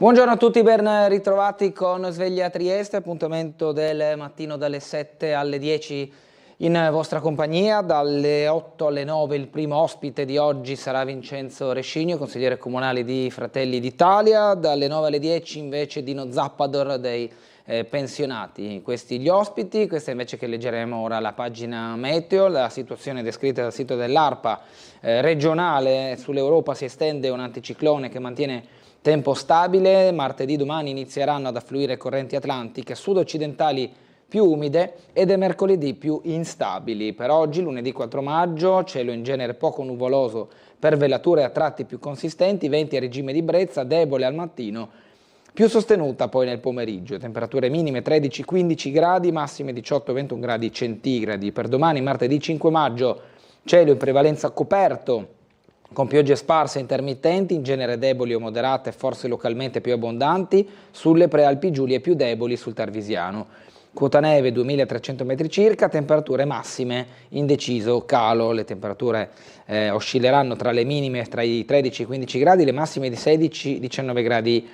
Buongiorno a tutti, ben ritrovati con Sveglia Trieste, appuntamento del mattino dalle 7 alle 10 in vostra compagnia, dalle 8 alle 9 il primo ospite di oggi sarà Vincenzo Rescigno, consigliere comunale di Fratelli d'Italia, dalle 9 alle 10 invece Dino Zappador dei pensionati. Questi gli ospiti, questa invece che leggeremo ora la pagina meteo, la situazione descritta dal sito dell'ARPA regionale. Sull'Europa si estende un anticiclone che mantiene tempo stabile. Martedì domani inizieranno ad affluire correnti atlantiche sud-occidentali più umide ed è mercoledì più instabili. Per oggi, lunedì 4 maggio, cielo in genere poco nuvoloso per velature a tratti più consistenti, venti a regime di brezza, debole al mattino, più sostenuta poi nel pomeriggio. Temperature minime 13-15 gradi, massime 18-21 gradi centigradi. Per domani, martedì 5 maggio, cielo in prevalenza coperto, con piogge sparse intermittenti, in genere deboli o moderate, forse localmente più abbondanti, sulle prealpi Giulie più deboli sul Tarvisiano. Quota neve 2300 metri circa, temperature massime in deciso calo. Le temperature oscilleranno tra le minime tra i 13 e i 15 gradi, le massime di 16-19 gradi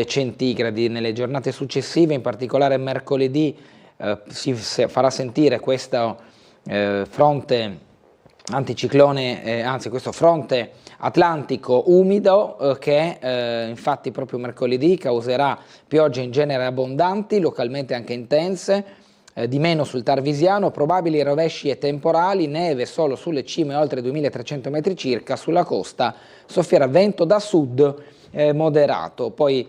centigradi. Nelle giornate successive, in particolare mercoledì, si farà sentire questo fronte anticiclone, anzi questo fronte atlantico umido che infatti proprio mercoledì causerà piogge in genere abbondanti, localmente anche intense, di meno sul Tarvisiano, probabili rovesci e temporali, neve solo sulle cime oltre 2300 metri circa, sulla costa soffierà vento da sud moderato. Poi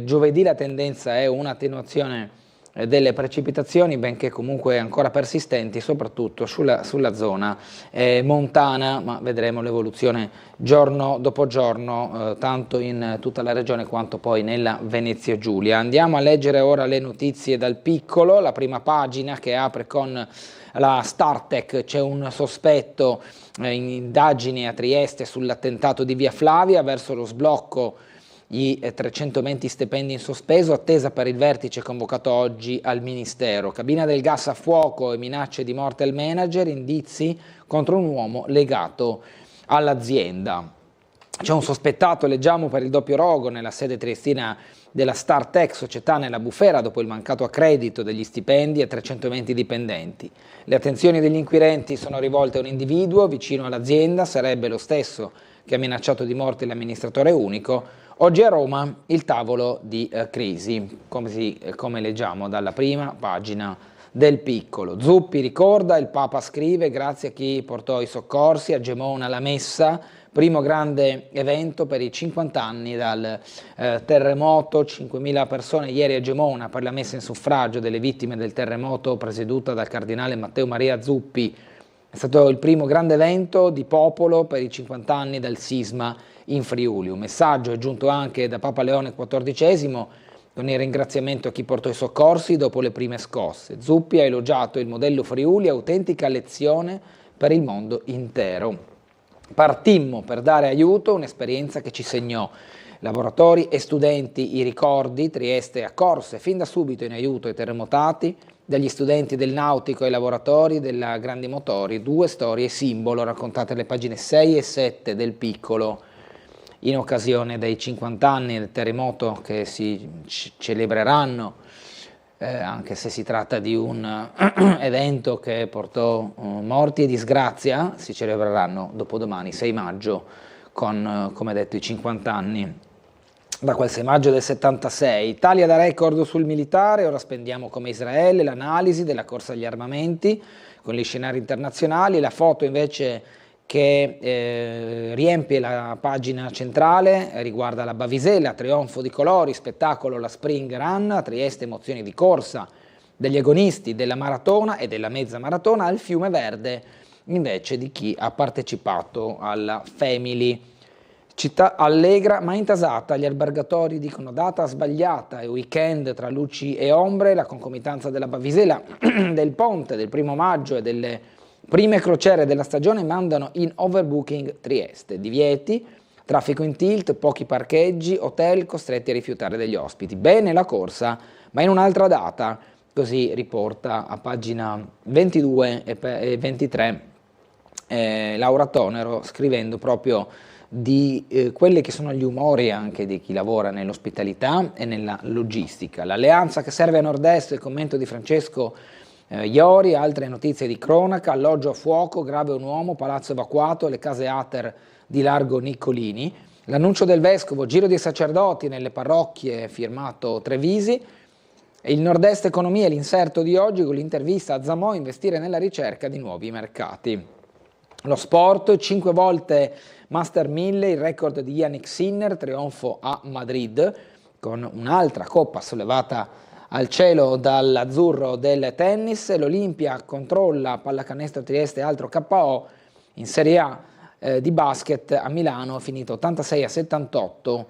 giovedì la tendenza è un'attenuazione delle precipitazioni, benché comunque ancora persistenti, soprattutto sulla zona montana, ma vedremo l'evoluzione giorno dopo giorno, tanto in tutta la regione quanto poi nella Venezia Giulia. Andiamo a leggere ora le notizie dal Piccolo, la prima pagina che apre con la Startech. C'è un sospetto in indagini a Trieste sull'attentato di Via Flavia, verso lo sblocco i 320 stipendi in sospeso, attesa per il vertice convocato oggi al Ministero. Cabina del gas a fuoco e minacce di morte al manager, indizi contro un uomo legato all'azienda. C'è un sospettato, leggiamo, per il doppio rogo nella sede triestina della Startech, società nella bufera dopo il mancato accredito degli stipendi e 320 dipendenti. Le attenzioni degli inquirenti sono rivolte a un individuo vicino all'azienda, sarebbe lo stesso che ha minacciato di morte l'amministratore unico. Oggi a Roma il tavolo di crisi, come leggiamo dalla prima pagina del Piccolo. Zuppi ricorda, il Papa scrive, grazie a chi portò i soccorsi, a Gemona la messa, primo grande evento per i 50 anni dal terremoto, 5.000 persone ieri a Gemona per la messa in suffragio delle vittime del terremoto presieduta dal cardinale Matteo Maria Zuppi. È stato il primo grande evento di popolo per i 50 anni dal sisma in Friuli. Un messaggio è giunto anche da Papa Leone XIV con il ringraziamento a chi portò i soccorsi dopo le prime scosse. Zuppi ha elogiato il modello Friuli, autentica lezione per il mondo intero. Partimmo per dare aiuto, un'esperienza che ci segnò. Lavoratori e studenti, i ricordi, Trieste accorse fin da subito in aiuto ai terremotati, dagli studenti del nautico ai lavoratori della Grandi Motori, due storie simbolo raccontate alle pagine 6 e 7 del Piccolo, in occasione dei 50 anni del terremoto che si celebreranno, anche se si tratta di un evento che portò morti e disgrazia, si celebreranno dopodomani, 6 maggio, con, come detto, i 50 anni da quel 6 maggio del 76. Italia da record sul militare, ora spendiamo come Israele, l'analisi della corsa agli armamenti con gli scenari internazionali, la foto invece che riempie la pagina centrale riguarda la Bavisela, trionfo di colori, spettacolo la Spring Run, a Trieste emozioni di corsa degli agonisti della maratona e della mezza maratona, al Fiume Verde invece di chi ha partecipato alla Family. Città allegra ma intasata, gli albergatori dicono data sbagliata e weekend tra luci e ombre, la concomitanza della Bavisela, del ponte del 1 maggio e delle prime crociere della stagione mandano in overbooking Trieste, divieti, traffico in tilt, pochi parcheggi, hotel costretti a rifiutare degli ospiti. Bene la corsa, ma in un'altra data, così riporta a pagina 22 e 23 Laura Tonero, scrivendo proprio di quelli che sono gli umori anche di chi lavora nell'ospitalità e nella logistica. L'alleanza che serve a nord-est, il commento di Francesco Iori, altre notizie di cronaca, alloggio a fuoco, grave un uomo, palazzo evacuato, le case Ater di Largo Niccolini, l'annuncio del vescovo, giro di sacerdoti nelle parrocchie firmato Trevisi, il nord-est economia, l'inserto di oggi con l'intervista a Zamò, investire nella ricerca di nuovi mercati. Lo sport, 5 volte Master 1000, il record di Yannick Sinner, trionfo a Madrid, con un'altra coppa sollevata al cielo dall'azzurro del tennis. L'Olimpia controlla pallacanestro Trieste e altro KO. In Serie A di basket a Milano, finito 86-78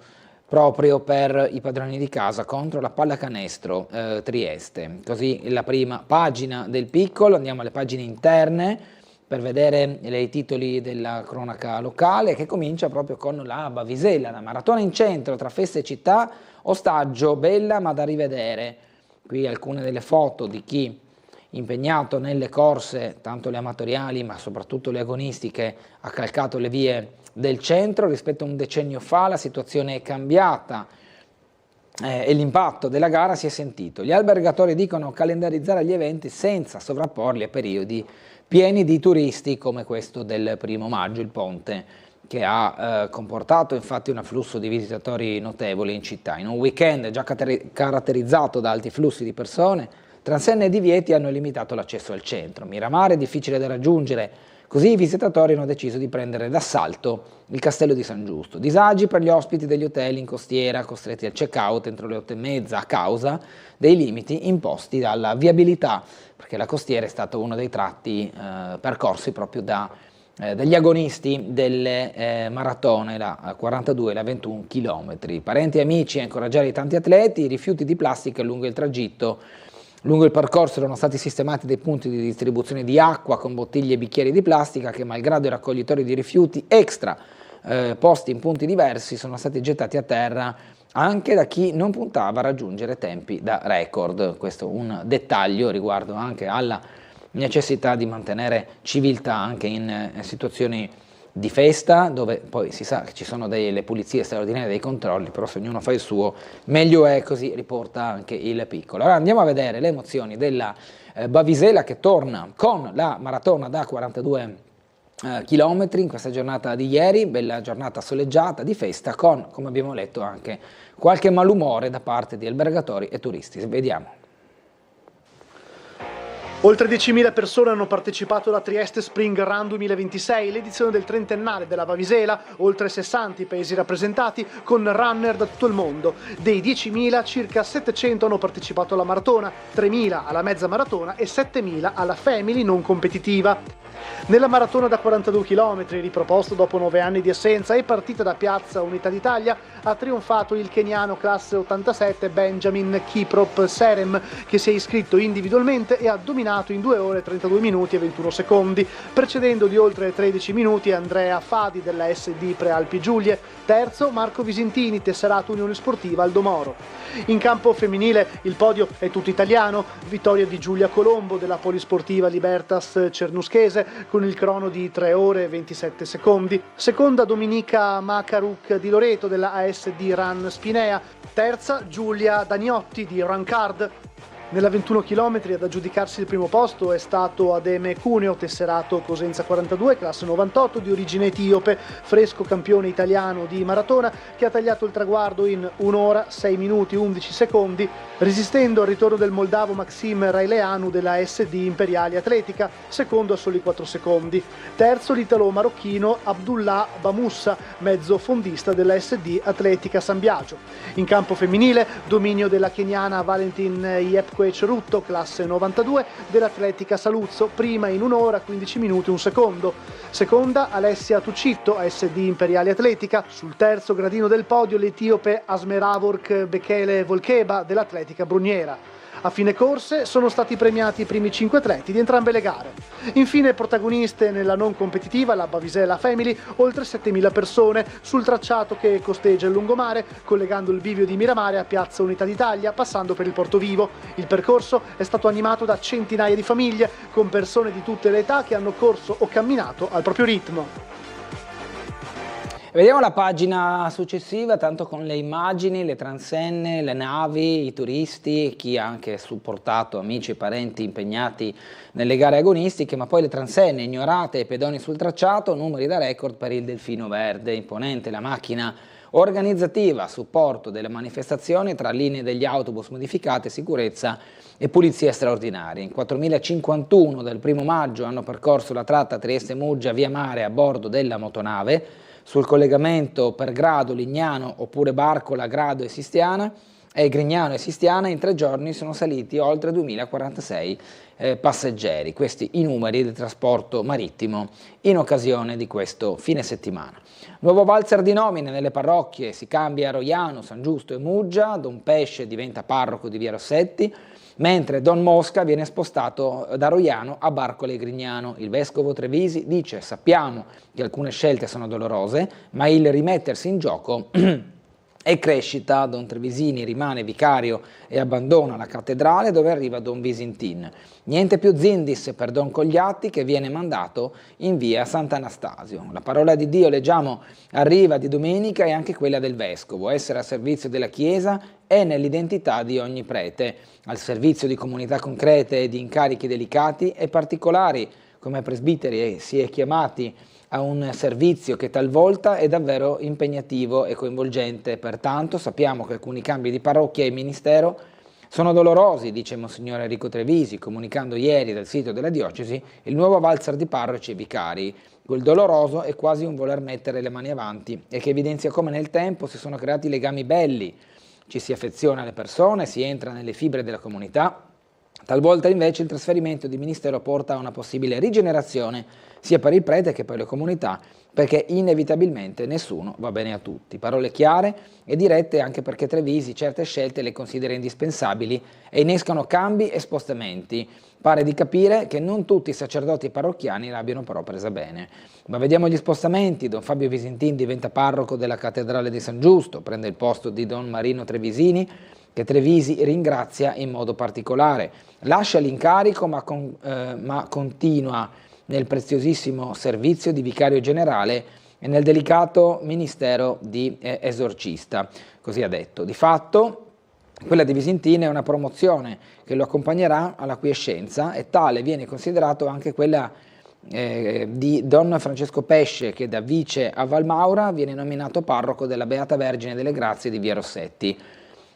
proprio per i padroni di casa contro la pallacanestro Trieste. Così la prima pagina del piccolo. Andiamo alle pagine interne per vedere i titoli della cronaca locale, che comincia proprio con la Bavisella, la maratona in centro tra feste e città, ostaggio bella ma da rivedere. Qui alcune delle foto di chi impegnato nelle corse, tanto le amatoriali ma soprattutto le agonistiche, ha calcato le vie del centro. Rispetto a un decennio fa la situazione è cambiata e l'impatto della gara si è sentito. Gli albergatori dicono calendarizzare gli eventi senza sovrapporli a periodi pieni di turisti come questo del 1° maggio, il ponte che ha comportato infatti un afflusso di visitatori notevole in città. In un weekend già caratterizzato da alti flussi di persone, transenne e divieti hanno limitato l'accesso al centro. Miramare è difficile da raggiungere, così i visitatori hanno deciso di prendere d'assalto il castello di San Giusto. Disagi per gli ospiti degli hotel in costiera, costretti al check-out entro le 8:30 a causa dei limiti imposti dalla viabilità, perché la costiera è stato uno dei tratti percorsi proprio dagli agonisti delle maratone, la 42 e la 21 km. Parenti e amici a incoraggiare i tanti atleti, i rifiuti di plastica lungo il tragitto. Lungo il percorso erano stati sistemati dei punti di distribuzione di acqua con bottiglie e bicchieri di plastica che, malgrado i raccoglitori di rifiuti extra posti in punti diversi, sono stati gettati a terra anche da chi non puntava a raggiungere tempi da record. Questo un dettaglio riguardo anche alla necessità di mantenere civiltà anche in situazioni di festa, dove poi si sa che ci sono le pulizie straordinarie, dei controlli, però se ognuno fa il suo meglio è, così riporta anche il piccolo. Allora andiamo a vedere le emozioni della Bavisela, che torna con la maratona da 42 chilometri in questa giornata di ieri, bella giornata soleggiata di festa, con, come abbiamo letto, anche qualche malumore da parte di albergatori e turisti. Vediamo. Oltre 10.000 persone hanno partecipato alla Trieste Spring Run 2026, l'edizione del trentennale della Bavisela, oltre 60 i paesi rappresentati con runner da tutto il mondo. Dei 10.000 circa 700 hanno partecipato alla maratona, 3.000 alla mezza maratona e 7.000 alla family non competitiva. Nella maratona da 42 km, riproposto dopo 9 anni di assenza e partita da Piazza Unità d'Italia, ha trionfato il keniano classe 87 Benjamin Kiprop Serem, che si è iscritto individualmente e ha dominato in 2 ore 32 minuti e 21 secondi, precedendo di oltre 13 minuti Andrea Fadi della SD Prealpi Giulie, terzo Marco Visintini, Tesserato Unione Sportiva Aldomoro. In campo femminile il podio è tutto italiano, vittoria di Giulia Colombo della Polisportiva Libertas Cernuschese con il crono di 3 ore e 27 secondi, seconda Dominica Macaruc di Loreto della ASD Run Spinea, terza Giulia Daniotti di Rancard. Nella 21 km ad aggiudicarsi il primo posto è stato Ademe Cuneo, Tesserato Cosenza 42, classe 98, di origine etiope, fresco campione italiano di maratona, che ha tagliato il traguardo in 1 ora 6 minuti 11 secondi, resistendo al ritorno del moldavo Maxim Raileanu della SD Imperiali Atletica, secondo a soli 4 secondi. Terzo l'italo-marocchino Abdullah Bamoussa, mezzo fondista della SD Atletica San Biagio. In campo femminile, dominio della keniana Valentin Yepkwech Rutto, classe 92, dell'Atletica Saluzzo, prima in 1 ora 15 minuti 1 secondo. Seconda Alessia Tucitto, ASD Imperiali Atletica. Sul terzo gradino del podio l'etiope Asmeravork Bekele Volkeba dell'Atletica Bruniera. A fine corse sono stati premiati i primi 5 atleti di entrambe le gare. Infine protagoniste nella non competitiva la Bavisela Family, oltre 7.000 persone sul tracciato che costeggia il lungomare, collegando il bivio di Miramare a Piazza Unità d'Italia, passando per il Portovivo. Il percorso è stato animato da centinaia di famiglie, con persone di tutte le età che hanno corso o camminato al proprio ritmo. Vediamo la pagina successiva, tanto con le immagini, le transenne, le navi, i turisti, chi ha anche supportato amici e parenti impegnati nelle gare agonistiche, ma poi le transenne ignorate e pedoni sul tracciato, numeri da record per il Delfino Verde, imponente la macchina organizzativa a supporto delle manifestazioni tra linee degli autobus modificate, sicurezza e pulizie straordinarie. In 4.051 del 1° maggio hanno percorso la tratta Trieste-Muggia via mare a bordo della motonave, sul collegamento per Grado, Lignano oppure Barcola, Grado e Sistiana, e Grignano e Sistiana in 3 giorni sono saliti oltre 2.046 passeggeri. Questi i numeri del trasporto marittimo in occasione di questo fine settimana. Nuovo valzer di nomine nelle parrocchie, si cambia a Roiano, San Giusto e Muggia, Don Pesce diventa parroco di via Rossetti, mentre Don Mosca viene spostato da Roiano a Barcola e Grignano. Il vescovo Trevisi dice: sappiamo che alcune scelte sono dolorose, ma il rimettersi in gioco è crescita. Don Trevisini rimane vicario e abbandona la cattedrale, dove arriva Don Visintin. Niente più Zindis per Don Cogliatti, che viene mandato in via Sant'Anastasio. La parola di Dio, leggiamo, arriva di domenica e anche quella del vescovo, essere a servizio della Chiesa e nell'identità di ogni prete, al servizio di comunità concrete e di incarichi delicati e particolari. Come presbiteri si è chiamati a un servizio che talvolta è davvero impegnativo e coinvolgente. Pertanto sappiamo che alcuni cambi di parrocchia e ministero sono dolorosi, dice Monsignor Enrico Trevisi, comunicando ieri dal sito della diocesi il nuovo valzer di parroci e vicari. Quel doloroso è quasi un voler mettere le mani avanti e che evidenzia come nel tempo si sono creati legami belli, ci si affeziona alle persone, si entra nelle fibre della comunità. Talvolta invece il trasferimento di ministero porta a una possibile rigenerazione sia per il prete che per le comunità, perché inevitabilmente nessuno va bene a tutti. Parole chiare e dirette, anche perché Trevisi certe scelte le considera indispensabili e innescano cambi e spostamenti. Pare di capire che non tutti i sacerdoti parrocchiani l'abbiano però presa bene. Ma vediamo gli spostamenti. Don Fabio Visintin diventa parroco della cattedrale di San Giusto, prende il posto di Don Marino Trevisini, che Trevisi ringrazia in modo particolare. Lascia l'incarico ma continua nel preziosissimo servizio di vicario generale e nel delicato ministero di esorcista, così ha detto. Di fatto quella di Visintin è una promozione che lo accompagnerà alla quiescenza, e tale viene considerato anche quella di Don Francesco Pesce, che da vice a Valmaura viene nominato parroco della Beata Vergine delle Grazie di via Rossetti.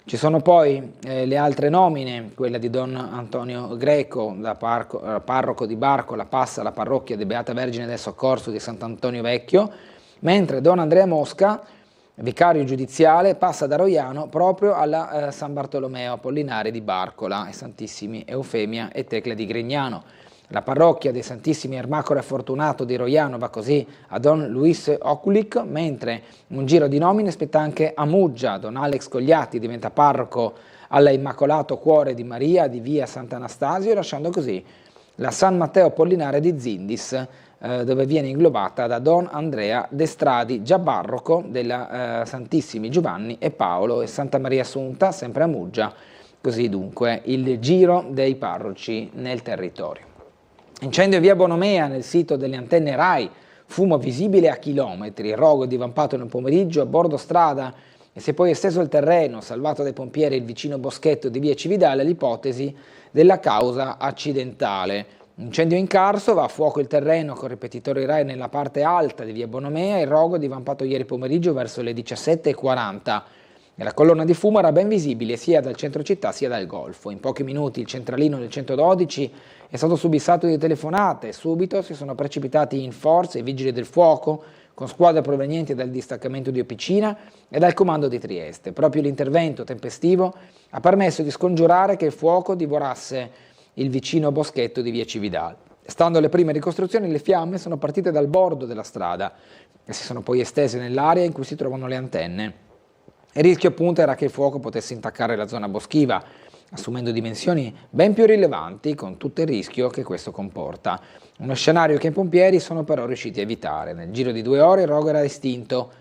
Ci sono poi le altre nomine, quella di Don Antonio Greco, da parroco di Barcola, passa alla parrocchia di Beata Vergine del Soccorso di Sant'Antonio Vecchio, mentre Don Andrea Mosca, vicario giudiziale, passa da Roiano proprio alla San Bartolomeo Apollinare di Barcola e Santissimi Eufemia e Tecla di Grignano. La parrocchia dei Santissimi Ermacora e Fortunato di Roiano va così a Don Luis Oculic, mentre un giro di nomine spetta anche a Muggia. Don Alex Cogliatti diventa parroco alla Immacolato Cuore di Maria di via Sant'Anastasio, lasciando così la San Matteo Apollinare di Zindis, dove viene inglobata da Don Andrea Destradi, già parroco della Santissimi Giovanni e Paolo e Santa Maria Assunta, sempre a Muggia. Così dunque il giro dei parroci nel territorio. Incendio via Bonomea nel sito delle antenne RAI, fumo visibile a chilometri, rogo divampato nel pomeriggio a bordo strada e si è poi esteso il terreno, salvato dai pompieri il vicino boschetto di via Cividale, l'ipotesi della causa accidentale. Incendio in Carso, va a fuoco il terreno con ripetitori RAI nella parte alta di via Bonomea, il rogo divampato ieri pomeriggio verso le 17:40. E la colonna di fumo era ben visibile sia dal centro città sia dal golfo. In pochi minuti il centralino del 112 è stato subissato di telefonate e subito si sono precipitati in forza i vigili del fuoco con squadre provenienti dal distaccamento di Opicina e dal comando di Trieste. Proprio l'intervento tempestivo ha permesso di scongiurare che il fuoco divorasse il vicino boschetto di via Cividale. Stando alle prime ricostruzioni, le fiamme sono partite dal bordo della strada e si sono poi estese nell'area in cui si trovano le antenne. Il rischio appunto era che il fuoco potesse intaccare la zona boschiva, assumendo dimensioni ben più rilevanti, con tutto il rischio che questo comporta. Uno scenario che i pompieri sono però riusciti a evitare. Nel giro di 2 ore il rogo era estinto.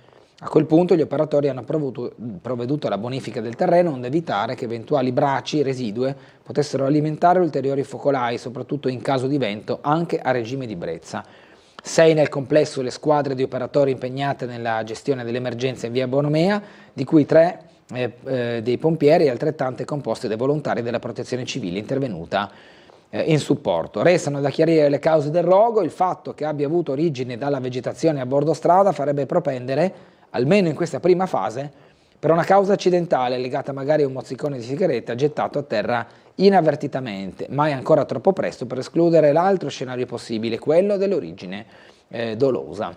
A quel punto gli operatori hanno provveduto alla bonifica del terreno, onde evitare che eventuali braci residue potessero alimentare ulteriori focolai, soprattutto in caso di vento, anche a regime di brezza. 6 nel complesso le squadre di operatori impegnate nella gestione dell'emergenza in via Bonomea, di cui 3 dei pompieri e altrettante composte dai volontari della protezione civile intervenuta in supporto. Restano da chiarire le cause del rogo. Il fatto che abbia avuto origine dalla vegetazione a bordo strada farebbe propendere, almeno in questa prima fase, per una causa accidentale legata magari a un mozzicone di sigaretta gettato a terra inavvertitamente, ma è ancora troppo presto per escludere l'altro scenario possibile, quello dell'origine dolosa.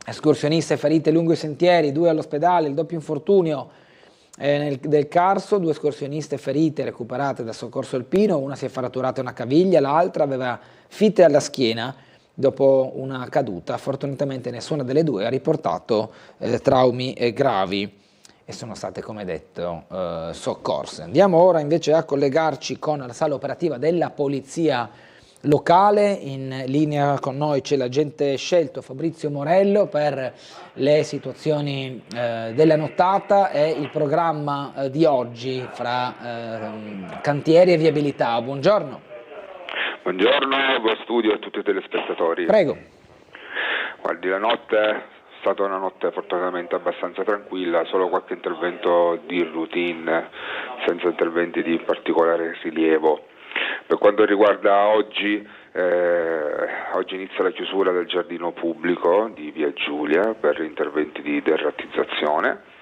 Escursioniste ferite lungo i sentieri, 2 all'ospedale, il doppio infortunio del Carso, 2 escursioniste ferite recuperate dal soccorso alpino, una si è fratturata una caviglia, l'altra aveva fitte alla schiena dopo una caduta. Fortunatamente nessuna delle 2 ha riportato traumi gravi e sono state, come detto, soccorse. Andiamo ora invece a collegarci con la sala operativa della polizia locale. In linea con noi c'è l'agente scelto Fabrizio Morello per le situazioni della nottata e il programma di oggi fra cantieri e viabilità. Buongiorno. Buongiorno, buon studio a tutti i telespettatori. Prego. Guardi, la notte è stata una notte fortunatamente abbastanza tranquilla, solo qualche intervento di routine, senza interventi di particolare rilievo. Per quanto riguarda oggi inizia la chiusura del giardino pubblico di Via Giulia per interventi di deratizzazione.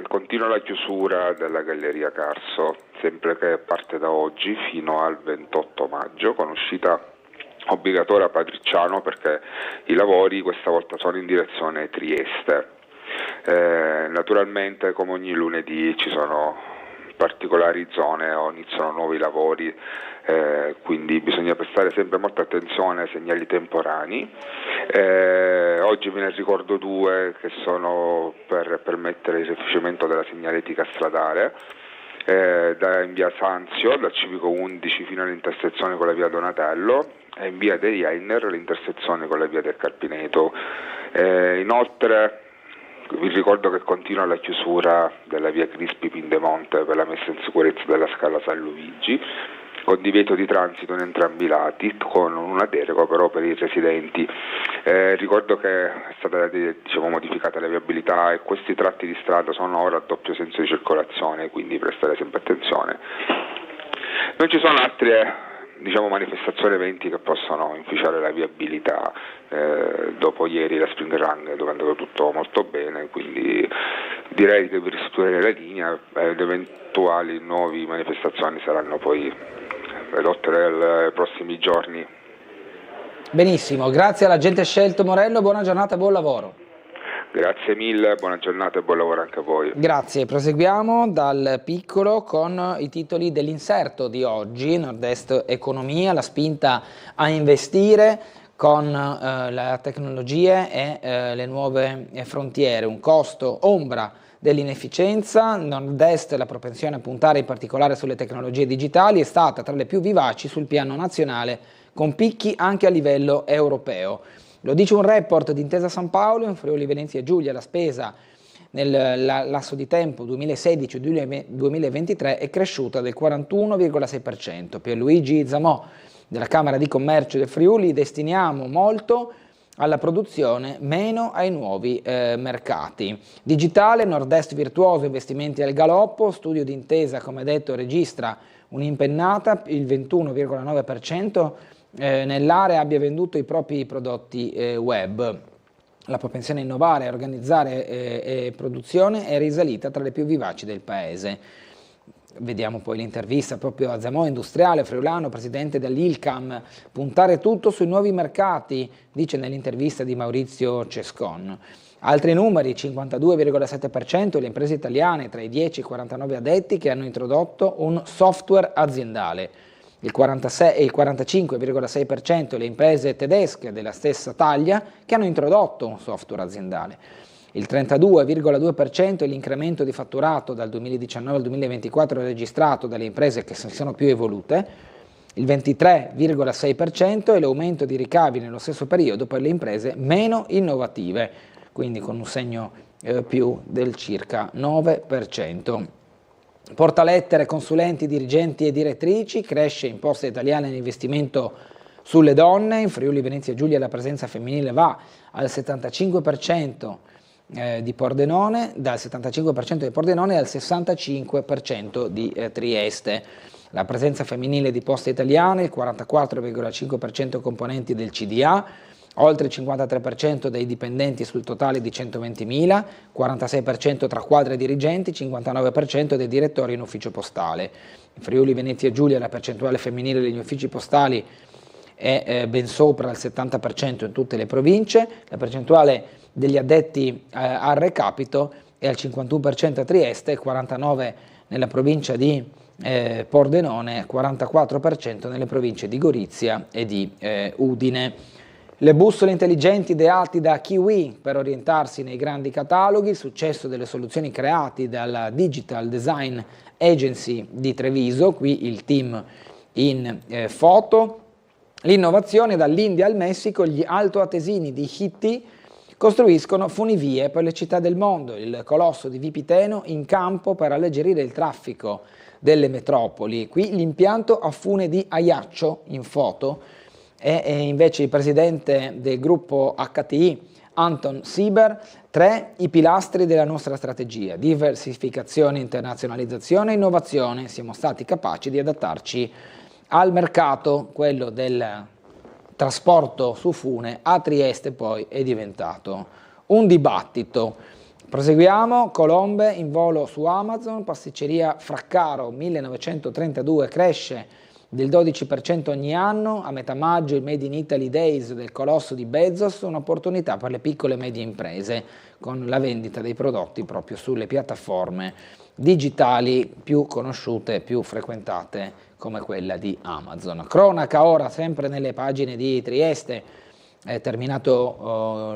Continua la chiusura della Galleria Carso, sempre che parte da oggi fino al 28 maggio, con uscita obbligatoria a Patricciano, perché i lavori questa volta sono in direzione Trieste. Naturalmente, come ogni lunedì, ci sono particolari zone o iniziano nuovi lavori, quindi bisogna prestare sempre molta attenzione ai segnali temporanei. Oggi ve ne ricordo 2 che sono per permettere il rifacimento della segnaletica stradale, in via Sanzio, dal civico 11 fino all'intersezione con la via Donatello, e in via dei Jainer l'intersezione con la via del Carpineto. Inoltre vi ricordo che continua la chiusura della via Crispi Pindemonte per la messa in sicurezza della scala San Luigi, con divieto di transito in entrambi i lati, con una deroga però per i residenti. Ricordo che è stata modificata la viabilità e questi tratti di strada sono ora a doppio senso di circolazione, quindi prestare sempre attenzione. Non ci sono altre manifestazioni, eventi che possono inficiare la viabilità. Dopo ieri la Spring Run dove è andato tutto molto bene, quindi direi che vi restituirei la linea. Le eventuali nuove manifestazioni saranno poi ridotte nei prossimi giorni. Benissimo, grazie all'agente scelto Morello, buona giornata e buon lavoro. Grazie mille, buona giornata e buon lavoro anche a voi. Grazie, proseguiamo dal piccolo con i titoli dell'inserto di oggi. Nord-Est Economia, la spinta a investire con le tecnologie e le nuove frontiere, un costo ombra dell'inefficienza. Nord-Est, la propensione a puntare in particolare sulle tecnologie digitali, è stata tra le più vivaci sul piano nazionale, con picchi anche a livello europeo. Lo dice un report di Intesa San Paolo. In Friuli Venezia Giulia la spesa nel lasso di tempo 2016-2023 è cresciuta del 41,6%. Pierluigi Zamò della Camera di Commercio del Friuli: destiniamo molto alla produzione, meno ai nuovi mercati. Digitale, Nord-Est virtuoso, investimenti al galoppo. Studio di Intesa, come detto, registra un'impennata, il 21,9% nell'area abbia venduto i propri prodotti web. La propensione a innovare, a organizzare produzione è risalita tra le più vivaci del paese. Vediamo poi l'intervista proprio a Zamò, industriale friulano, presidente dell'ILCAM. Puntare tutto sui nuovi mercati, dice nell'intervista di Maurizio Cescon. Altri numeri: 52,7% le imprese italiane tra i 10 e i 49 addetti che hanno introdotto un software aziendale. Il 45,6% le imprese tedesche della stessa taglia che hanno introdotto un software aziendale. Il 32,2% è l'incremento di fatturato dal 2019 al 2024 registrato dalle imprese che sono più evolute. Il 23,6% è l'aumento di ricavi nello stesso periodo per le imprese meno innovative, quindi con un segno più del circa 9%. Portalettere, consulenti, dirigenti e direttrici, cresce Imposta Italiana in investimento Sulle donne, in Friuli Venezia Giulia la presenza femminile va al 75% di Pordenone, dal 75% di Pordenone al 65% di Trieste. La presenza femminile di Poste Italiane, il 44,5% componenti del CDA, oltre il 53% dei dipendenti sul totale di 120.000, 46% tra quadri e dirigenti, 59% dei direttori in ufficio postale. In Friuli Venezia Giulia la percentuale femminile degli uffici postali è ben sopra il 70% in tutte le province, la percentuale degli addetti al recapito è al 51% a Trieste, 49% nella provincia di Pordenone, 44% nelle province di Gorizia e di Udine. Le bussole intelligenti ideate da Kiwi per orientarsi nei grandi cataloghi, il successo delle soluzioni create dalla Digital Design Agency di Treviso, qui il team in foto, l'innovazione dall'India al Messico, gli altoatesini di Hitti costruiscono funivie per le città del mondo, il colosso di Vipiteno in campo per alleggerire il traffico delle metropoli. Qui l'impianto a fune di Ajaccio in foto e invece il presidente del gruppo HTI Anton Sieber, 3 i pilastri della nostra strategia: diversificazione, internazionalizzazione e innovazione. Siamo stati capaci di adattarci al mercato, quello del trasporto su fune. A Trieste poi è diventato un dibattito. Proseguiamo, colombe in volo su Amazon, pasticceria Fraccaro 1932 cresce del 12% ogni anno, a metà maggio il Made in Italy Days del colosso di Bezos, un'opportunità per le piccole e medie imprese con la vendita dei prodotti proprio sulle piattaforme digitali più conosciute, più frequentate come quella di Amazon. Cronaca ora sempre nelle pagine di Trieste, è terminato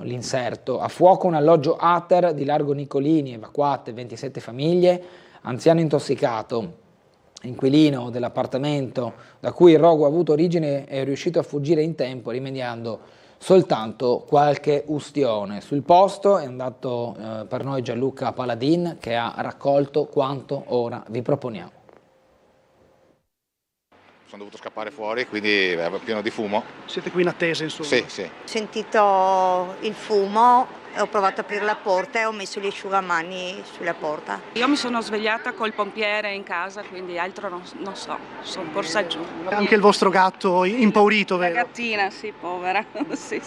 l'inserto, a fuoco un alloggio Ater di Largo Nicolini, evacuate 27 famiglie, anziano intossicato. Inquilino dell'appartamento da cui il rogo ha avuto origine è riuscito a fuggire in tempo rimediando soltanto qualche ustione. Sul posto è andato per noi Gianluca Paladin che ha raccolto quanto ora vi proponiamo. Sono dovuto scappare fuori, quindi era pieno di fumo. Siete qui in attesa, insomma? Sì, sì. Ho sentito il fumo, ho provato a aprire la porta e ho messo gli asciugamani sulla porta. Io mi sono svegliata col pompiere in casa, quindi altro non so, sono corsa giù. Anche il vostro gatto impaurito, vero? La gattina, sì, povera, sì.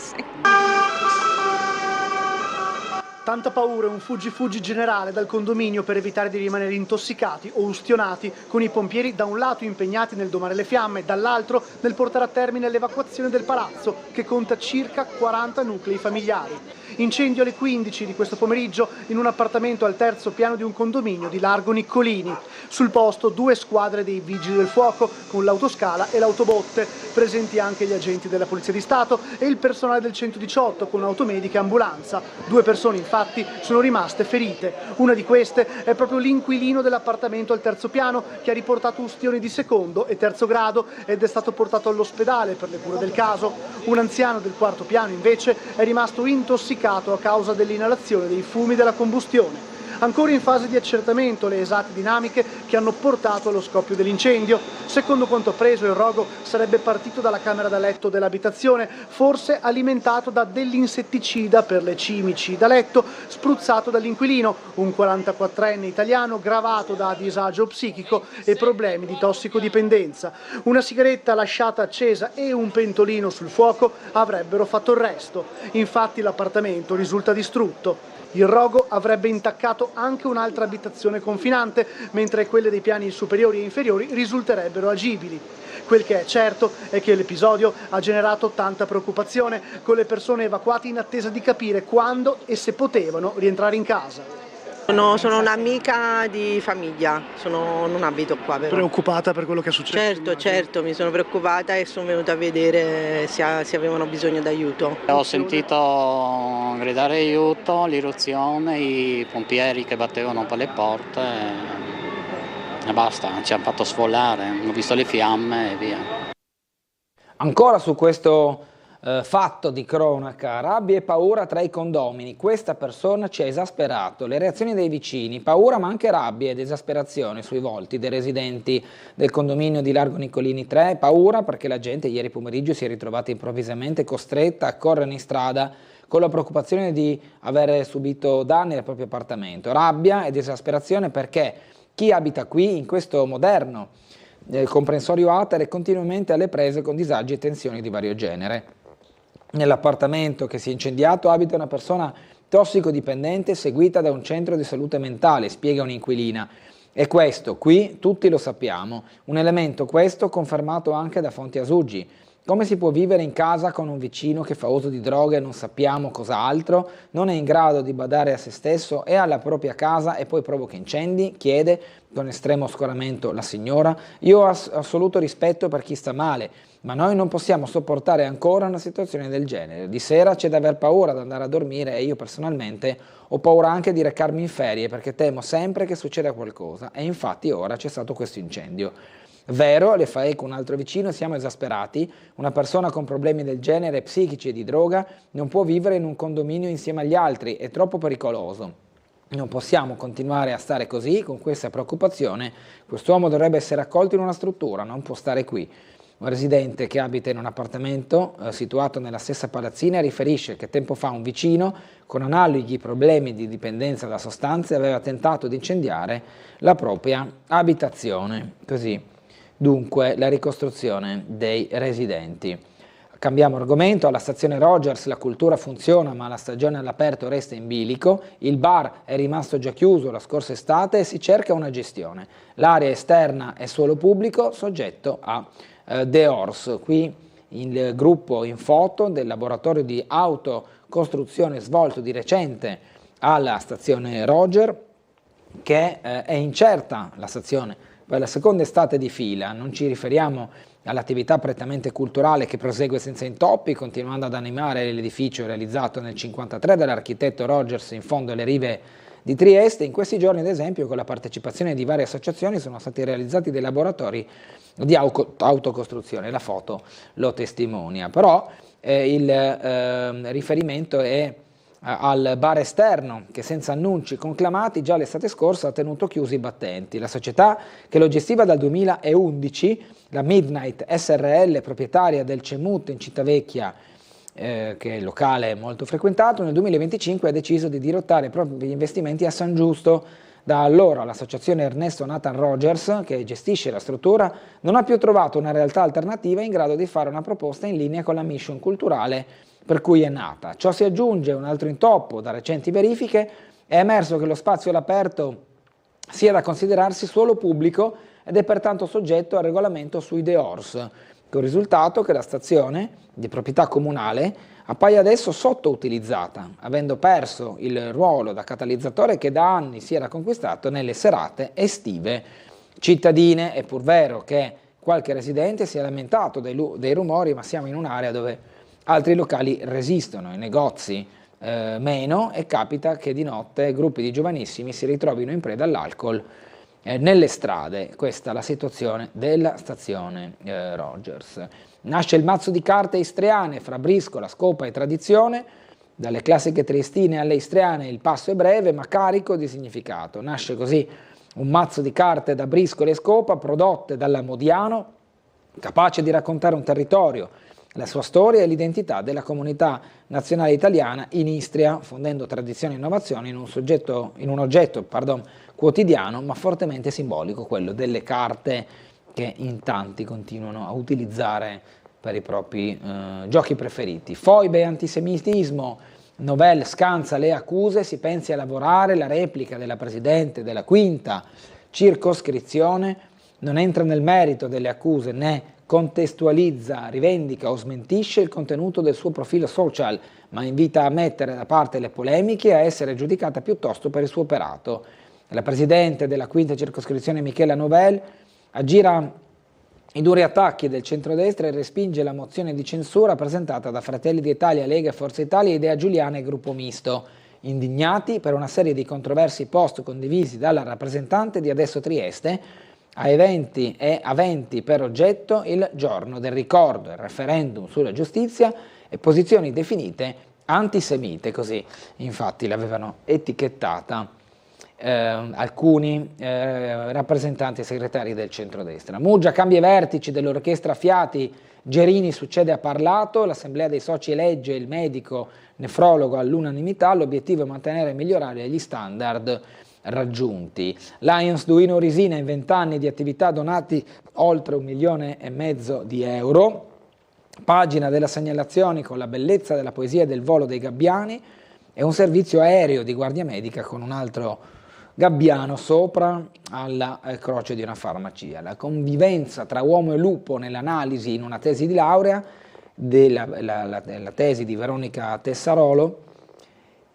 Tanta paura e un fuggi generale dal condominio per evitare di rimanere intossicati o ustionati, con i pompieri da un lato impegnati nel domare le fiamme, dall'altro nel portare a termine l'evacuazione del palazzo, che conta circa 40 nuclei familiari. Incendio alle 15 di questo pomeriggio in un appartamento al terzo piano di un condominio di Largo Niccolini. Sul posto 2 squadre dei vigili del fuoco con l'autoscala e l'autobotte, presenti anche gli agenti della Polizia di Stato e il personale del 118 con automedica e ambulanza. 2 persone infatti sono rimaste ferite. Una di queste è proprio l'inquilino dell'appartamento al terzo piano che ha riportato ustioni di secondo e terzo grado ed è stato portato all'ospedale per le cure del caso. Un anziano del quarto piano invece è rimasto intossicato a causa dell'inalazione dei fumi della combustione. Ancora in fase di accertamento le esatte dinamiche che hanno portato allo scoppio dell'incendio. Secondo quanto appreso, il rogo sarebbe partito dalla camera da letto dell'abitazione, forse alimentato da dell'insetticida per le cimici da letto spruzzato dall'inquilino, un 44enne italiano gravato da disagio psichico e problemi di tossicodipendenza. Una sigaretta lasciata accesa e un pentolino sul fuoco avrebbero fatto il resto. Infatti l'appartamento risulta distrutto. Il rogo avrebbe intaccato anche un'altra abitazione confinante, mentre quelle dei piani superiori e inferiori risulterebbero agibili. Quel che è certo è che l'episodio ha generato tanta preoccupazione, con le persone evacuate in attesa di capire quando e se potevano rientrare in casa. Sono un'amica di famiglia, non abito qua però. Preoccupata per quello che è successo? Certo, mi sono preoccupata e sono venuta a vedere se avevano bisogno d'aiuto. Ho sentito gridare aiuto, l'irruzione, i pompieri che battevano per le porte e basta, ci hanno fatto sfollare, ho visto le fiamme e via. Ancora su questo fatto di cronaca, rabbia e paura tra i condomini, questa persona ci ha esasperato, le reazioni dei vicini, paura ma anche rabbia ed esasperazione sui volti dei residenti del condominio di Largo Nicolini 3, paura perché la gente ieri pomeriggio si è ritrovata improvvisamente costretta a correre in strada con la preoccupazione di aver subito danni al proprio appartamento, rabbia ed esasperazione perché chi abita qui in questo moderno comprensorio Ater è continuamente alle prese con disagi e tensioni di vario genere. Nell'appartamento che si è incendiato abita una persona tossicodipendente seguita da un centro di salute mentale, spiega un'inquilina. E questo, qui, tutti lo sappiamo, un elemento questo confermato anche da fonti Asuggi. Come si può vivere in casa con un vicino che fa uso di droghe e non sappiamo cos'altro, non è in grado di badare a se stesso e alla propria casa e poi provoca incendi? Chiede con estremo scoramento la signora. Io ho assoluto rispetto per chi sta male, ma noi non possiamo sopportare ancora una situazione del genere. Di sera c'è da aver paura ad andare a dormire e io personalmente ho paura anche di recarmi in ferie perché temo sempre che succeda qualcosa e infatti ora c'è stato questo incendio. Vero, le fa eco un altro vicino, siamo esasperati, una persona con problemi del genere psichici e di droga non può vivere in un condominio insieme agli altri, è troppo pericoloso. Non possiamo continuare a stare così, con questa preoccupazione, quest'uomo dovrebbe essere accolto in una struttura, non può stare qui. Un residente che abita in un appartamento situato nella stessa palazzina riferisce che tempo fa un vicino con analoghi problemi di dipendenza da sostanze aveva tentato di incendiare la propria abitazione. Così, dunque, la ricostruzione dei residenti. Cambiamo argomento, alla stazione Rogers la cultura funziona ma la stagione all'aperto resta in bilico, il bar è rimasto già chiuso la scorsa estate e si cerca una gestione. L'area esterna è suolo pubblico, soggetto a The Horse. Qui il gruppo in foto del laboratorio di autocostruzione svolto di recente alla stazione Roger, che è incerta la stazione per la seconda estate di fila. Non ci riferiamo all'attività prettamente culturale che prosegue senza intoppi, continuando ad animare l'edificio realizzato nel 1953 dall'architetto Rogers in fondo alle rive di Trieste. In questi giorni, ad esempio, con la partecipazione di varie associazioni sono stati realizzati dei laboratori di autocostruzione, la foto lo testimonia, però il riferimento è al bar esterno che senza annunci conclamati già l'estate scorsa ha tenuto chiusi i battenti. La società che lo gestiva dal 2011, la Midnight SRL, proprietaria del Cemut in Cittavecchia, che è il locale molto frequentato, nel 2025 ha deciso di dirottare i propri investimenti a San Giusto. Da allora l'associazione Ernesto Nathan Rogers, che gestisce la struttura, non ha più trovato una realtà alternativa in grado di fare una proposta in linea con la mission culturale per cui è nata. Ciò si aggiunge un altro intoppo. Da recenti verifiche è emerso che lo spazio all'aperto sia da considerarsi suolo pubblico ed è pertanto soggetto al regolamento sui The Horse, con il risultato che la stazione di proprietà comunale appaia adesso sottoutilizzata, avendo perso il ruolo da catalizzatore che da anni si era conquistato nelle serate estive cittadine. È pur vero che qualche residente si è lamentato dei rumori, ma siamo in un'area dove altri locali resistono, i negozi meno, e capita che di notte gruppi di giovanissimi si ritrovino in preda all'alcol nelle strade. Questa è la situazione della stazione Rogers. Nasce il mazzo di carte istriane fra briscola, scopa e tradizione. Dalle classiche triestine alle istriane il passo è breve ma carico di significato. Nasce così un mazzo di carte da briscola e scopa prodotte dalla Modiano, capace di raccontare un territorio, la sua storia e l'identità della comunità nazionale italiana in Istria, fondendo tradizione e innovazione in un oggetto quotidiano ma fortemente simbolico, quello delle carte che in tanti continuano a utilizzare per i propri giochi preferiti. Foibe e antisemitismo, Novelle scansa le accuse, si pensi a lavorare, la replica della presidente della quinta circoscrizione non entra nel merito delle accuse né contestualizza, rivendica o smentisce il contenuto del suo profilo social, ma invita a mettere da parte le polemiche e a essere giudicata piuttosto per il suo operato. La presidente della quinta circoscrizione Michela Novelle aggira i duri attacchi del centrodestra e respinge la mozione di censura presentata da Fratelli d'Italia, Lega, Forza Italia, Idea Giuliana e Gruppo Misto, indignati per una serie di controversi post condivisi dalla rappresentante di Adesso Trieste a eventi e aventi per oggetto il giorno del ricordo, il referendum sulla giustizia e posizioni definite antisemite, così infatti l'avevano etichettata alcuni rappresentanti e segretari del centrodestra. Muggia cambia i vertici dell'orchestra Fiati, Gerini succede a Parlato, l'assemblea dei soci elegge il medico nefrologo all'unanimità, l'obiettivo è mantenere e migliorare gli standard raggiunti. Lions Duino Risina in 20 anni di attività donati oltre 1,5 milioni di euro. Pagina della segnalazione con la bellezza della poesia del volo dei gabbiani e un servizio aereo di guardia medica con un altro gabbiano sopra alla croce di una farmacia. La convivenza tra uomo e lupo nell'analisi in una tesi di laurea, la tesi di Veronica Tessarolo,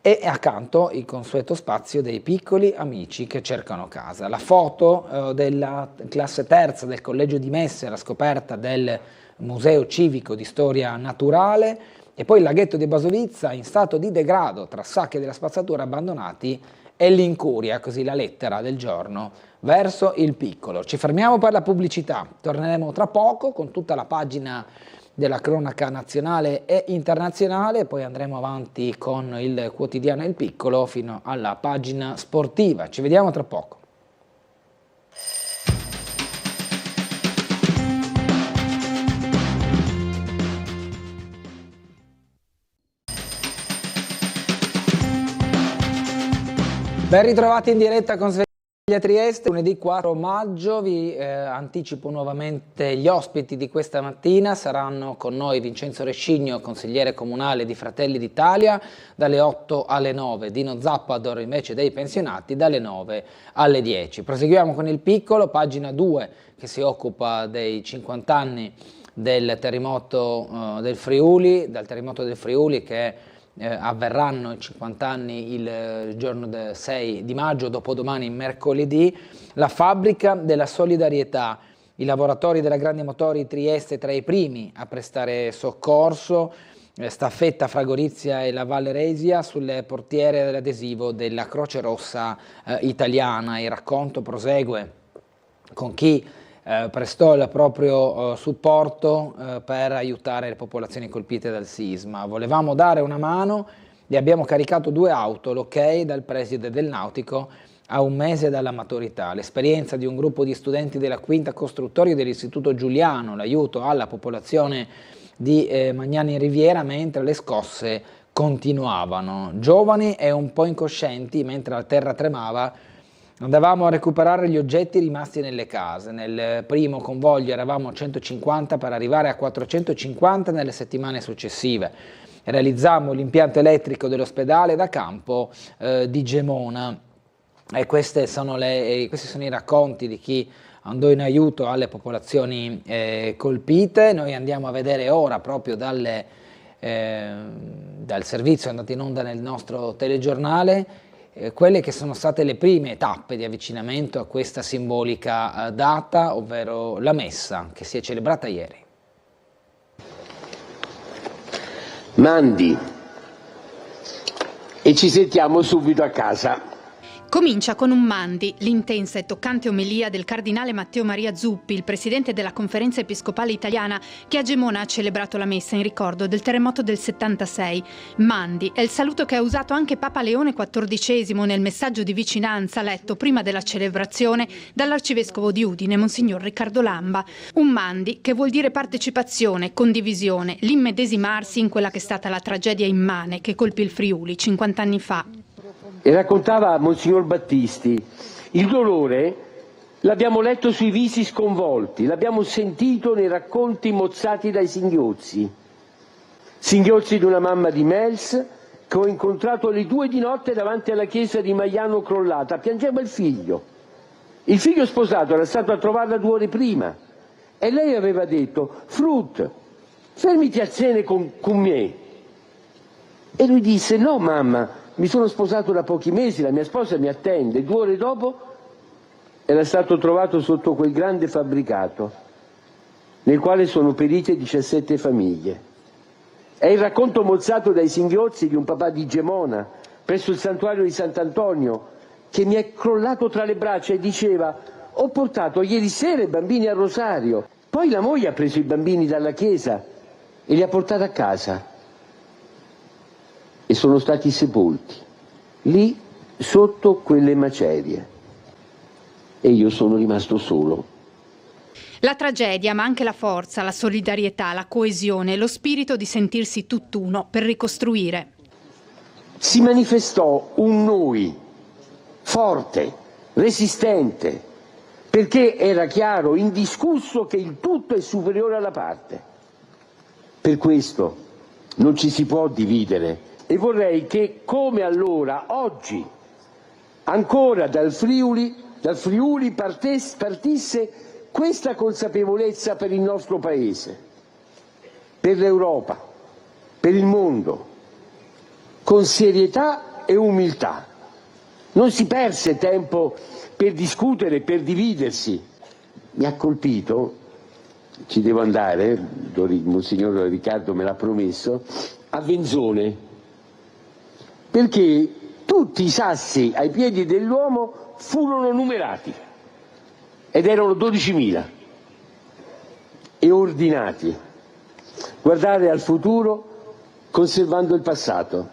e accanto il consueto spazio dei piccoli amici che cercano casa. La foto della classe terza del collegio di Messe, la scoperta del Museo Civico di Storia Naturale, e poi il laghetto di Basovizza in stato di degrado tra sacche della spazzatura abbandonati e l'incuria, così la lettera del giorno verso il piccolo. Ci fermiamo per la pubblicità, torneremo tra poco con tutta la pagina della cronaca nazionale e internazionale, poi andremo avanti con il quotidiano Il Piccolo fino alla pagina sportiva. Ci vediamo tra poco. Ben ritrovati in diretta con Sveglia Trieste, lunedì 4 maggio, vi anticipo nuovamente gli ospiti di questa mattina. Saranno con noi Vincenzo Rescigno, consigliere comunale di Fratelli d'Italia, dalle 8 alle 9, Dino Zappador invece dei pensionati dalle 9 alle 10. Proseguiamo con Il Piccolo, pagina 2, che si occupa dei 50 anni del terremoto del Friuli, che avverranno i 50 anni il giorno 6 di maggio, dopodomani mercoledì. La fabbrica della solidarietà, i lavoratori della Grandi Motori Trieste tra i primi a prestare soccorso, staffetta fra Gorizia e la Valle Resia sulle portiere dell'adesivo della Croce Rossa italiana. Il racconto prosegue con chi prestò il proprio supporto per aiutare le popolazioni colpite dal sisma. Volevamo dare una mano, gli abbiamo caricato 2 auto, l'ok dal preside del Nautico a 1 mese dalla maturità, l'esperienza di un gruppo di studenti della quinta costruttoria dell'Istituto Giuliano, l'aiuto alla popolazione di Magnani Riviera mentre le scosse continuavano. Giovani e un po' incoscienti, mentre la terra tremava, andavamo a recuperare gli oggetti rimasti nelle case. Nel primo convoglio eravamo 150 per arrivare a 450 nelle settimane successive. Realizzammo l'impianto elettrico dell'ospedale da campo di Gemona e questi sono i racconti di chi andò in aiuto alle popolazioni colpite. Noi andiamo a vedere ora proprio dal servizio andato in onda nel nostro telegiornale quelle che sono state le prime tappe di avvicinamento a questa simbolica data, ovvero la messa che si è celebrata ieri. Mandi e ci sentiamo subito a casa. Comincia con un mandi, l'intensa e toccante omelia del cardinale Matteo Maria Zuppi, il presidente della Conferenza Episcopale Italiana, che a Gemona ha celebrato la messa in ricordo del terremoto del 76. Mandi è il saluto che ha usato anche Papa Leone XIV nel messaggio di vicinanza letto prima della celebrazione dall'arcivescovo di Udine, Monsignor Riccardo Lamba. Un mandi che vuol dire partecipazione, condivisione, l'immedesimarsi in quella che è stata la tragedia immane che colpì il Friuli 50 anni fa. E raccontava Monsignor Battisti, il dolore l'abbiamo letto sui visi sconvolti, l'abbiamo sentito nei racconti mozzati dai singhiozzi di una mamma di Mels che ho incontrato alle 2 di notte davanti alla chiesa di Maiano crollata, piangeva il figlio sposato era stato a trovarla 2 ore prima e lei aveva detto Frut, fermiti a cena con me, e lui disse no mamma, mi sono sposato da pochi mesi, la mia sposa mi attende. 2 ore dopo era stato trovato sotto quel grande fabbricato nel quale sono perite 17 famiglie. È il racconto mozzato dai singhiozzi di un papà di Gemona presso il santuario di Sant'Antonio che mi è crollato tra le braccia e diceva Ho portato ieri sera i bambini a Rosario, poi la moglie ha preso i bambini dalla chiesa e li ha portati a casa e sono stati sepolti lì sotto quelle macerie e io sono rimasto solo. La tragedia, ma anche la forza, la solidarietà, la coesione, lo spirito di sentirsi tutt'uno per ricostruire. Si manifestò un noi forte, resistente, perché era chiaro, indiscusso, che il tutto è superiore alla parte. Per questo non ci si può dividere e vorrei che, come allora, oggi, ancora dal Friuli partisse questa consapevolezza per il nostro Paese, per l'Europa, per il mondo, con serietà e umiltà. Non si perse tempo per discutere, per dividersi. Mi ha colpito, ci devo andare, Monsignor Riccardo me l'ha promesso, a Venzone, perché tutti i sassi ai piedi dell'uomo furono numerati ed erano 12.000 e ordinati. Guardare al futuro conservando il passato.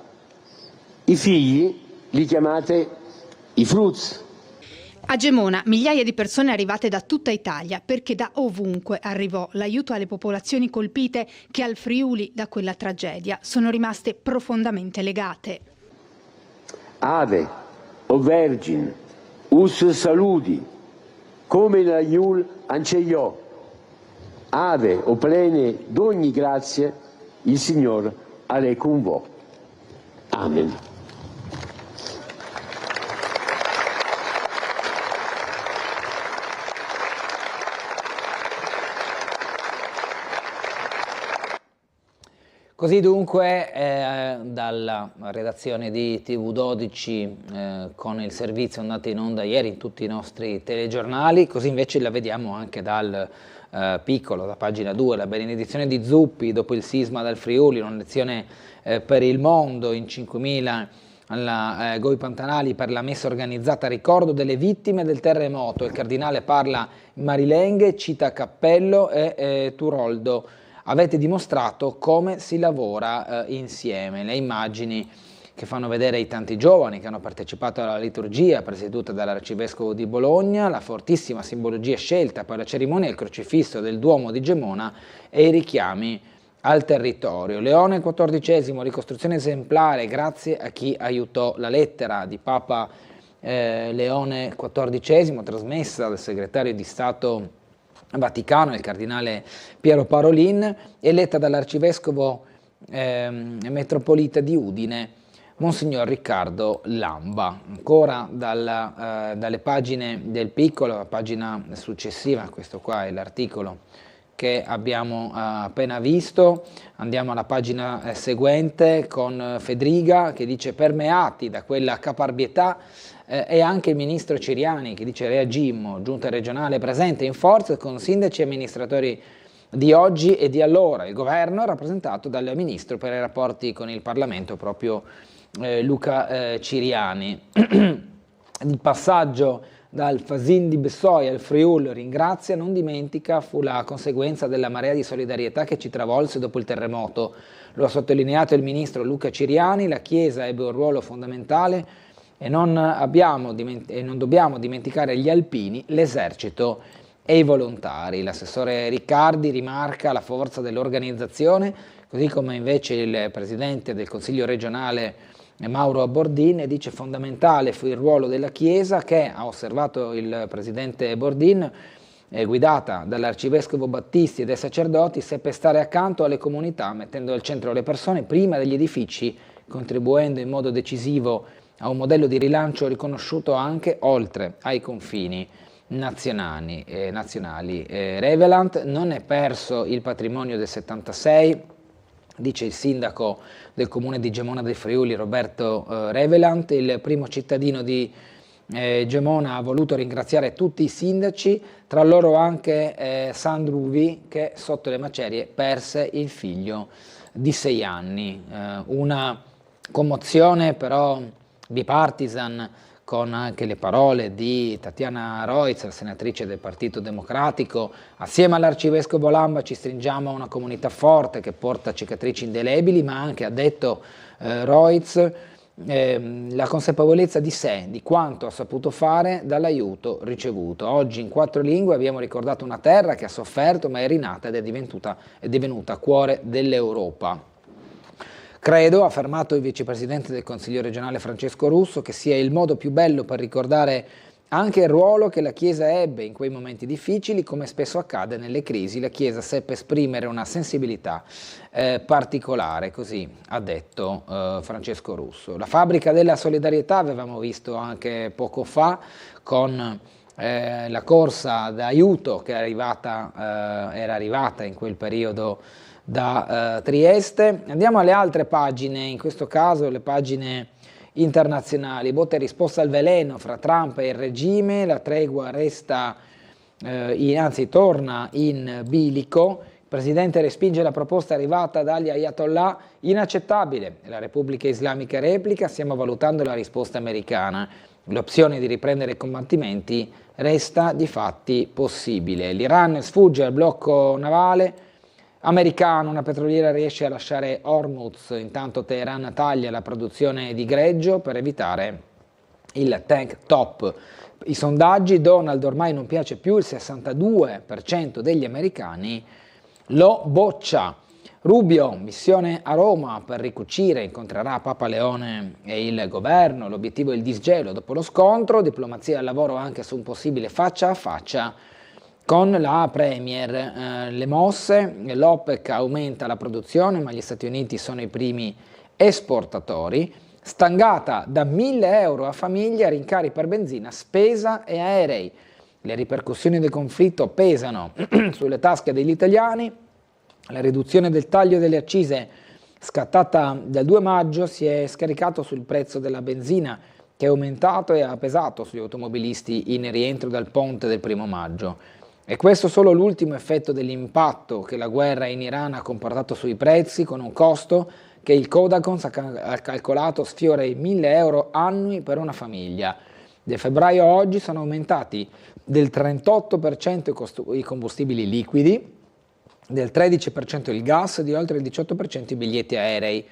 I figli li chiamate i Fruz. A Gemona migliaia di persone arrivate da tutta Italia, perché da ovunque arrivò l'aiuto alle popolazioni colpite che al Friuli da quella tragedia sono rimaste profondamente legate. Ave, o Vergine, us saludi, come la Iul anceiò. Ave, o plene d'ogni grazie, il Signor ale con vo. Amen. Così dunque dalla redazione di TV12 con il servizio andato in onda ieri in tutti i nostri telegiornali, così invece la vediamo anche dal Piccolo, da pagina 2, la benedizione di Zuppi dopo il sisma del Friuli, una lezione per il mondo in 5.000 alla Goi Pantanali per la messa organizzata a ricordo delle vittime del terremoto. Il cardinale parla in Marilenghe, cita Cappello e Turoldo. Avete dimostrato come si lavora insieme. Le immagini che fanno vedere i tanti giovani che hanno partecipato alla liturgia presieduta dall'Arcivescovo di Bologna, la fortissima simbologia scelta per la cerimonia del crocifisso del Duomo di Gemona e i richiami al territorio. Leone XIV, ricostruzione esemplare grazie a chi aiutò. La lettera di Papa Leone XIV trasmessa dal segretario di Stato Vaticano, il cardinale Piero Parolin, e letta dall'arcivescovo metropolita di Udine, Monsignor Riccardo Lamba. Ancora dalle pagine del Piccolo, la pagina successiva, questo qua è l'articolo che abbiamo appena visto, andiamo alla pagina seguente con Fedriga che dice permeati da quella caparbietà e anche il ministro Ciriani che dice reagimmo, giunta regionale presente in forza con sindaci e amministratori di oggi e di allora, il governo rappresentato dal ministro per i rapporti con il Parlamento proprio Luca Ciriani. Il passaggio dal Fasin di Bessoia al Friuli ringrazia, non dimentica, fu la conseguenza della marea di solidarietà che ci travolse dopo il terremoto. Lo ha sottolineato il ministro Luca Ciriani, la Chiesa ebbe un ruolo fondamentale e non dobbiamo dimenticare gli alpini, l'esercito e i volontari. L'assessore Riccardi rimarca la forza dell'organizzazione, così come invece il presidente del Consiglio regionale Mauro Bordin, e dice fondamentale fu il ruolo della Chiesa che, ha osservato il presidente Bordin, guidata dall'arcivescovo Battisti e dai sacerdoti, seppe stare accanto alle comunità, mettendo al centro le persone prima degli edifici, contribuendo in modo decisivo a un modello di rilancio riconosciuto anche oltre ai confini nazionali. Revelant non è perso il patrimonio del 76, dice il sindaco del comune di Gemona del Friuli Roberto Revelant. Il primo cittadino di Gemona ha voluto ringraziare tutti i sindaci, tra loro anche Sandro Uvi che sotto le macerie perse il figlio di 6 anni. Una commozione però bipartisan con anche le parole di Tatiana Rojc, senatrice del Partito Democratico. Assieme all'arcivescovo Lamba ci stringiamo a una comunità forte che porta cicatrici indelebili, ma anche, ha detto Rojc, la consapevolezza di sé, di quanto ha saputo fare dall'aiuto ricevuto. Oggi in 4 lingue abbiamo ricordato una terra che ha sofferto ma è rinata ed è divenuta cuore dell'Europa. Credo, ha affermato il vicepresidente del Consiglio regionale Francesco Russo, che sia il modo più bello per ricordare anche il ruolo che la Chiesa ebbe in quei momenti difficili. Come spesso accade nelle crisi, la Chiesa seppe esprimere una sensibilità particolare, così ha detto Francesco Russo. La fabbrica della solidarietà avevamo visto anche poco fa con la corsa d'aiuto che era arrivata in quel periodo da Trieste. Andiamo alle altre pagine, in questo caso le pagine internazionali. Botta e risposta al veleno fra Trump e il regime, la tregua resta, torna in bilico. Il presidente respinge la proposta arrivata dagli ayatollah, inaccettabile. La Repubblica Islamica replica, stiamo valutando la risposta americana. L'opzione di riprendere i combattimenti resta di fatti possibile. L'Iran sfugge al blocco navale americano, una petroliera riesce a lasciare Hormuz, intanto Teheran taglia la produzione di greggio per evitare il tank top. I sondaggi, Donald ormai non piace più, il 62% degli americani lo boccia. Rubio, missione a Roma per ricucire, incontrerà Papa Leone e il governo, l'obiettivo è il disgelo dopo lo scontro, diplomazia al lavoro anche su un possibile faccia a faccia con la Premier. Le mosse, l'OPEC aumenta la produzione ma gli Stati Uniti sono i primi esportatori. Stangata da 1.000 euro a famiglia, rincari per benzina, spesa e aerei. Le ripercussioni del conflitto pesano sulle tasche degli italiani. La riduzione del taglio delle accise scattata dal 2 maggio si è scaricato sul prezzo della benzina, che è aumentato e ha pesato sugli automobilisti in rientro dal ponte del 1 maggio. E questo solo l'ultimo effetto dell'impatto che la guerra in Iran ha comportato sui prezzi, con un costo che il Codacons ha calcolato sfiora i 1.000 euro annui per una famiglia. Da febbraio a oggi sono aumentati del 38% i combustibili liquidi, del 13% il gas e di oltre il 18% i biglietti aerei.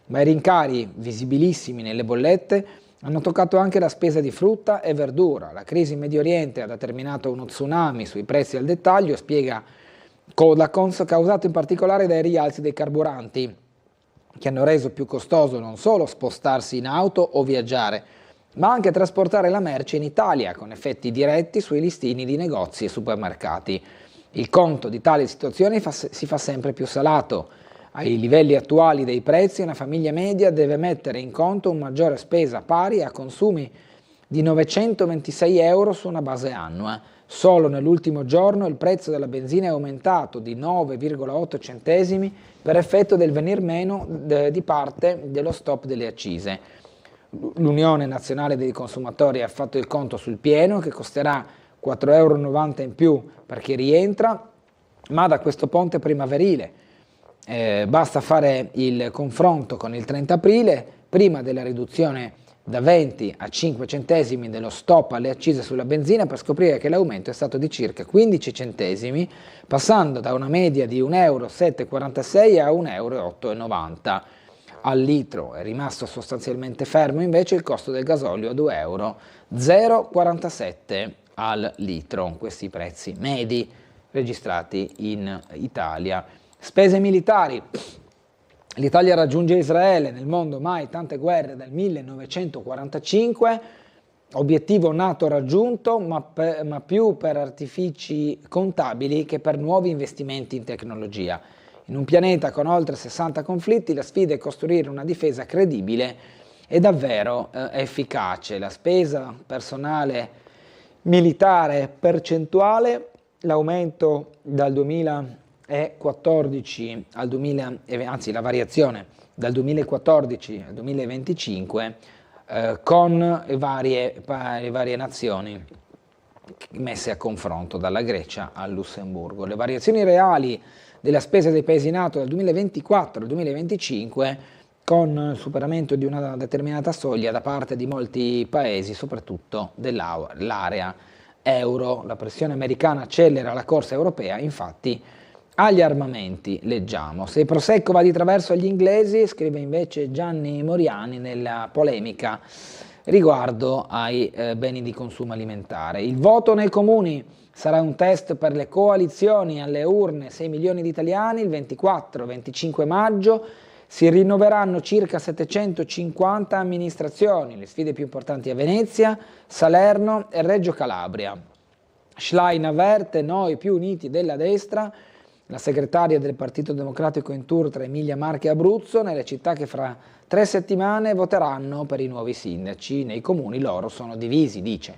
Ma i rincari visibilissimi nelle bollette hanno toccato anche la spesa di frutta e verdura. La crisi in Medio Oriente ha determinato uno tsunami sui prezzi al dettaglio, spiega Codacons, causato in particolare dai rialzi dei carburanti, che hanno reso più costoso non solo spostarsi in auto o viaggiare, ma anche trasportare la merce in Italia, con effetti diretti sui listini di negozi e supermercati. Il conto di tali situazioni si fa sempre più salato. Ai livelli attuali dei prezzi, una famiglia media deve mettere in conto una maggiore spesa pari a consumi di 926 euro su una base annua. Solo nell'ultimo giorno il prezzo della benzina è aumentato di 9,8 centesimi per effetto del venir meno di parte dello stop delle accise. L'Unione Nazionale dei Consumatori ha fatto il conto sul pieno, che costerà 4,90 euro in più per chi rientra, ma da questo ponte primaverile. Basta fare il confronto con il 30 aprile, prima della riduzione da 20 a 5 centesimi dello stop alle accise sulla benzina, per scoprire che l'aumento è stato di circa 15 centesimi, passando da una media di 1,746 euro a 1,890 euro al litro. È rimasto sostanzialmente fermo invece il costo del gasolio a 2,047 euro al litro, questi prezzi medi registrati in Italia. Spese militari. L'Italia raggiunge Israele, nel mondo mai tante guerre dal 1945, obiettivo NATO raggiunto, ma più per artifici contabili che per nuovi investimenti in tecnologia. In un pianeta con oltre 60 conflitti, la sfida è costruire una difesa credibile e davvero efficace. La spesa personale militare percentuale, l'aumento dal 2014 al 2000, anzi la variazione dal 2014 al 2025 con le varie nazioni messe a confronto, dalla Grecia al Lussemburgo. Le variazioni reali della spesa dei paesi NATO dal 2024 al 2025 con il superamento di una determinata soglia da parte di molti paesi, soprattutto dell'area euro. La pressione americana accelera la corsa europea, infatti, agli armamenti. Leggiamo: se il Prosecco va di traverso agli inglesi, scrive invece Gianni Moriani nella polemica riguardo ai beni di consumo alimentare. Il voto nei comuni sarà un test per le coalizioni. Alle urne 6 milioni di italiani. Il 24-25 maggio si rinnoveranno circa 750 amministrazioni. Le sfide più importanti a Venezia, Salerno e Reggio Calabria. Schlein avverte: noi più uniti della destra. La segretaria del Partito Democratico in tour tra Emilia, Marche e Abruzzo, nelle città che fra 3 settimane voteranno per i nuovi sindaci. Nei comuni loro sono divisi, dice.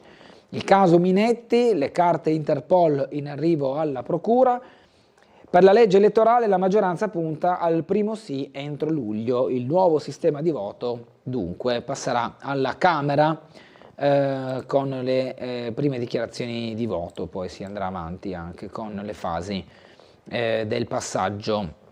Il caso Minetti, le carte Interpol in arrivo alla procura. Per la legge elettorale la maggioranza punta al primo sì entro luglio. Il nuovo sistema di voto dunque passerà alla Camera con le prime dichiarazioni di voto, poi si andrà avanti anche con le fasi del passaggio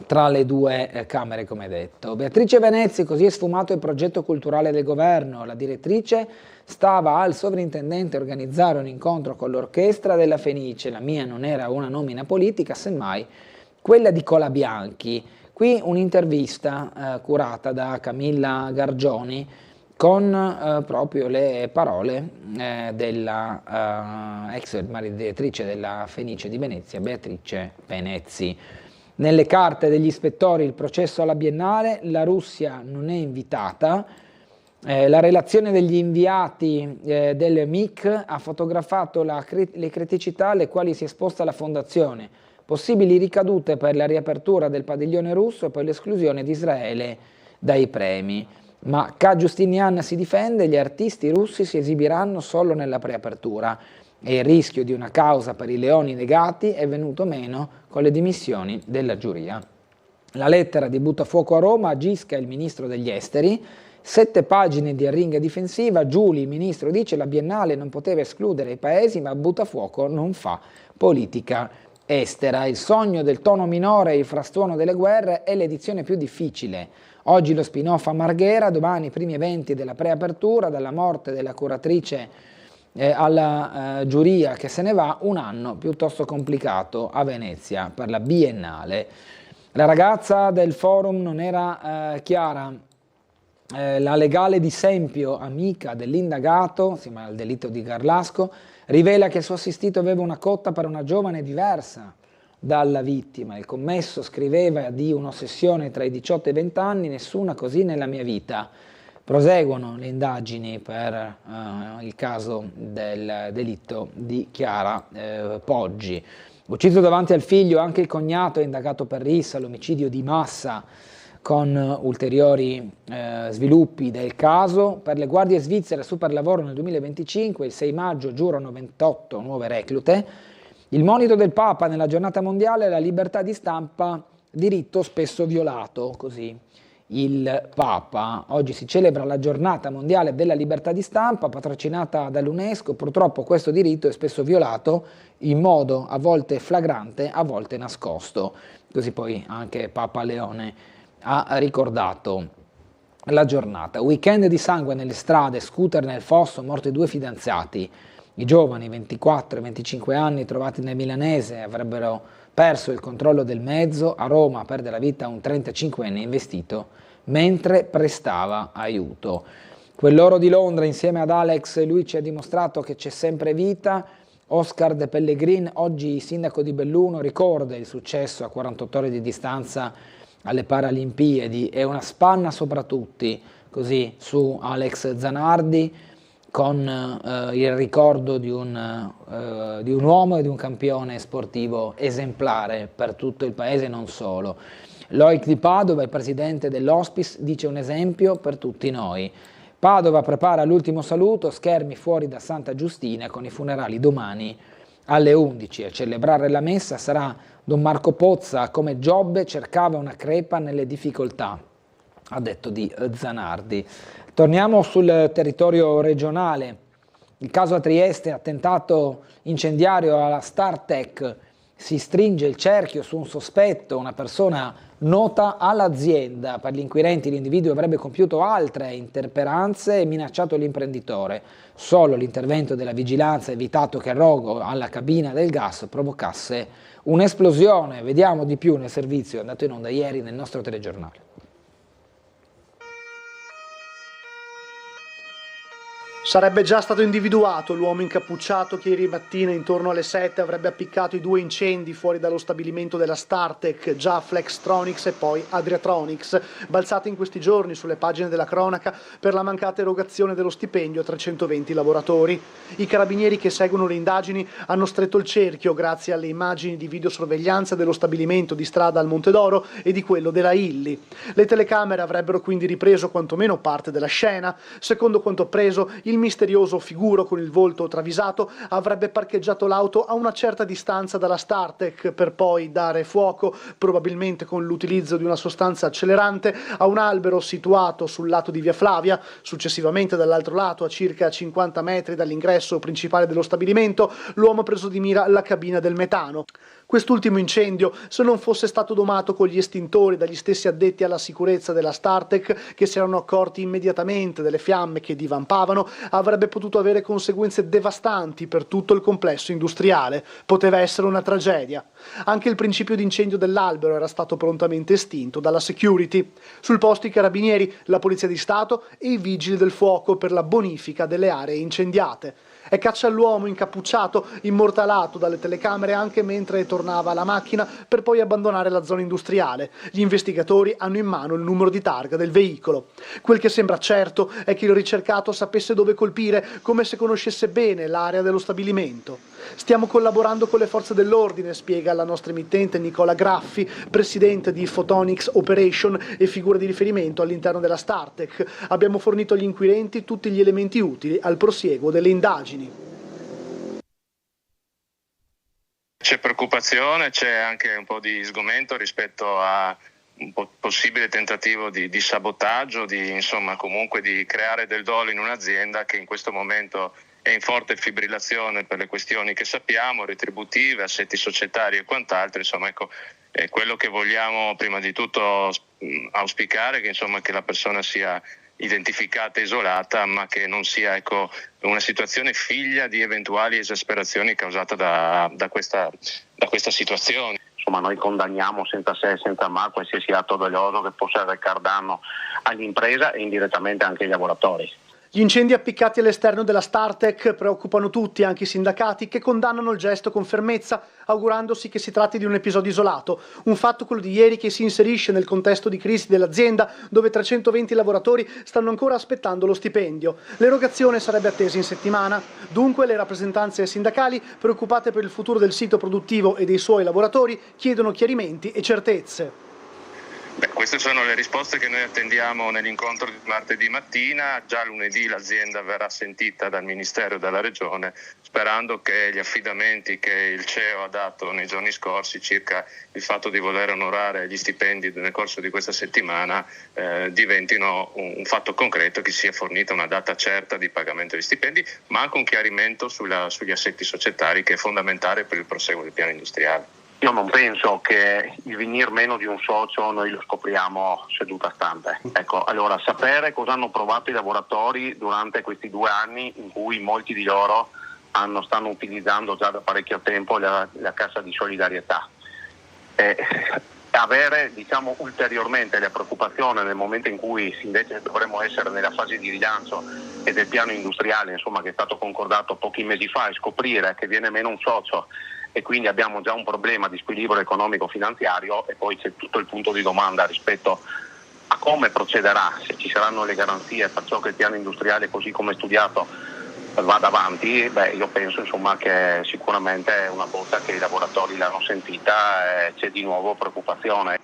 tra le due Camere, come detto. Beatrice Venezzi: così è sfumato il progetto culturale del governo. La direttrice stava al sovrintendente a organizzare un incontro con l'orchestra della Fenice. La mia non era una nomina politica, semmai quella di Colabianchi. Qui un'intervista curata da Camilla Gargioni con proprio le parole della ex direttrice della Fenice di Venezia, Beatrice Venezzi. Nelle carte degli ispettori il processo alla Biennale, la Russia non è invitata. La relazione degli inviati del MIC ha fotografato le criticità alle quali si è esposta la Fondazione, possibili ricadute per la riapertura del padiglione russo e poi l'esclusione di Israele dai premi. Ma K. Giustinian si difende: gli artisti russi si esibiranno solo nella preapertura e il rischio di una causa per i leoni negati è venuto meno con le dimissioni della giuria. La lettera di Buttafuoco a Roma a Gisca, il ministro degli esteri, 7 pagine di arringa difensiva. Giuli, il ministro, dice: la Biennale non poteva escludere i paesi, ma Buttafuoco non fa politica estera. Il sogno del tono minore e il frastuono delle guerre è l'edizione più difficile. Oggi lo spin-off a Marghera, domani i primi eventi della preapertura, dalla morte della curatrice alla giuria che se ne va, un anno piuttosto complicato a Venezia per la Biennale. La ragazza del forum non era chiara. La legale di Sempio, amica dell'indagato, insieme al delitto di Garlasco, rivela che il suo assistito aveva una cotta per una giovane diversa dalla vittima. Il commesso scriveva di un'ossessione tra i 18 e i 20 anni, nessuna così nella mia vita. Proseguono le indagini per il caso del delitto di Chiara Poggi. Ucciso davanti al figlio anche il cognato è indagato per rissa, l'omicidio di massa, con ulteriori sviluppi del caso. Per le guardie svizzere superlavoro nel 2025, il 6 maggio giurano 28 nuove reclute. Il monito del Papa nella giornata mondiale: la libertà di stampa, diritto spesso violato, così il Papa. Oggi si celebra la giornata mondiale della libertà di stampa, patrocinata dall'UNESCO. Purtroppo questo diritto è spesso violato in modo a volte flagrante, a volte nascosto. Così poi anche Papa Leone ha ricordato la giornata. Weekend di sangue nelle strade, scooter nel fosso, morti 2 fidanzati. I giovani, 24 e 25 anni, trovati nel Milanese, avrebbero perso il controllo del mezzo. A Roma perde la vita un 35enne investito mentre prestava aiuto. Quell'oro di Londra, insieme ad Alex, lui ci ha dimostrato che c'è sempre vita. Oscar De Pellegrin, oggi sindaco di Belluno, ricorda il successo a 48 ore di distanza alle Paralimpiadi. È una spanna sopra tutti, così, su Alex Zanardi, con il ricordo di un uomo e di un campione sportivo esemplare per tutto il paese e non solo. Loic di Padova, il presidente dell'Hospice, dice: un esempio per tutti noi. Padova prepara l'ultimo saluto, schermi fuori da Santa Giustina, con i funerali domani alle 11. A celebrare la messa sarà Don Marco Pozza. Come Giobbe cercava una crepa nelle difficoltà, ha detto di Zanardi. Torniamo sul territorio regionale. Il caso a Trieste, attentato incendiario alla Startech, Si stringe il cerchio su un sospetto, una persona nota all'azienda. Per gli inquirenti l'individuo avrebbe compiuto altre interperanze e minacciato l'imprenditore. Solo l'intervento della vigilanza ha evitato che il rogo alla cabina del gas provocasse un'esplosione. Vediamo di più nel servizio andato in onda ieri nel nostro telegiornale. Sarebbe già stato individuato l'uomo incappucciato che ieri mattina intorno alle 7 avrebbe appiccato i 2 incendi fuori dallo stabilimento della Startec, già Flextronics e poi Adriatronics, balzate in questi giorni sulle pagine della cronaca per la mancata erogazione dello stipendio a 320 lavoratori. I carabinieri che seguono le indagini hanno stretto il cerchio grazie alle immagini di videosorveglianza dello stabilimento di strada al Monte d'Oro e di quello della Illy. Le telecamere avrebbero quindi ripreso quantomeno parte della scena. Secondo quanto appreso, il misterioso figuro con il volto travisato avrebbe parcheggiato l'auto a una certa distanza dalla Startec per poi dare fuoco, probabilmente con l'utilizzo di una sostanza accelerante, a un albero situato sul lato di via Flavia. Successivamente dall'altro lato, a circa 50 metri dall'ingresso principale dello stabilimento, l'uomo ha preso di mira la cabina del metano. Quest'ultimo incendio, se non fosse stato domato con gli estintori dagli stessi addetti alla sicurezza della Startec, che si erano accorti immediatamente delle fiamme che divampavano, avrebbe potuto avere conseguenze devastanti per tutto il complesso industriale. Poteva essere una tragedia. Anche il principio di incendio dell'albero era stato prontamente estinto dalla security. Sul posto i carabinieri, la Polizia di Stato e i vigili del fuoco per la bonifica delle aree incendiate. È caccia all'uomo incappucciato, immortalato dalle telecamere anche mentre tornava alla macchina per poi abbandonare la zona industriale. Gli investigatori hanno in mano il numero di targa del veicolo. Quel che sembra certo è che il ricercato sapesse dove colpire, come se conoscesse bene l'area dello stabilimento. Stiamo collaborando con le forze dell'ordine, spiega la nostra emittente Nicola Graffi, presidente di Photonics Operation e figura di riferimento all'interno della Startec. Abbiamo fornito agli inquirenti tutti gli elementi utili al prosieguo delle indagini. C'è preoccupazione, c'è anche un po' di sgomento rispetto a un possibile tentativo di sabotaggio, comunque di creare del dolo in un'azienda che in questo momento è in forte fibrillazione per le questioni che sappiamo, retributive, assetti societari e quant'altro. È quello che vogliamo prima di tutto auspicare, che la persona sia identificata e isolata, ma che non sia una situazione figlia di eventuali esasperazioni causate da questa situazione. Noi condanniamo senza se e senza ma qualsiasi atto doloso che possa arrecare danno all'impresa e indirettamente anche ai lavoratori. Gli incendi appiccati all'esterno della Startec preoccupano tutti, anche i sindacati, che condannano il gesto con fermezza, augurandosi che si tratti di un episodio isolato. Un fatto, quello di ieri, che si inserisce nel contesto di crisi dell'azienda, dove 320 lavoratori stanno ancora aspettando lo stipendio. L'erogazione sarebbe attesa in settimana. Dunque le rappresentanze sindacali, preoccupate per il futuro del sito produttivo e dei suoi lavoratori, chiedono chiarimenti e certezze. Queste sono le risposte che noi attendiamo nell'incontro di martedì mattina. Già lunedì l'azienda verrà sentita dal Ministero e dalla Regione, sperando che gli affidamenti che il CEO ha dato nei giorni scorsi circa il fatto di voler onorare gli stipendi nel corso di questa settimana diventino un fatto concreto, che sia fornita una data certa di pagamento degli stipendi, ma anche un chiarimento sugli assetti societari, che è fondamentale per il proseguo del piano industriale. Io non penso che il venir meno di un socio noi lo scopriamo seduta stante. Allora sapere cosa hanno provato i lavoratori durante questi 2 anni in cui molti di loro stanno utilizzando già da parecchio tempo la cassa di solidarietà. Avere ulteriormente la preoccupazione nel momento in cui invece dovremmo essere nella fase di rilancio e del piano industriale che è stato concordato pochi mesi fa, e scoprire che viene meno un socio e quindi abbiamo già un problema di squilibrio economico-finanziario, e poi c'è tutto il punto di domanda rispetto a come procederà, se ci saranno le garanzie per ciò che il piano industriale così come studiato vada avanti. Io penso che sicuramente è una botta che i lavoratori l'hanno sentita e c'è di nuovo preoccupazione.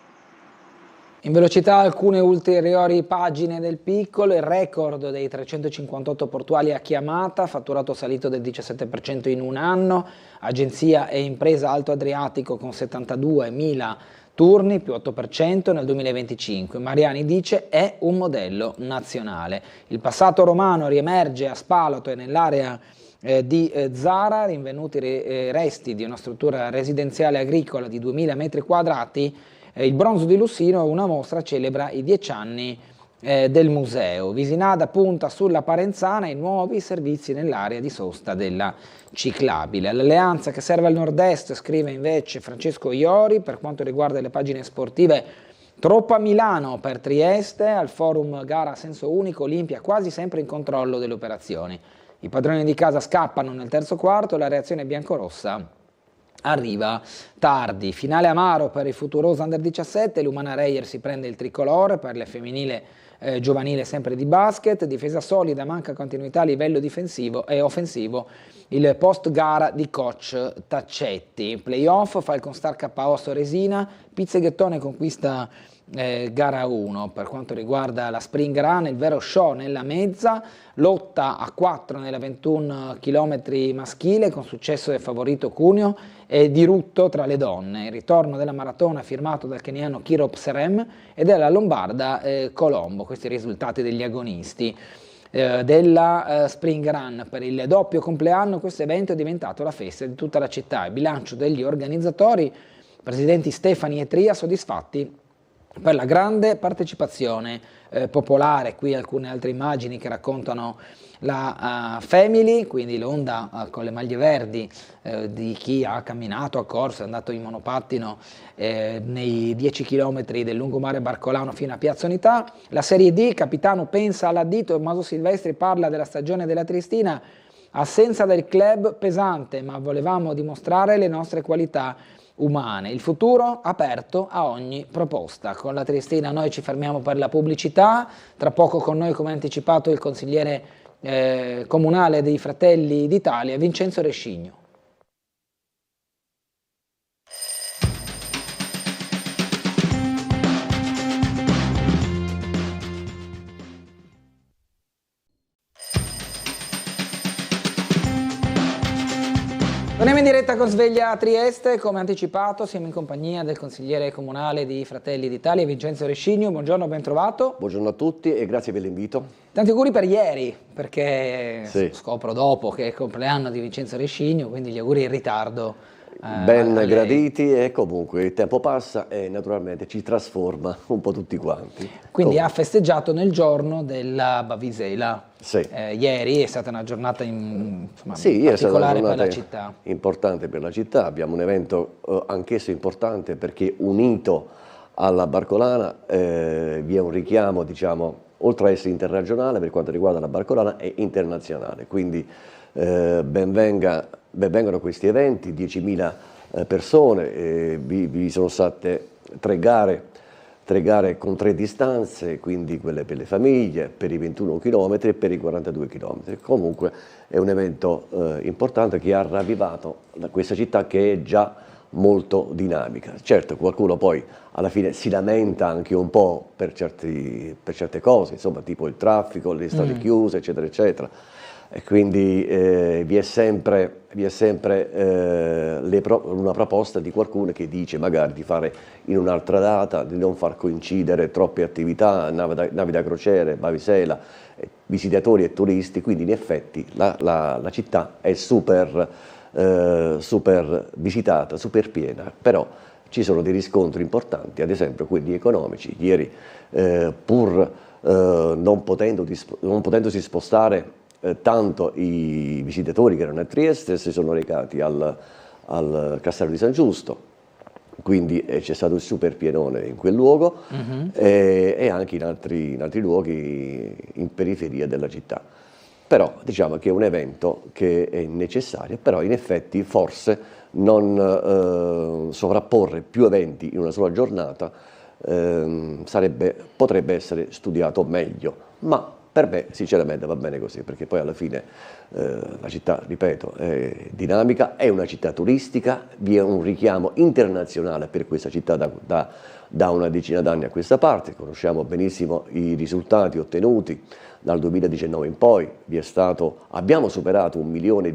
In velocità alcune ulteriori pagine del piccolo: il record dei 358 portuali a chiamata, fatturato salito del 17% in un anno, agenzia e impresa Alto Adriatico con 72.000 turni, più 8% nel 2025. Mariani dice è un modello nazionale. Il passato romano riemerge a Spalato e nell'area di Zara, rinvenuti resti di una struttura residenziale agricola di 2000 metri quadrati. Il bronzo di Lussino, una mostra, celebra i 10 anni del museo. Visinada punta sulla Parenzana e nuovi servizi nell'area di sosta della ciclabile. L'alleanza che serve al nord-est, scrive invece Francesco Iori. Per quanto riguarda le pagine sportive, troppa Milano per Trieste, al forum gara a senso unico, Olimpia quasi sempre in controllo delle operazioni. I padroni di casa scappano nel terzo quarto, la reazione biancorossa arriva tardi. Finale amaro per il Futurosa Under 17, l'Umana Reyer si prende il tricolore per le femminile giovanile sempre di basket, difesa solida, manca continuità a livello difensivo e offensivo, il post gara di coach Taccetti. Playoff, Falconstar KO Soresina, Pizzeghettone conquista gara 1. Per quanto riguarda la Spring Run, il vero show nella mezza, lotta a 4 nella 21 km maschile con successo del favorito Cuneo e dirutto tra le donne. Il ritorno della maratona firmato dal keniano Kirop Serem e della lombarda Colombo. Questi i risultati degli agonisti della Spring Run. Per il doppio compleanno questo evento è diventato la festa di tutta la città. Il bilancio degli organizzatori, presidenti Stefani e Tria, soddisfatti per la grande partecipazione popolare. Qui alcune altre immagini che raccontano la Family, quindi l'onda con le maglie verdi di chi ha camminato, ha corso, è andato in monopattino nei 10 km del lungomare barcolano fino a Piazza Unità. La Serie D, capitano pensa all'addito, Tommaso Silvestri parla della stagione della Triestina, assenza del club pesante, ma volevamo dimostrare le nostre qualità umane. Il futuro aperto a ogni proposta. Con la Triestina noi ci fermiamo per la pubblicità, tra poco con noi, come anticipato, il consigliere comunale dei Fratelli d'Italia, Vincenzo Rescigno. Torniamo in diretta con Sveglia Trieste, come anticipato siamo in compagnia del consigliere comunale di Fratelli d'Italia, Vincenzo Rescigno. Buongiorno, ben trovato. Buongiorno a tutti e grazie per l'invito. Tanti auguri per ieri, perché scopro dopo che è il compleanno di Vincenzo Rescigno, quindi gli auguri in ritardo. Ben graditi, e comunque il tempo passa e naturalmente ci trasforma un po' tutti quanti. Quindi ha festeggiato nel giorno della Bavisela. Sì. Ieri è stata una giornata particolare per la città. Importante per la città, abbiamo un evento anch'esso importante perché unito alla Barcolana vi è un richiamo, diciamo, oltre a essere interregionale per quanto riguarda la Barcolana, è internazionale, quindi benvengano questi eventi, 10.000 persone, vi sono state 3 gare con 3 distanze, quindi quelle per le famiglie, per i 21 km e per i 42 km. Comunque è un evento importante che ha ravvivato questa città che è già molto dinamica. Certo, qualcuno poi alla fine si lamenta anche un po' per certe cose, insomma, tipo il traffico, le strade chiuse, eccetera, eccetera. E quindi vi è sempre una proposta di qualcuno che dice magari di fare in un'altra data, di non far coincidere troppe attività, navi da crociere, Bavisela, visitatori e turisti, quindi in effetti la città è super visitata, super piena, però ci sono dei riscontri importanti, ad esempio quelli economici. Ieri pur non potendosi spostare tanto i visitatori che erano a Trieste si sono recati al Castello di San Giusto, quindi c'è stato il super pienone in quel luogo e anche in altri luoghi in periferia della città. Però diciamo che è un evento che è necessario, però in effetti forse non sovrapporre più eventi in una sola giornata potrebbe essere studiato meglio, ma per me sinceramente va bene così, perché poi alla fine la città, ripeto, è dinamica, è una città turistica, vi è un richiamo internazionale per questa città da una decina d'anni a questa parte, conosciamo benissimo i risultati ottenuti dal 2019 in poi, abbiamo superato 1 milione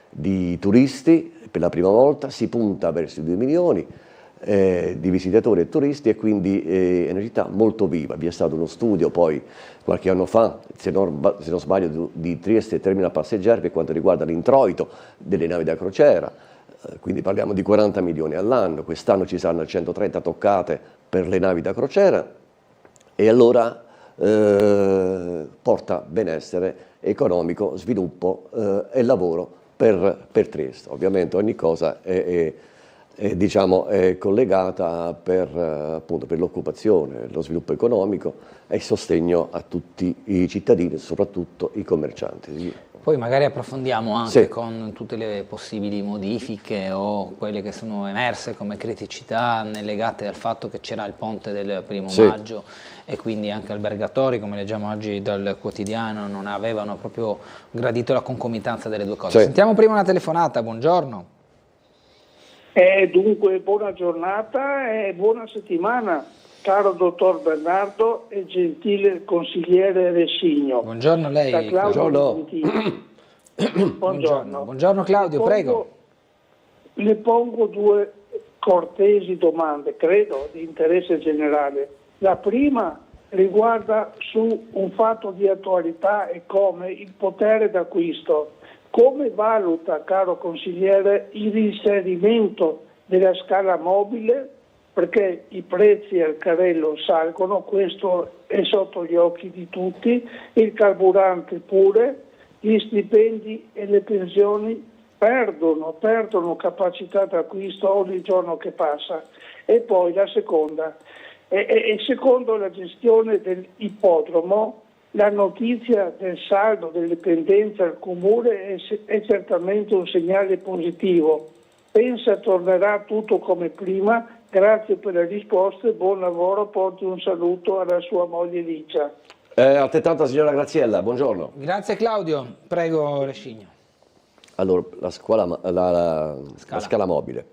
di turisti per la prima volta, si punta verso i 2 milioni, di visitatori e turisti, e quindi è una città molto viva. Vi è stato uno studio poi qualche anno fa, se non sbaglio, di Trieste Terminal Passeggeri per quanto riguarda l'introito delle navi da crociera, quindi parliamo di 40 milioni all'anno, quest'anno ci saranno 130 toccate per le navi da crociera, e allora porta benessere economico, sviluppo e lavoro per Trieste. Ovviamente ogni cosa è collegata appunto per l'occupazione, lo sviluppo economico e il sostegno a tutti i cittadini, soprattutto i commercianti. Poi magari approfondiamo anche Sì. con tutte le possibili modifiche o quelle che sono emerse come criticità legate al fatto che c'era il ponte del 1° Sì. maggio e quindi anche albergatori, come leggiamo oggi dal quotidiano, non avevano proprio gradito la concomitanza delle due cose. Sì. Sentiamo prima una telefonata, buongiorno. Dunque, buona giornata e buona settimana, caro dottor Bernardo e gentile consigliere Rescigno. Buongiorno a lei. Da Claudio Buongiorno. Buongiorno. Buongiorno. Buongiorno Claudio, prego. Le pongo due cortesi domande, credo di interesse generale. La prima riguarda su un fatto di attualità e come il potere d'acquisto. Come valuta, caro consigliere, il reinserimento della scala mobile? Perché i prezzi al carrello salgono, questo è sotto gli occhi di tutti, il carburante pure, gli stipendi e le pensioni perdono capacità d'acquisto ogni giorno che passa. E poi la seconda, e secondo la gestione dell'ippodromo, la notizia del saldo delle pendenze al comune è certamente un segnale positivo. Pensa tornerà tutto come prima? Grazie per le risposte, buon lavoro, porti un saluto alla sua moglie Licia. Altrettanto signora Graziella, buongiorno. Grazie Claudio, prego Rescigno. Allora, la scala mobile.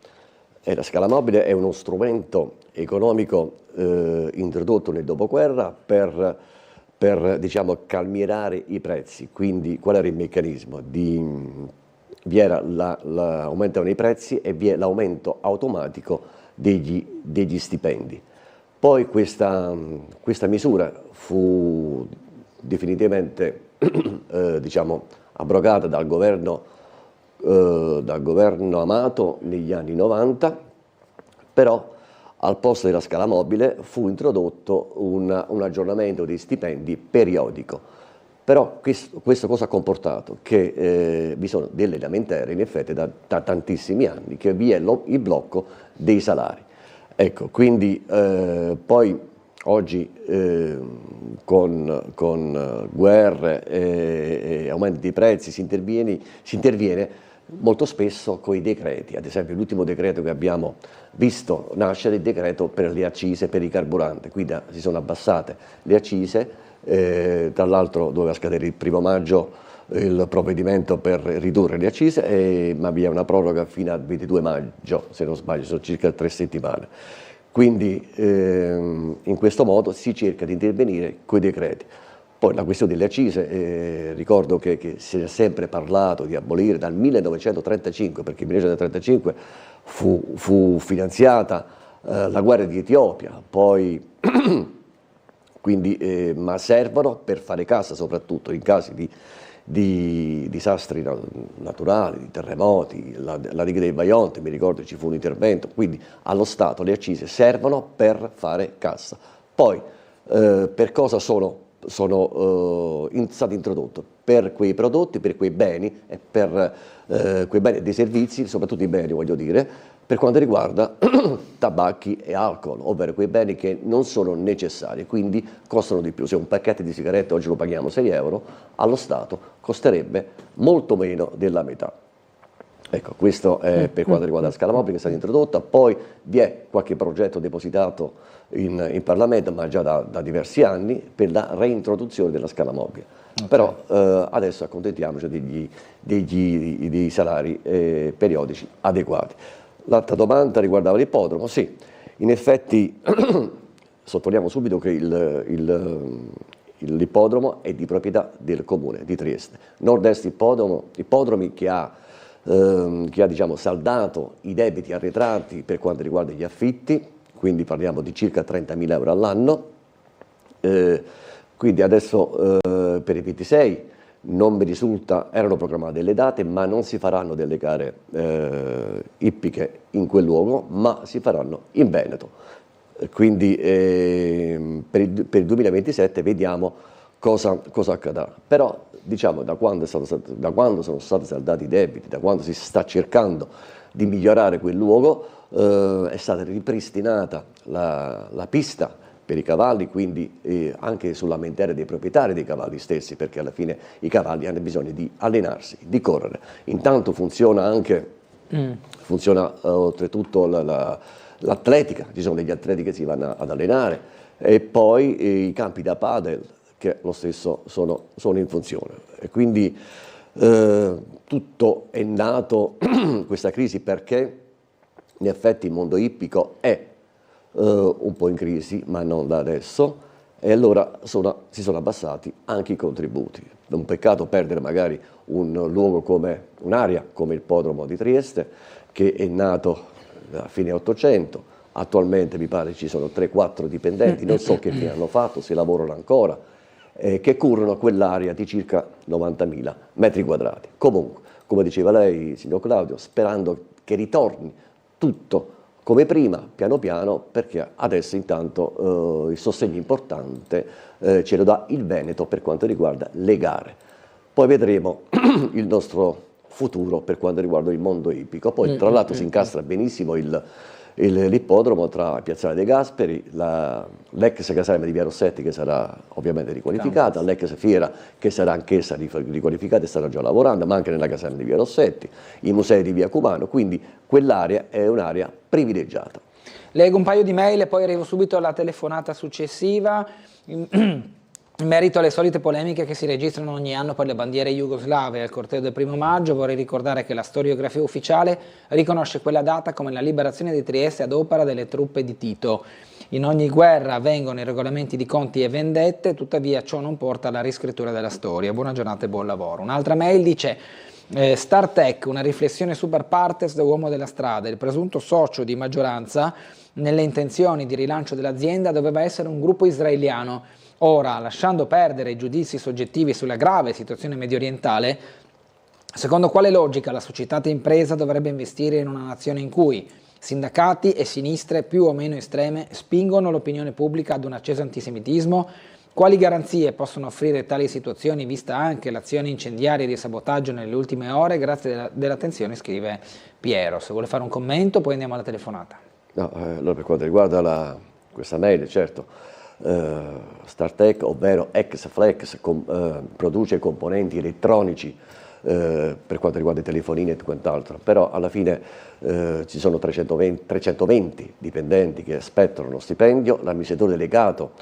La scala mobile è uno strumento economico introdotto nel dopoguerra per diciamo, calmierare i prezzi. Quindi qual era il meccanismo? Vi era aumentavano i prezzi e vi è l'aumento automatico degli stipendi. Poi questa misura fu definitivamente diciamo, abrogata dal governo Amato negli anni 90, però al posto della scala mobile fu introdotto un aggiornamento dei stipendi periodico. Però questo cosa ha comportato? Che vi sono delle lamentele in effetti da tantissimi anni, che vi è il blocco dei salari. Ecco, quindi poi oggi con guerre e aumenti di prezzi si interviene molto spesso con i decreti. Ad esempio l'ultimo decreto che abbiamo visto nascere è il decreto per le accise per i carburanti, quindi si sono abbassate le accise, tra l'altro doveva scadere il 1° maggio il provvedimento per ridurre le accise, ma vi è una proroga fino al 22 maggio, se non sbaglio, sono circa 3 settimane. Quindi in questo modo si cerca di intervenire con i decreti. Poi la questione delle accise, ricordo che si è sempre parlato di abolire dal 1935, perché nel 1935 fu finanziata la guerra di Etiopia, poi quindi, ma servono per fare cassa soprattutto in casi di disastri naturali, di terremoti, la diga del Vajont, mi ricordo ci fu un intervento, quindi allo Stato le accise servono per fare cassa. Poi per cosa sono state introdotte? Per quei prodotti, per quei beni e per quei beni e dei servizi, soprattutto i beni voglio dire, per quanto riguarda tabacchi e alcol, ovvero quei beni che non sono necessari, quindi costano di più. Se un pacchetto di sigarette oggi lo paghiamo 6 euro, allo Stato costerebbe molto meno della metà. Ecco, questo è per quanto riguarda la scala mobile che è stata introdotta. Poi vi è qualche progetto depositato in Parlamento, ma già da diversi anni, per la reintroduzione della scala mobile. Okay. Però adesso accontentiamoci dei salari periodici adeguati. L'altra domanda riguardava l'ippodromo. Sì, in effetti sottolineiamo subito che l'ippodromo è di proprietà del comune di Trieste. Nord-Est Ippodromi, che ha che ha diciamo, saldato i debiti arretrati per quanto riguarda gli affitti, quindi parliamo di circa 30.000 euro all'anno. Quindi adesso per i 26 non mi risulta, erano programmate delle date, ma non si faranno delle gare ippiche in quel luogo, ma si faranno in Veneto. Quindi per il 2027 vediamo cosa accadrà. Però diciamo da quando sono stati saldati i debiti, da quando si sta cercando di migliorare quel luogo, è stata ripristinata la pista per i cavalli, quindi anche sulla lamentele dei proprietari dei cavalli stessi, perché alla fine i cavalli hanno bisogno di allenarsi, di correre. Intanto funziona anche, oltretutto l'atletica, ci sono degli atleti che si vanno ad allenare, e poi i campi da padel, che lo stesso sono in funzione. E quindi tutto è nato, questa crisi, perché in effetti il mondo ippico è un po' in crisi, ma non da adesso, e allora si sono abbassati anche i contributi. È un peccato perdere magari un luogo come un'area come il Ippodromo di Trieste, che è nato a fine 800, attualmente mi pare ci sono 3-4 dipendenti, non so che fine hanno fatto, se lavorano ancora, che curano quell'area di circa 90.000 metri quadrati. Comunque, come diceva lei, signor Claudio, sperando che ritorni tutto come prima, piano piano, perché adesso intanto il sostegno importante ce lo dà il Veneto per quanto riguarda le gare. Poi vedremo il nostro futuro per quanto riguarda il mondo ippico. Poi tra l'altro si incastra benissimo l'ippodromo tra Piazzale dei Gasperi, l'ex caserma di Via Rossetti, che sarà ovviamente riqualificata, l'ex fiera che sarà anch'essa riqualificata e starà già lavorando, ma anche nella caserma di Via Rossetti, i musei di Via Cumano, quindi quell'area è un'area privilegiata. Leggo un paio di mail e poi arrivo subito alla telefonata successiva. In merito alle solite polemiche che si registrano ogni anno per le bandiere jugoslave al corteo del 1° maggio, vorrei ricordare che la storiografia ufficiale riconosce quella data come la liberazione di Trieste ad opera delle truppe di Tito. In ogni guerra avvengono i regolamenti di conti e vendette, tuttavia ciò non porta alla riscrittura della storia. Buona giornata e buon lavoro. Un'altra mail dice: StarTech, una riflessione super partes da uomo della strada. Il presunto socio di maggioranza nelle intenzioni di rilancio dell'azienda doveva essere un gruppo israeliano. Ora, lasciando perdere i giudizi soggettivi sulla grave situazione mediorientale, secondo quale logica la società impresa dovrebbe investire in una nazione in cui sindacati e sinistre più o meno estreme spingono l'opinione pubblica ad un acceso antisemitismo? Quali garanzie possono offrire tali situazioni, vista anche l'azione incendiaria di sabotaggio nelle ultime ore? Grazie dell'attenzione, scrive Piero. Se vuole fare un commento, poi andiamo alla telefonata. No, allora per quanto riguarda questa mail, certo, StarTech, ovvero ex-Flex, produce componenti elettronici per quanto riguarda i telefonini e quant'altro, però alla fine ci sono 320 dipendenti che aspettano uno stipendio. L'amministratore delegato,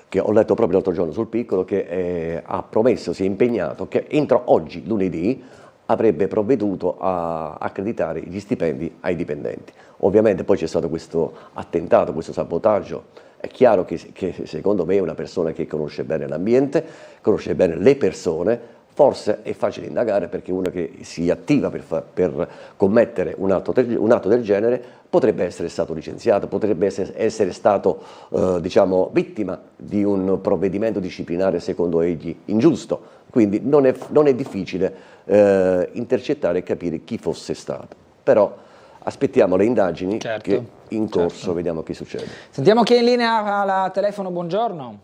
che ho letto proprio l'altro giorno sul Piccolo, che ha promesso, si è impegnato che entro oggi, lunedì, avrebbe provveduto a accreditare gli stipendi ai dipendenti. Ovviamente poi c'è stato questo attentato, questo sabotaggio. È chiaro che secondo me è una persona che conosce bene l'ambiente, conosce bene le persone, forse è facile indagare, perché uno che si attiva per commettere un atto del genere potrebbe essere stato licenziato, potrebbe essere stato diciamo, vittima di un provvedimento disciplinare secondo egli ingiusto, quindi non è difficile intercettare e capire chi fosse stato. Però aspettiamo le indagini che in corso, vediamo che succede. Sentiamo chi è in linea alla telefono. Buongiorno.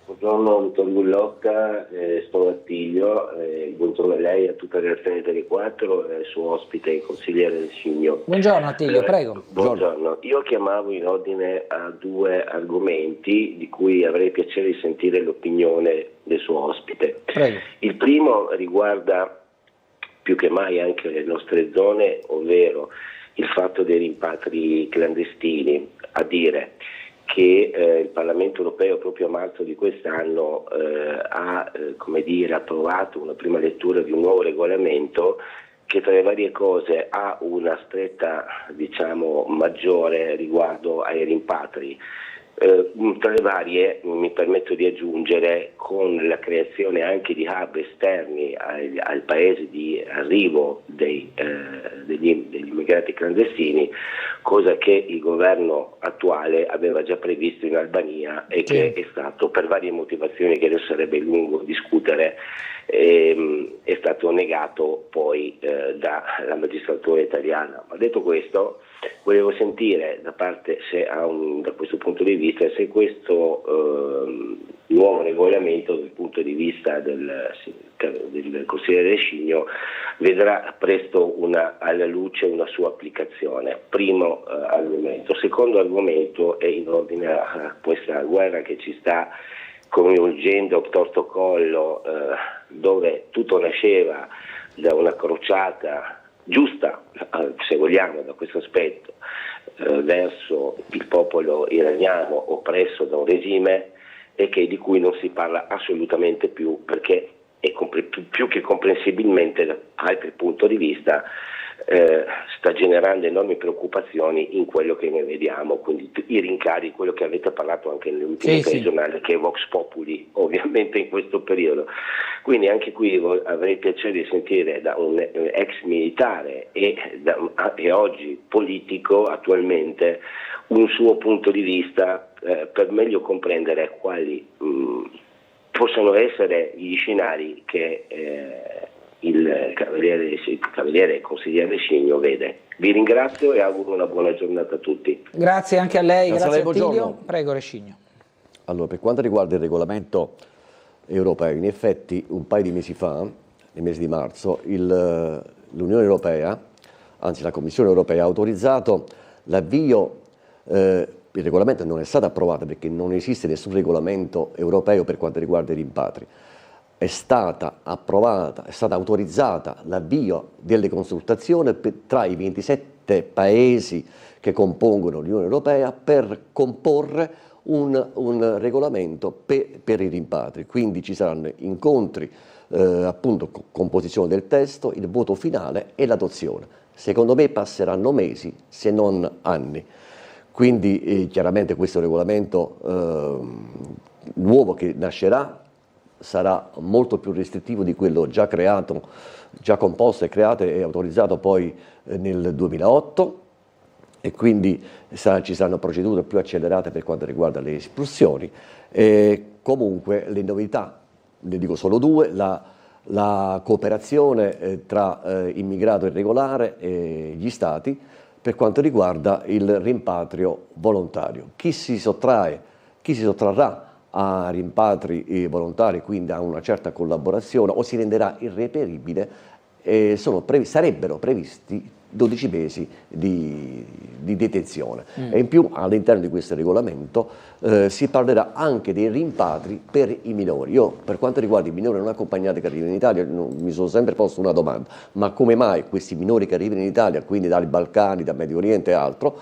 Buongiorno, dottor Gullocca, sono Attilio, buongiorno a lei, a tutta la redazione Tele 4 e al suo ospite, il consigliere del Cigno. Buongiorno Attilio, prego. Buongiorno, io chiamavo in ordine a 2 argomenti di cui avrei piacere di sentire l'opinione del suo ospite. Prego. Il primo riguarda più che mai anche le nostre zone, ovvero il fatto dei rimpatri clandestini, a dire che il Parlamento europeo proprio a marzo di quest'anno ha approvato una prima lettura di un nuovo regolamento che tra le varie cose ha una stretta maggiore riguardo ai rimpatri. Tra le varie mi permetto di aggiungere, con la creazione anche di hub esterni al paese di arrivo degli immigrati clandestini, cosa che il governo attuale aveva già previsto in Albania e che è stato, per varie motivazioni che adesso sarebbe lungo discutere, è stato negato poi dalla magistratura italiana. Ma detto questo, volevo sentire da parte, da questo punto di vista, se questo nuovo regolamento dal punto di vista del consigliere Rescigno vedrà presto alla luce una sua applicazione. Primo argomento. Secondo argomento è in ordine a questa guerra che ci sta coinvolgendo obtorto collo, dove tutto nasceva da una crociata giusta, se vogliamo, da questo aspetto, verso il popolo iraniano oppresso da un regime, e di cui non si parla assolutamente più, perché è più che comprensibilmente da altri punti di vista sta generando enormi preoccupazioni in quello che noi vediamo, quindi i rincari, quello che avete parlato anche nell'ultimo telegiornale, che è Vox Populi ovviamente in questo periodo. Quindi anche qui avrei piacere di sentire da un ex militare e oggi politico attualmente un suo punto di vista per meglio comprendere quali possano essere gli scenari che il cavaliere consigliere Rescigno vede. Vi ringrazio e auguro una buona giornata a tutti. Grazie anche a lei, grazie a Attilio. Prego Rescigno. Allora, per quanto riguarda il regolamento europeo, in effetti un paio di mesi fa, nel mese di marzo, l'Unione Europea, anzi la Commissione Europea, ha autorizzato l'avvio. Il regolamento non è stato approvato perché non esiste nessun regolamento europeo per quanto riguarda i rimpatri. È stata autorizzata l'avvio delle consultazioni tra i 27 paesi che compongono l'Unione Europea per comporre un regolamento per i rimpatri. Quindi ci saranno incontri, appunto, composizione del testo, il voto finale e l'adozione. Secondo me passeranno mesi, se non anni. Quindi chiaramente questo regolamento nuovo che nascerà sarà molto più restrittivo di quello già creato, già composto e creato e autorizzato poi nel 2008, e quindi ci saranno procedure più accelerate per quanto riguarda le espulsioni. Comunque le novità, ne dico solo due: la cooperazione tra immigrato irregolare e gli Stati per quanto riguarda il rimpatrio volontario. Chi si sottrarrà a rimpatri volontari, quindi a una certa collaborazione, o si renderà irreperibile, sarebbero previsti 12 mesi di detenzione. E in più all'interno di questo regolamento si parlerà anche dei rimpatri per i minori. Io, per quanto riguarda i minori non accompagnati che arrivano in Italia, mi sono sempre posto una domanda: ma come mai questi minori che arrivano in Italia, quindi dai Balcani, dal Medio Oriente e altro,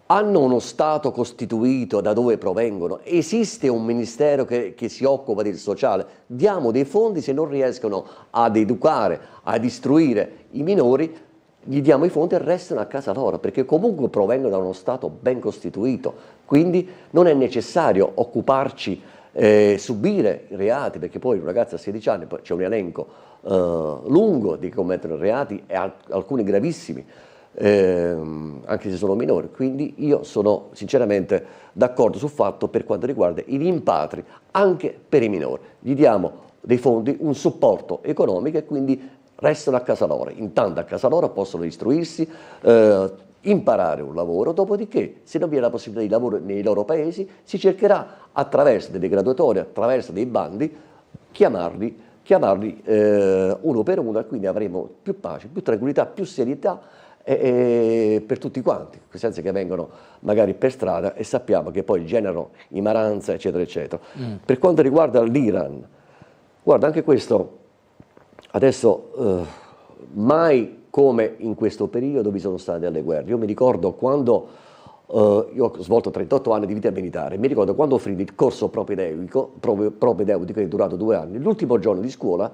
hanno uno Stato costituito da dove provengono? Esiste un ministero che si occupa del sociale? Diamo dei fondi, se non riescono ad educare, ad istruire i minori, gli diamo i fondi e restano a casa loro, perché comunque provengono da uno Stato ben costituito. Quindi non è necessario occuparci, subire reati, perché poi un ragazzo a 16 anni, poi c'è un elenco lungo di commettere reati, e alcuni gravissimi, anche se sono minori. Quindi io sono sinceramente d'accordo sul fatto per quanto riguarda i rimpatri anche per i minori. Gli diamo dei fondi, un supporto economico, e quindi restano a casa loro. Intanto a casa loro possono istruirsi, imparare un lavoro, dopodiché, se non vi è la possibilità di lavoro nei loro paesi, si cercherà attraverso delle graduatorie, attraverso dei bandi, chiamarli uno per uno, e quindi avremo più pace, più tranquillità, più serietà per tutti quanti, senza che vengono magari per strada e sappiamo che poi generano imaranza, eccetera, eccetera. Per quanto riguarda l'Iran, guarda, anche questo adesso mai come in questo periodo vi sono state delle guerre. Io mi ricordo quando io ho svolto 38 anni di vita militare, mi ricordo quando finì il corso propedeutico che è durato 2 anni, l'ultimo giorno di scuola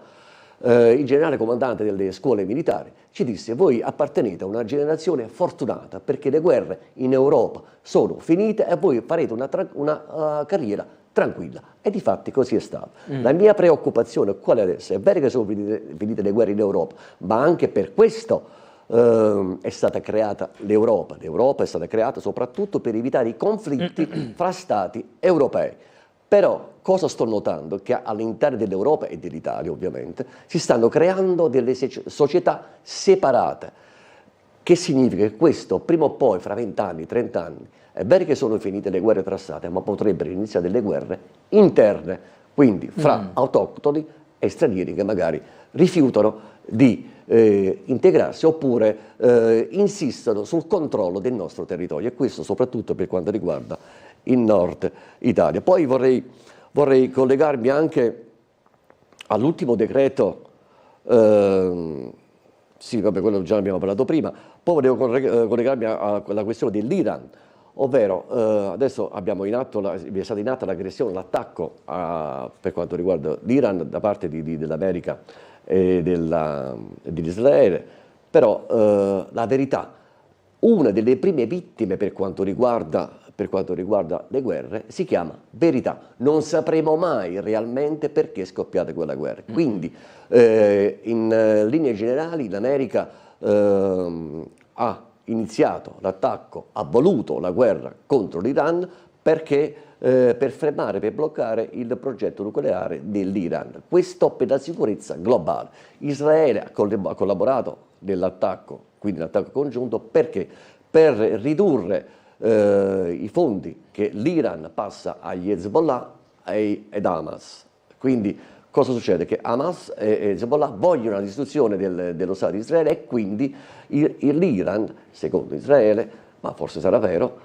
il generale comandante delle scuole militari ci disse: voi appartenete a una generazione fortunata perché le guerre in Europa sono finite e voi farete una carriera tranquilla. E difatti così è stato. La mia preoccupazione qual è adesso? È vero che sono finite le guerre in Europa, ma anche per questo è stata creata l'Europa. L'Europa è stata creata soprattutto per evitare i conflitti fra stati europei. Però cosa sto notando? Che all'interno dell'Europa e dell'Italia ovviamente si stanno creando delle società separate. Che significa che questo prima o poi, fra 20 anni, 30 anni, è vero che sono finite le guerre tra stati, ma potrebbero iniziare delle guerre interne, quindi fra autoctoni e stranieri che magari rifiutano di integrarsi oppure insistono sul controllo del nostro territorio, e questo soprattutto per quanto riguarda il Nord Italia. Poi vorrei collegarmi anche all'ultimo decreto, sì, vabbè, quello già ne abbiamo parlato prima, poi volevo collegarmi alla questione dell'Iran, ovvero adesso è stata in atto l'aggressione, l'attacco per quanto riguarda l'Iran da parte dell'America e di Israele, però la verità, una delle prime vittime per quanto riguarda le guerre si chiama verità. Non sapremo mai realmente perché è scoppiata quella guerra. Quindi in linee generali l'America ha iniziato l'attacco, ha voluto la guerra contro l'Iran perché per fermare, per bloccare il progetto nucleare dell'Iran. Questo per la sicurezza globale. Israele ha collaborato nell'attacco, quindi l'attacco congiunto, perché? Per ridurre i fondi che l'Iran passa agli Hezbollah ed Hamas. Quindi cosa succede? Che Hamas e Hezbollah vogliono la distruzione dello Stato di Israele, e quindi l'Iran, secondo Israele, ma forse sarà vero,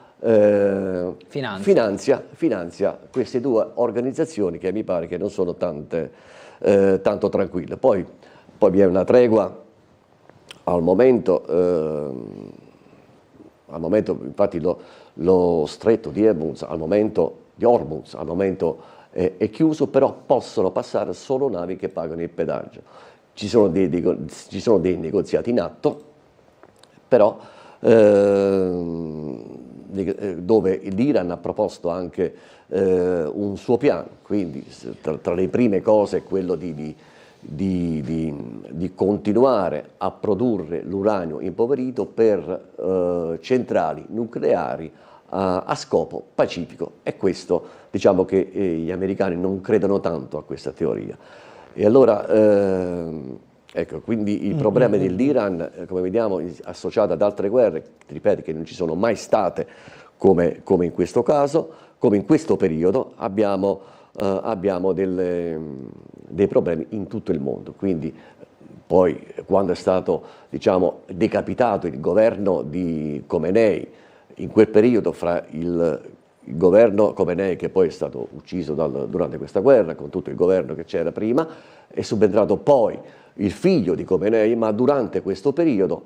finanzia queste due organizzazioni che mi pare che non sono tanto tranquille. Poi vi è una tregua al momento infatti lo stretto di Hormuz al momento è chiuso, però possono passare solo navi che pagano il pedaggio. Ci sono dei negoziati in atto, però dove l'Iran ha proposto anche un suo piano, quindi tra le prime cose è quello di continuare a produrre l'uranio impoverito per centrali nucleari a scopo pacifico, e questo diciamo che gli americani non credono tanto a questa teoria. E allora ecco, quindi il problema dell'Iran, come vediamo, associato ad altre guerre, ripeto, che non ci sono mai state come in questo caso, come in questo periodo, abbiamo dei problemi in tutto il mondo. Quindi poi quando è stato, diciamo, decapitato il governo di Khomeini, in quel periodo fra il governo Khomeini, che poi è stato ucciso durante questa guerra, con tutto il governo che c'era prima, è subentrato poi il figlio di Khomeini, ma durante questo periodo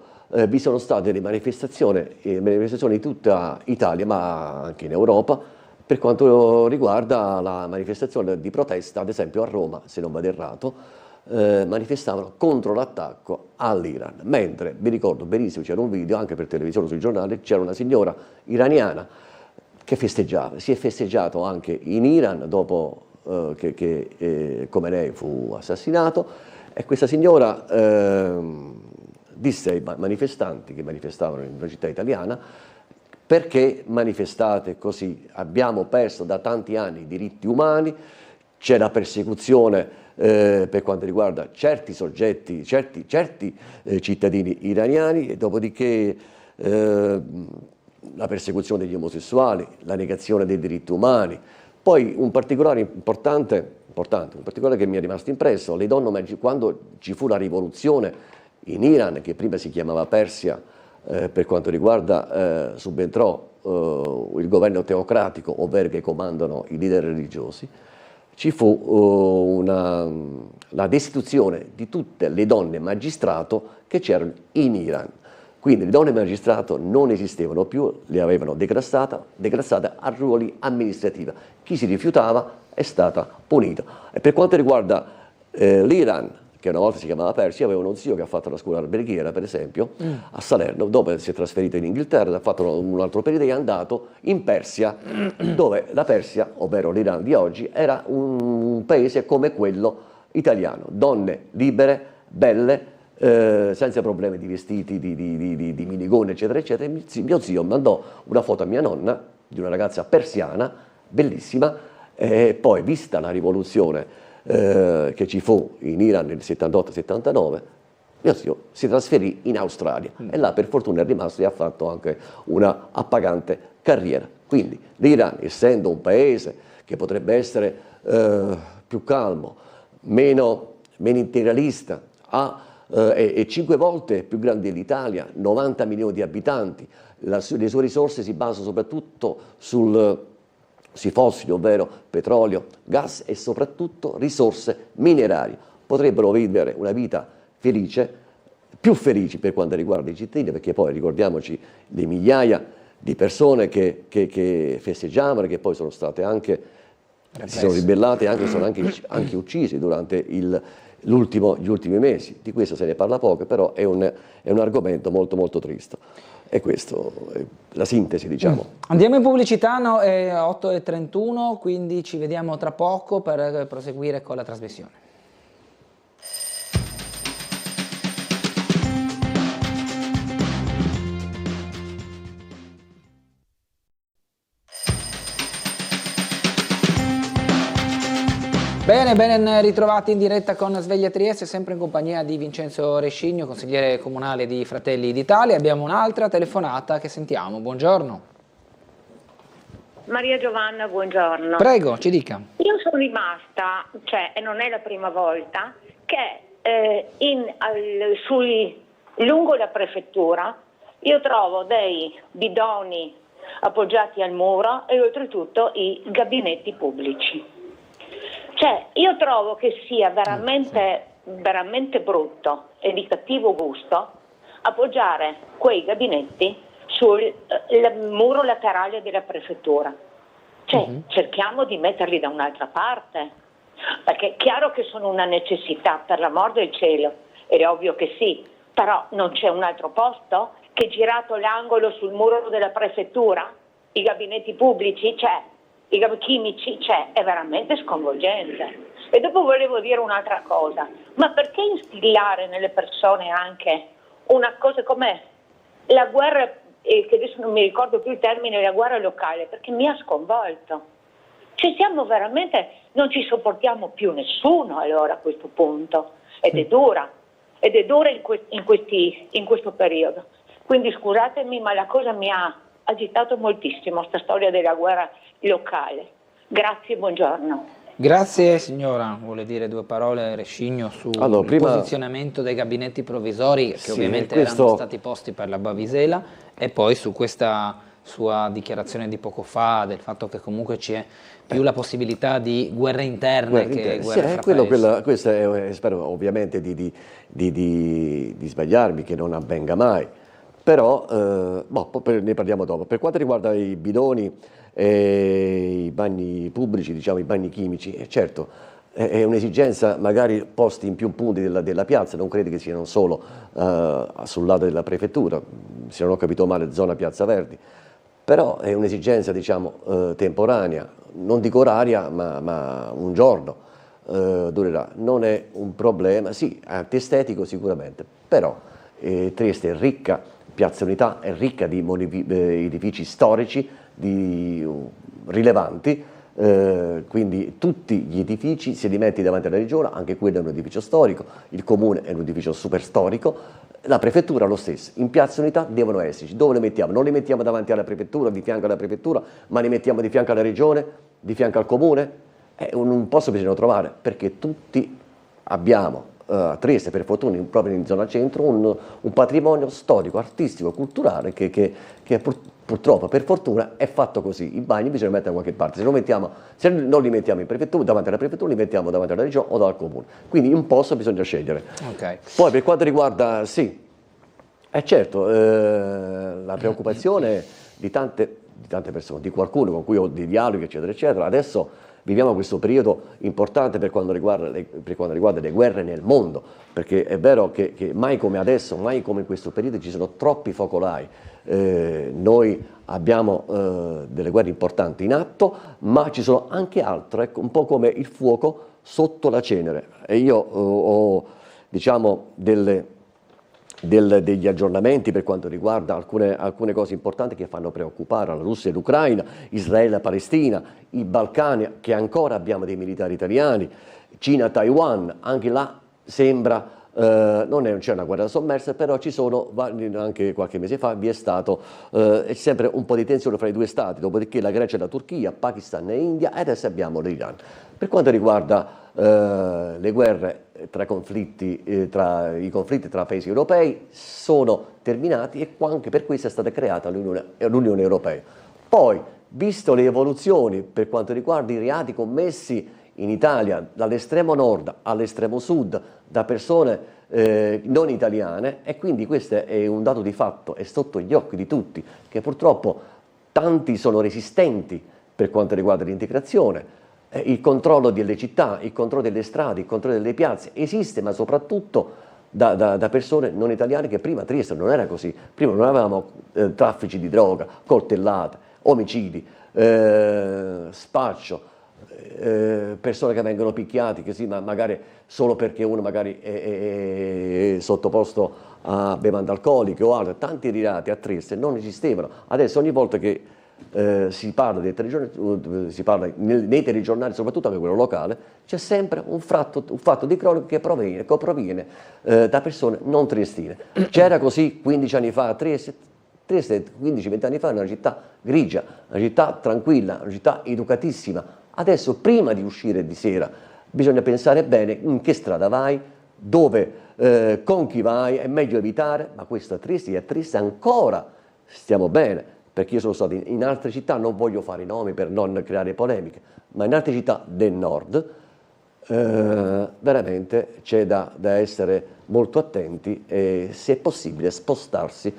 vi sono state delle manifestazioni in tutta Italia, ma anche in Europa, per quanto riguarda la manifestazione di protesta, ad esempio a Roma, se non vado errato, manifestavano contro l'attacco all'Iran, mentre vi ricordo benissimo, c'era un video anche per televisione, sui giornali, c'era una signora iraniana che festeggiava. Si è festeggiato anche in Iran dopo che Khomeini fu assassinato, e questa signora disse ai manifestanti che manifestavano in una città italiana: perché manifestate così? Abbiamo perso da tanti anni i diritti umani, c'è la persecuzione per quanto riguarda certi soggetti, certi cittadini iraniani, e dopodiché la persecuzione degli omosessuali, la negazione dei diritti umani. Poi un particolare importante, un particolare che mi è rimasto impresso: le donne, quando ci fu la rivoluzione in Iran, che prima si chiamava Persia, per quanto riguarda, subentrò il governo teocratico, ovvero che comandano i leader religiosi, ci fu la destituzione di tutte le donne magistrato che c'erano in Iran. Quindi le donne magistrato non esistevano più, le avevano declassate a ruoli amministrativi. Chi si rifiutava è stata punita. E per quanto riguarda l'Iran, che una volta si chiamava Persia. Io avevo uno zio che ha fatto la scuola alberghiera, per esempio, a Salerno, dopo si è trasferito in Inghilterra, ha fatto un altro periodo e è andato in Persia, dove la Persia, ovvero l'Iran di oggi, era un paese come quello italiano, donne libere, belle, senza problemi di vestiti, di minigone, eccetera, eccetera. Mio zio mandò una foto a mia nonna di una ragazza persiana, bellissima, e poi, vista la rivoluzione che ci fu in Iran nel 78-79, mio zio si trasferì in Australia e là per fortuna è rimasto e ha fatto anche una appagante carriera. Quindi l'Iran, essendo un paese che potrebbe essere più calmo, meno integralista, è 5 volte più grande dell'Italia, 90 milioni di abitanti, le sue risorse si basano soprattutto sui fossili, ovvero petrolio, gas e soprattutto risorse minerarie. Potrebbero vivere una vita felice, più felici per quanto riguarda i cittadini, perché poi ricordiamoci le migliaia di persone che festeggiavano, che poi sono state anche, si sono ribellate e sono anche uccisi durante gli ultimi mesi. Di questo se ne parla poco, però è un argomento molto molto triste. E questo è la sintesi, diciamo. Andiamo in pubblicità, no? È 8:31, quindi ci vediamo tra poco per proseguire con la trasmissione. Bene, ben ritrovati in diretta con Sveglia Trieste, sempre in compagnia di Vincenzo Rescigno, consigliere comunale di Fratelli d'Italia. Abbiamo un'altra telefonata che sentiamo. Buongiorno. Maria Giovanna, buongiorno. Prego, ci dica. Io sono rimasta, e non è la prima volta, che lungo la prefettura io trovo dei bidoni appoggiati al muro e oltretutto i gabinetti pubblici. Io trovo che sia veramente brutto e di cattivo gusto appoggiare quei gabinetti sul muro laterale della prefettura. Cerchiamo di metterli da un'altra parte, perché è chiaro che sono una necessità, per l'amor del cielo, è ovvio che sì, però non c'è un altro posto che girato l'angolo sul muro della prefettura, i gabinetti pubblici, i chimici, è veramente sconvolgente. E dopo volevo dire un'altra cosa, ma perché instillare nelle persone anche una cosa come la guerra, che adesso non mi ricordo più il termine, la guerra locale, perché mi ha sconvolto. Siamo veramente, non ci sopportiamo più nessuno allora a questo punto, ed è dura in questo periodo. Quindi scusatemi, ma la cosa mi ha agitato moltissimo, sta storia della guerra locale. Grazie, buongiorno. Grazie signora, vuole dire due parole Rescigno sul posizionamento dei gabinetti provvisori che ovviamente erano stati posti per la Bavisela, e poi su questa sua dichiarazione di poco fa del fatto che comunque c'è più la possibilità di guerre interne che guerre fra paesi. Questo spero ovviamente di sbagliarmi, che non avvenga mai. Però ne parliamo dopo. Per quanto riguarda i bidoni e i bagni pubblici, diciamo i bagni chimici, certo, è un'esigenza magari posti in più punti della piazza, non credo che siano solo sul lato della prefettura, se non ho capito male, zona Piazza Verdi, però è un'esigenza, diciamo, temporanea, non dico oraria, ma un giorno durerà. Non è un problema, sì, antestetico sicuramente, però Trieste è ricca, Piazza Unità è ricca di edifici storici rilevanti, quindi tutti gli edifici, se li metti davanti alla regione, anche quello è un edificio storico, il comune è un edificio super storico, la prefettura lo stesso. In Piazza Unità devono esserci. Dove li mettiamo? Non li mettiamo davanti alla prefettura, di fianco alla prefettura, ma li mettiamo di fianco alla regione, di fianco al comune? Un posto bisogna trovare, perché tutti abbiamo a Trieste, per fortuna, proprio in zona centro, un patrimonio storico, artistico, culturale che purtroppo, per fortuna, è fatto così. I bagni bisogna mettere da qualche parte, se non li mettiamo in prefettura, davanti alla prefettura, li mettiamo davanti alla regione o dal comune. Quindi un posto bisogna scegliere. Poi per quanto riguarda, sì, è certo, la preoccupazione di tante persone, di qualcuno con cui ho dei dialoghi, eccetera, eccetera, adesso viviamo questo periodo importante per quanto riguarda le guerre nel mondo, perché è vero che mai come adesso, mai come in questo periodo ci sono troppi focolai. Noi abbiamo delle guerre importanti in atto, ma ci sono anche altre, ecco, un po' come il fuoco sotto la cenere. E io ho, diciamo, degli aggiornamenti per quanto riguarda alcune cose importanti che fanno preoccupare la Russia e l'Ucraina, Israele e Palestina, i Balcani, che ancora abbiamo dei militari italiani, Cina, Taiwan, anche là sembra, non c'è una guerra sommersa, però ci sono, anche qualche mese fa vi è stato sempre un po' di tensione fra i due stati, dopodiché la Grecia e la Turchia, Pakistan e India, e adesso abbiamo l'Iran. Per quanto riguarda le guerre tra i conflitti tra paesi europei sono terminati, e anche per questo è stata creata l'Unione Europea. Poi, visto le evoluzioni per quanto riguarda i reati commessi in Italia dall'estremo nord all'estremo sud da persone non italiane, e quindi questo è un dato di fatto, è sotto gli occhi di tutti, che purtroppo tanti sono resistenti per quanto riguarda l'integrazione. Il controllo delle città, il controllo delle strade, il controllo delle piazze esiste, ma soprattutto da persone non italiane, che prima a Trieste non era così. Prima non avevamo traffici di droga, coltellate, omicidi, spaccio, persone che vengono picchiati così, ma magari solo perché uno magari è sottoposto a bevande alcoliche o altro. Tanti reati a Trieste non esistevano. Adesso ogni volta che si parla nei telegiornali, soprattutto anche quello locale, c'è sempre un fatto di cronaca che proviene da persone non triestine. C'era così 15 anni fa a Trieste. Trieste 15-20 anni fa era una città grigia, una città tranquilla, una città educatissima. Adesso, prima di uscire di sera, bisogna pensare bene in che strada vai, dove, con chi vai, è meglio evitare, ma questo a Trieste ancora stiamo bene. Perché io sono stato in altre città, non voglio fare i nomi per non creare polemiche, ma in altre città del nord veramente c'è da essere molto attenti, e se è possibile spostarsi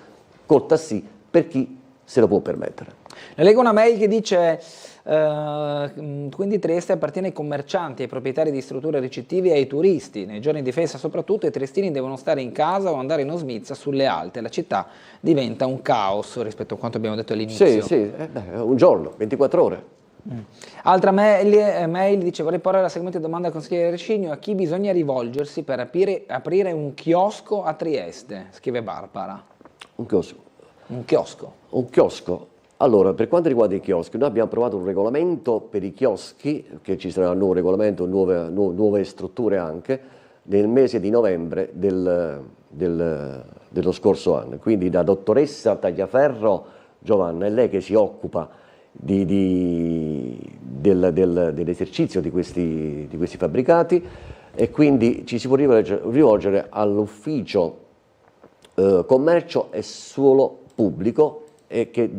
col taxi per chi se lo può permettere. Ne leggo una mail che dice quindi Trieste appartiene ai commercianti, ai proprietari di strutture ricettive e ai turisti. Nei giorni di festa soprattutto i triestini devono stare in casa o andare in osmizza sulle alte. La città diventa un caos rispetto a quanto abbiamo detto all'inizio. Sì, un giorno, 24 ore. Altra mail dice: vorrei porre la seguente domanda al consigliere Recigno: a chi bisogna rivolgersi per aprire un chiosco a Trieste? Scrive Barbara. Un chiosco. Un chiosco. Un chiosco. Allora, per quanto riguarda i chioschi, noi abbiamo approvato un regolamento per i chioschi, che ci sarà un nuovo regolamento, nuove strutture anche, nel mese di novembre dello scorso anno. Quindi la dottoressa Tagliaferro Giovanna è lei che si occupa dell'esercizio di questi fabbricati, e quindi ci si può rivolgere all'ufficio commercio e suolo pubblico, e che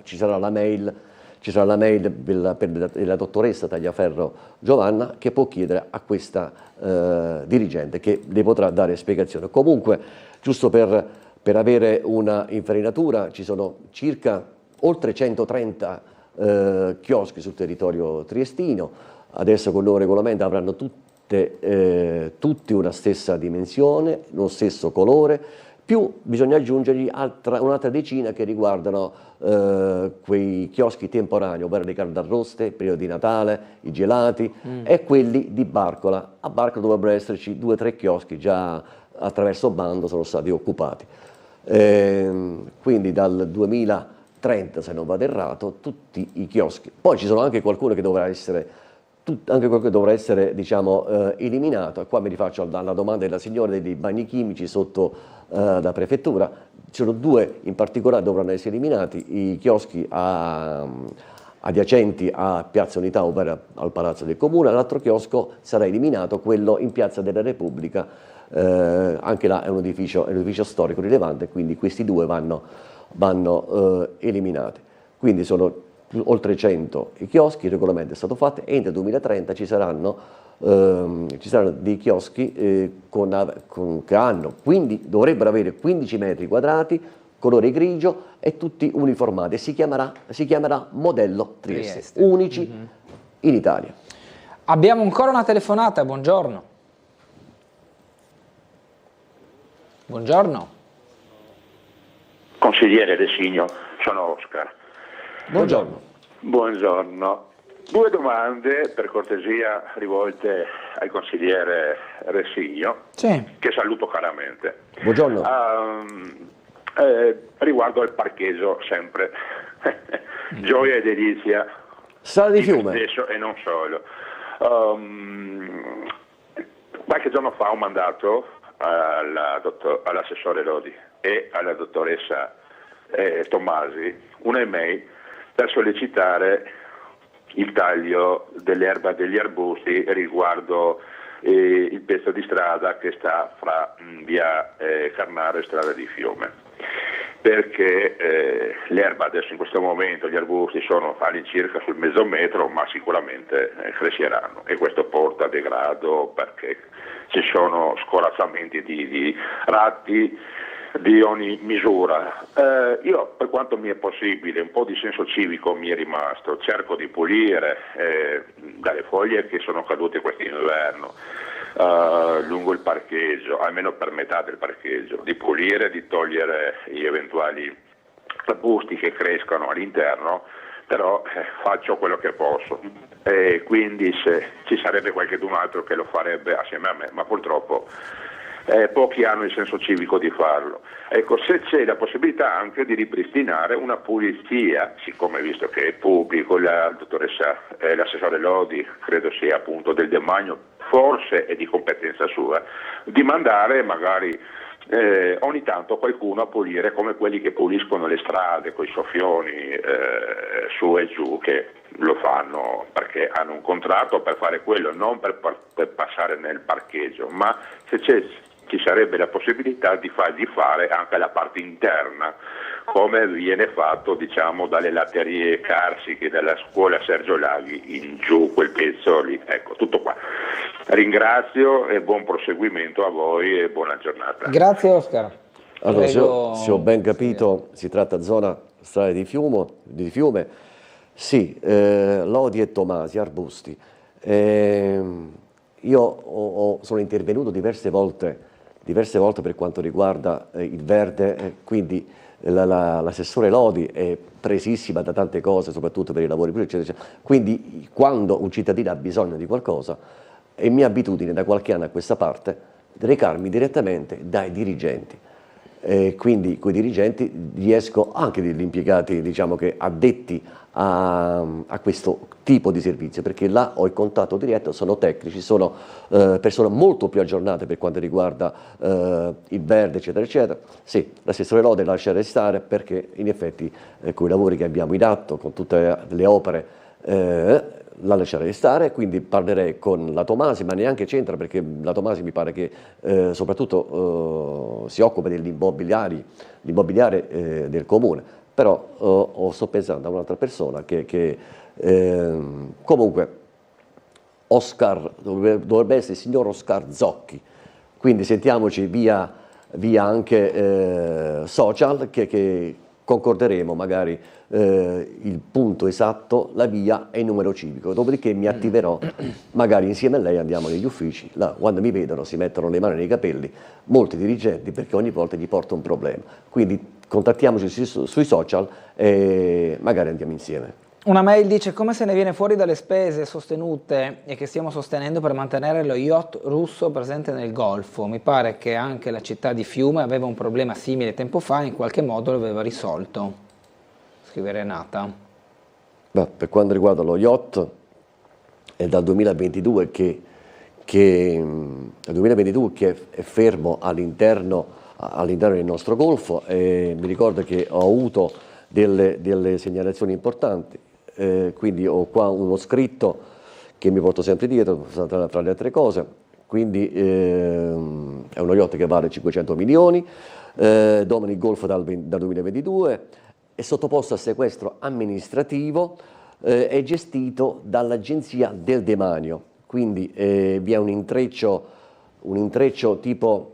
ci sarà la mail della dottoressa Tagliaferro Giovanna, che può chiedere a questa dirigente, che le potrà dare spiegazione. Comunque, giusto per avere una infarinatura, ci sono oltre 130 chioschi sul territorio triestino. Adesso con il nuovo regolamento avranno tutti una stessa dimensione, lo stesso colore, più bisogna aggiungergli un'altra decina che riguardano quei chioschi temporanei, ovvero le caldarroste, il periodo di Natale, i gelati, e quelli di Barcola. A Barcola dovrebbero esserci 2 o 3 chioschi già attraverso bando sono stati occupati. Quindi dal 2030, se non vado errato, tutti i chioschi. Poi ci sono anche qualcuno che dovrà essere diciamo, eliminato, e qua mi rifaccio alla domanda della signora dei bagni chimici sotto la prefettura. Ci sono 2 in particolare che dovranno essere eliminati: i chioschi adiacenti a Piazza Unità, ovvero al Palazzo del Comune. L'altro chiosco sarà eliminato, quello in Piazza della Repubblica, anche là è un edificio storico rilevante, quindi questi 2 vanno eliminati. Quindi sono oltre 100 i chioschi, il regolamento è stato fatto, e entro il 2030 ci saranno dei chioschi che dovrebbero avere 15 metri quadrati, colore grigio, e tutti uniformati. Si chiamerà modello Trieste. Unici in Italia. Abbiamo ancora una telefonata, buongiorno. Buongiorno. Consigliere Resigno, sono Oscar. Buongiorno. Buongiorno. 2 domande per cortesia rivolte al consigliere Resigno, sì, che saluto caramente. Buongiorno. Riguardo al parcheggio, sempre. Gioia e delizia. Strada di Fiume. Stesso e non solo. Qualche giorno fa ho mandato all'assessore Lodi e alla dottoressa Tomasi un'email per sollecitare il taglio dell'erba degli arbusti riguardo il pezzo di strada che sta fra via Carnaro e strada di Fiume, perché l'erba adesso in questo momento, gli arbusti sono all'incirca sul mezzo metro, ma sicuramente cresceranno e questo porta a degrado perché ci sono scorazzamenti di ratti di ogni misura. Io, per quanto mi è possibile, un po' di senso civico mi è rimasto, cerco di pulire dalle foglie che sono cadute quest'inverno lungo il parcheggio, almeno per metà del parcheggio, di pulire, di togliere gli eventuali arbusti che crescono all'interno, però faccio quello che posso e quindi se ci sarebbe qualcun altro che lo farebbe assieme a me, ma purtroppo pochi hanno il senso civico di farlo. Ecco, se c'è la possibilità anche di ripristinare una pulizia, siccome visto che è pubblico, la dottoressa, l'assessore Lodi, credo sia appunto del demanio, forse è di competenza sua, di mandare magari ogni tanto qualcuno a pulire come quelli che puliscono le strade con i soffioni su e giù, che lo fanno perché hanno un contratto per fare quello, non per passare nel parcheggio, ma se ci sarebbe la possibilità di fargli fare anche la parte interna, come viene fatto diciamo dalle latterie carsiche della scuola Sergio Laghi in giù, quel pezzo lì. Ecco, tutto qua. Ringrazio e buon proseguimento a voi e buona giornata. Grazie Oscar. Allora, se ho ben capito, si tratta zona strada di Fiume, sì, Lodi e Tomasi, arbusti. Io sono intervenuto diverse volte per quanto riguarda il verde, quindi l'assessore Lodi è presissima da tante cose, soprattutto per i lavori pubblici, eccetera, eccetera. Quindi quando un cittadino ha bisogno di qualcosa, è mia abitudine da qualche anno a questa parte recarmi direttamente dai dirigenti. Quindi con i dirigenti riesco, anche degli impiegati diciamo che addetti a questo tipo di servizio, perché là ho il contatto diretto, sono tecnici, sono persone molto più aggiornate per quanto riguarda il verde eccetera eccetera. Sì, l'assessore Lode lascia restare perché in effetti con i lavori che abbiamo in atto, con tutte le opere la lascerei stare, quindi parlerei con la Tomasi, ma neanche c'entra perché la Tomasi mi pare che soprattutto si occupa dell'immobiliare del comune, però sto pensando a un'altra persona che comunque Oscar, dovrebbe essere il signor Oscar Zocchi, quindi sentiamoci via anche social che concorderemo magari il punto esatto, la via e il numero civico, dopodiché mi attiverò, magari insieme a lei andiamo negli uffici, là, quando mi vedono si mettono le mani nei capelli, molti dirigenti, perché ogni volta gli porto un problema, quindi contattiamoci sui social e magari andiamo insieme. Una mail dice: come se ne viene fuori dalle spese sostenute e che stiamo sostenendo per mantenere lo yacht russo presente nel Golfo. Mi pare che anche la città di Fiume aveva un problema simile tempo fa e in qualche modo lo aveva risolto. Scrive Renata. Beh, per quanto riguarda lo yacht, è dal 2022 che è fermo all'interno del nostro Golfo e mi ricordo che ho avuto delle segnalazioni importanti. Quindi ho qua uno scritto che mi porto sempre dietro fra le altre cose, quindi è uno yacht che vale 500 milioni, domina il Golfo dal 2022, è sottoposto a sequestro amministrativo, è gestito dall'Agenzia del Demanio, quindi vi è un intreccio tipo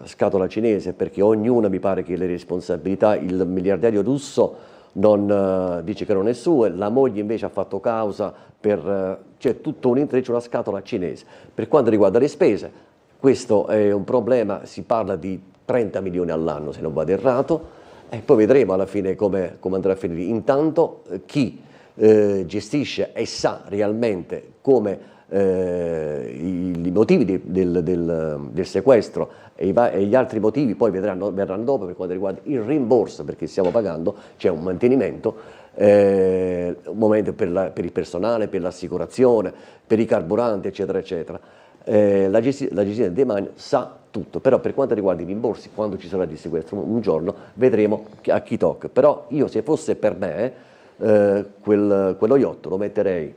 scatola cinese, perché ognuno mi pare che le responsabilità, il miliardario russo non dice che non è suo, la moglie invece ha fatto causa per c'è tutto un intreccio, una scatola cinese. Per quanto riguarda le spese, questo è un problema, si parla di 30 milioni all'anno se non vado errato, e poi vedremo alla fine come andrà a finire. Intanto chi gestisce e sa realmente come i motivi del sequestro e gli altri motivi poi verranno dopo, per quanto riguarda il rimborso, perché stiamo pagando, c'è un mantenimento, un momento per il personale, per l'assicurazione, per i carburanti, eccetera, eccetera. La gestione del demanio sa tutto, però per quanto riguarda i rimborsi, quando ci sarà il sequestro un giorno, vedremo a chi tocca. Però io, se fosse per me, quello yacht lo metterei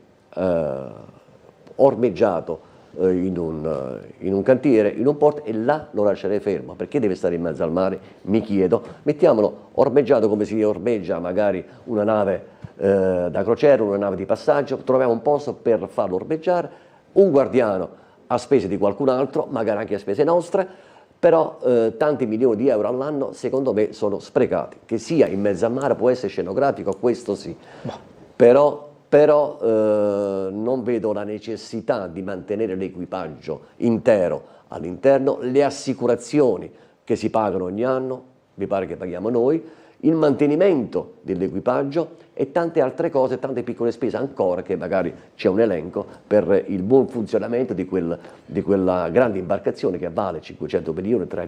ormeggiato in un cantiere, in un porto, e là lo lascerei fermo. Perché deve stare in mezzo al mare? Mi chiedo. Mettiamolo ormeggiato come si ormeggia magari una nave da crociera, una nave di passaggio, troviamo un posto per farlo ormeggiare, un guardiano a spese di qualcun altro, magari anche a spese nostre, però tanti milioni di euro all'anno secondo me sono sprecati. Che sia in mezzo al mare, può essere scenografico, questo sì, però non vedo la necessità di mantenere l'equipaggio intero all'interno, le assicurazioni che si pagano ogni anno, mi pare che paghiamo noi, il mantenimento dell'equipaggio e tante altre cose, tante piccole spese ancora, che magari c'è un elenco per il buon funzionamento di quella grande imbarcazione che vale 500 milioni, tra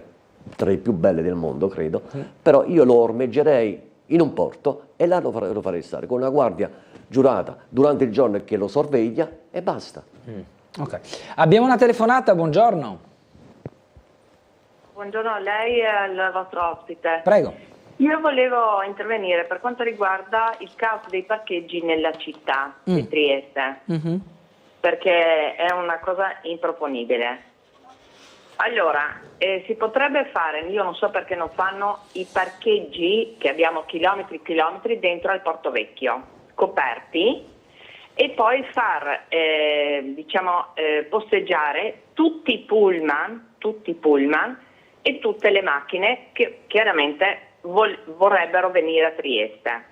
le più belle del mondo credo, però io lo ormeggerei in un porto e là lo farei stare con una guardia giurata durante il giorno che lo sorveglia e basta. Ok. Abbiamo una telefonata, buongiorno. Buongiorno a lei e al vostro ospite. Prego. Io volevo intervenire per quanto riguarda il caos dei parcheggi nella città di Trieste, perché è una cosa improponibile. Allora, si potrebbe fare, io non so perché non fanno i parcheggi che abbiamo chilometri e chilometri dentro al Porto Vecchio, coperti, e poi far posteggiare tutti i pullman e tutte le macchine che chiaramente vorrebbero venire a Trieste.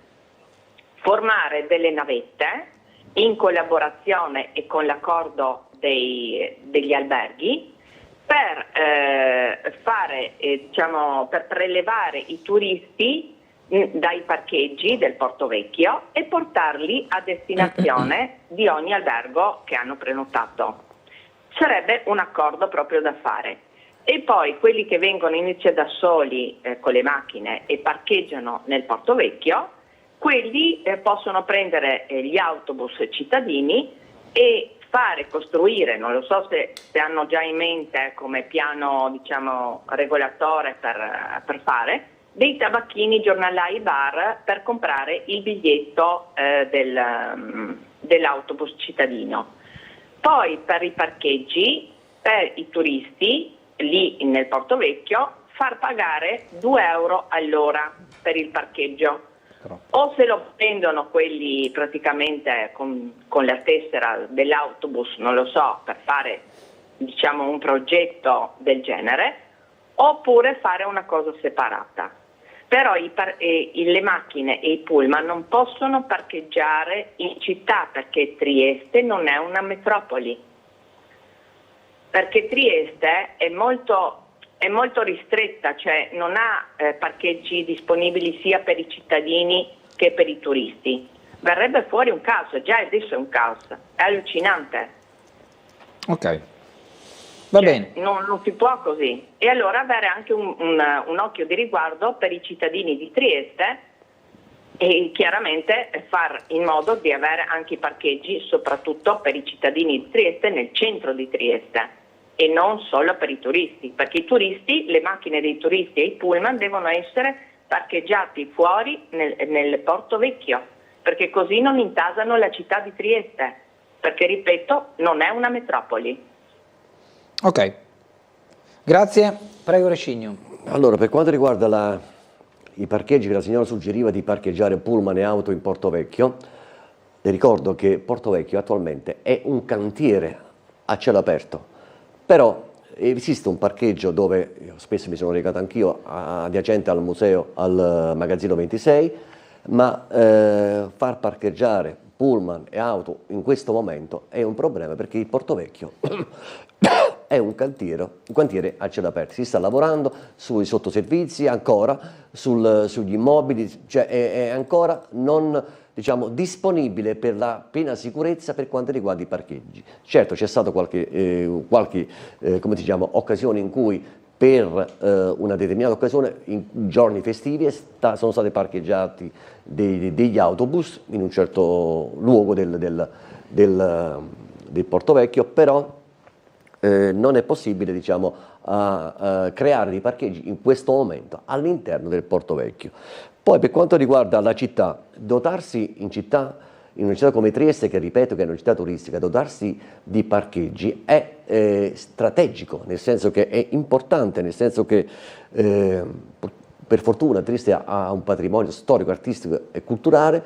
Formare delle navette in collaborazione e con l'accordo degli alberghi per per prelevare i turisti dai parcheggi del Porto Vecchio e portarli a destinazione di ogni albergo che hanno prenotato. Sarebbe un accordo proprio da fare. E poi quelli che vengono invece da soli con le macchine e parcheggiano nel Porto Vecchio, quelli possono prendere gli autobus cittadini e fare costruire, non lo so se hanno già in mente come piano regolatore per fare, dei tabacchini giornalai bar per comprare il biglietto dell'autobus cittadino. Poi per i parcheggi, per i turisti, lì nel Porto Vecchio, far pagare 2 euro all'ora per il parcheggio. O se lo prendono quelli praticamente con la tessera dell'autobus, non lo so, per fare un progetto del genere, oppure fare una cosa separata. Però le macchine e i pullman non possono parcheggiare in città, perché Trieste non è una metropoli. Perché Trieste è molto ristretta, cioè non ha parcheggi disponibili sia per i cittadini che per i turisti. Verrebbe fuori un caos, già adesso è un caos, è allucinante. Ok, va bene. Non si può così. E allora avere anche un occhio di riguardo per i cittadini di Trieste e chiaramente far in modo di avere anche i parcheggi, soprattutto per i cittadini di Trieste, nel centro di Trieste. E non solo per i turisti, perché i turisti, le macchine dei turisti e i pullman devono essere parcheggiati fuori nel Porto Vecchio, perché così non intasano la città di Trieste, perché ripeto, non è una metropoli. Ok, grazie, prego Recigno. Allora, per quanto riguarda i parcheggi che la signora suggeriva di parcheggiare pullman e auto in Porto Vecchio, le ricordo che Porto Vecchio attualmente è un cantiere a cielo aperto. Però esiste un parcheggio dove spesso mi sono recato anch'io, adiacente al museo, al magazzino 26, ma far parcheggiare pullman e auto in questo momento è un problema, perché il Porto Vecchio è un cantiere a cielo aperto, si sta lavorando sui sottoservizi ancora, sugli immobili, cioè è ancora non, diciamo, disponibile per la piena sicurezza per quanto riguarda i parcheggi. Certo, c'è stato qualche come diciamo, occasione in cui per una determinata occasione, in giorni festivi, sono stati parcheggiati degli autobus in un certo luogo del Porto Vecchio, però non è possibile, diciamo, creare dei parcheggi in questo momento all'interno del Porto Vecchio. Poi per quanto riguarda la città, dotarsi in una città come Trieste, che ripeto che è una città turistica, dotarsi di parcheggi è strategico, nel senso che è importante, nel senso che per fortuna Trieste ha un patrimonio storico, artistico e culturale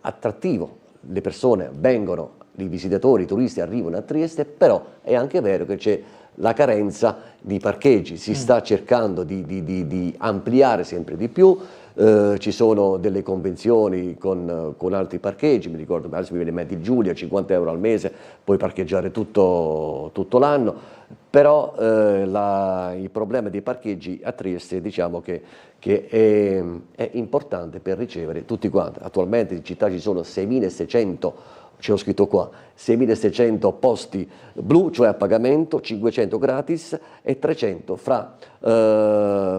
attrattivo. Le persone vengono, i visitatori, i turisti arrivano a Trieste, però è anche vero che c'è la carenza di parcheggi, si sta cercando di ampliare sempre di più. Ci sono delle convenzioni con altri parcheggi, mi ricordo, adesso mi viene in mente il Giulia, 50 euro al mese, puoi parcheggiare tutto l'anno, però il problema dei parcheggi a Trieste, diciamo che è importante per ricevere tutti quanti. Attualmente in città ci sono 6.600, ce l'ho scritto qua, 6.600 posti blu, cioè a pagamento, 500 gratis e 300 fra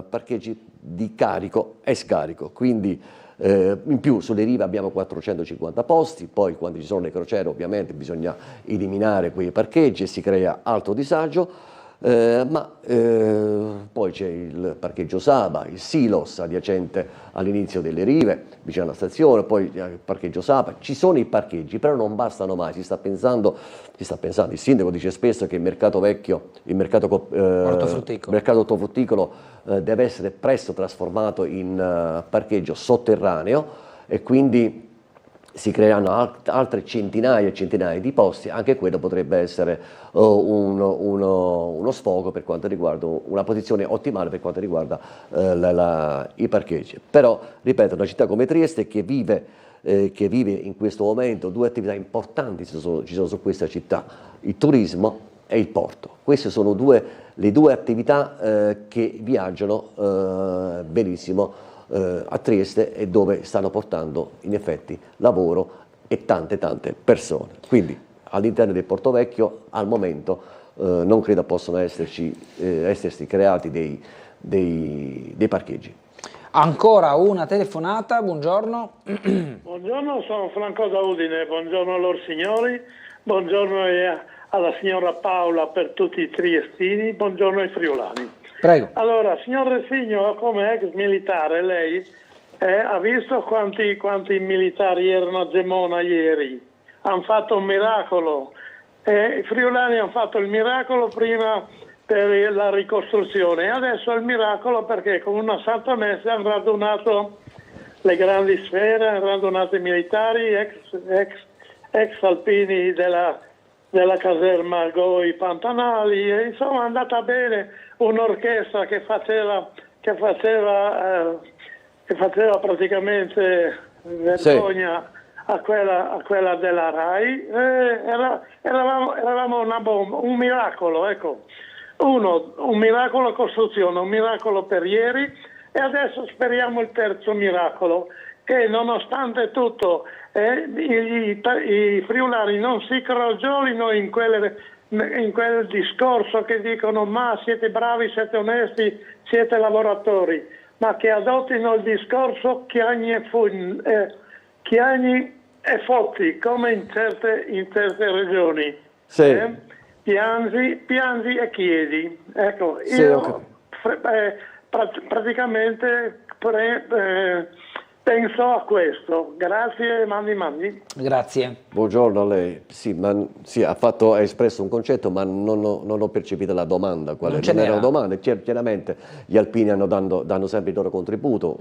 parcheggi di carico e scarico, quindi in più sulle rive abbiamo 450 posti, poi quando ci sono le crociere ovviamente bisogna eliminare quei parcheggi e si crea altro disagio, poi c'è il parcheggio Saba, il Silos adiacente all'inizio delle rive, vicino alla stazione, poi il parcheggio Saba, ci sono i parcheggi, però non bastano mai, si sta pensando, il sindaco dice spesso che il mercato vecchio, il mercato ortofrutticolo deve essere presto trasformato in parcheggio sotterraneo e quindi si creeranno altre centinaia e centinaia di posti. Anche quello potrebbe essere uno sfogo per quanto riguarda, una posizione ottimale per quanto riguarda i parcheggi. Però, ripeto, una città come Trieste che vive in questo momento due attività importanti ci sono su questa città, il turismo e il porto. Queste sono le due attività che viaggiano benissimo a Trieste e dove stanno portando in effetti lavoro e tante persone. Quindi all'interno del Porto Vecchio al momento non credo possano essersi creati dei parcheggi. Ancora una telefonata, buongiorno. Buongiorno, sono Franco da Udine, buongiorno a loro signori, buongiorno alla signora Paola per tutti i triestini, buongiorno ai friulani. Prego. Allora, signor Resigno, come ex militare, lei ha visto quanti militari erano a Gemona ieri? Hanno fatto un miracolo. I friulani hanno fatto il miracolo prima per la ricostruzione e adesso il miracolo perché con una santa messa hanno radunato le grandi sfere, hanno radunato i militari, ex alpini della caserma Goi Pantanali, e insomma è andata bene. Un'orchestra che faceva praticamente vergogna a quella della RAI, eravamo una bomba, un miracolo, ecco. Un miracolo a costruzione, un miracolo per ieri e adesso speriamo il terzo miracolo, che nonostante tutto i friulani non si crogiolino in quel discorso che dicono ma siete bravi, siete onesti, siete lavoratori, ma che adottino il discorso chiagni e fotti come in certe regioni. Sì. Piangi e chiedi. Ecco, Sì, io praticamente penso a questo. Grazie, mandi. Grazie. Buongiorno a lei. Sì, ha espresso un concetto, ma non ho percepito la domanda. Non era una domanda. Chiaramente gli alpini danno sempre il loro contributo,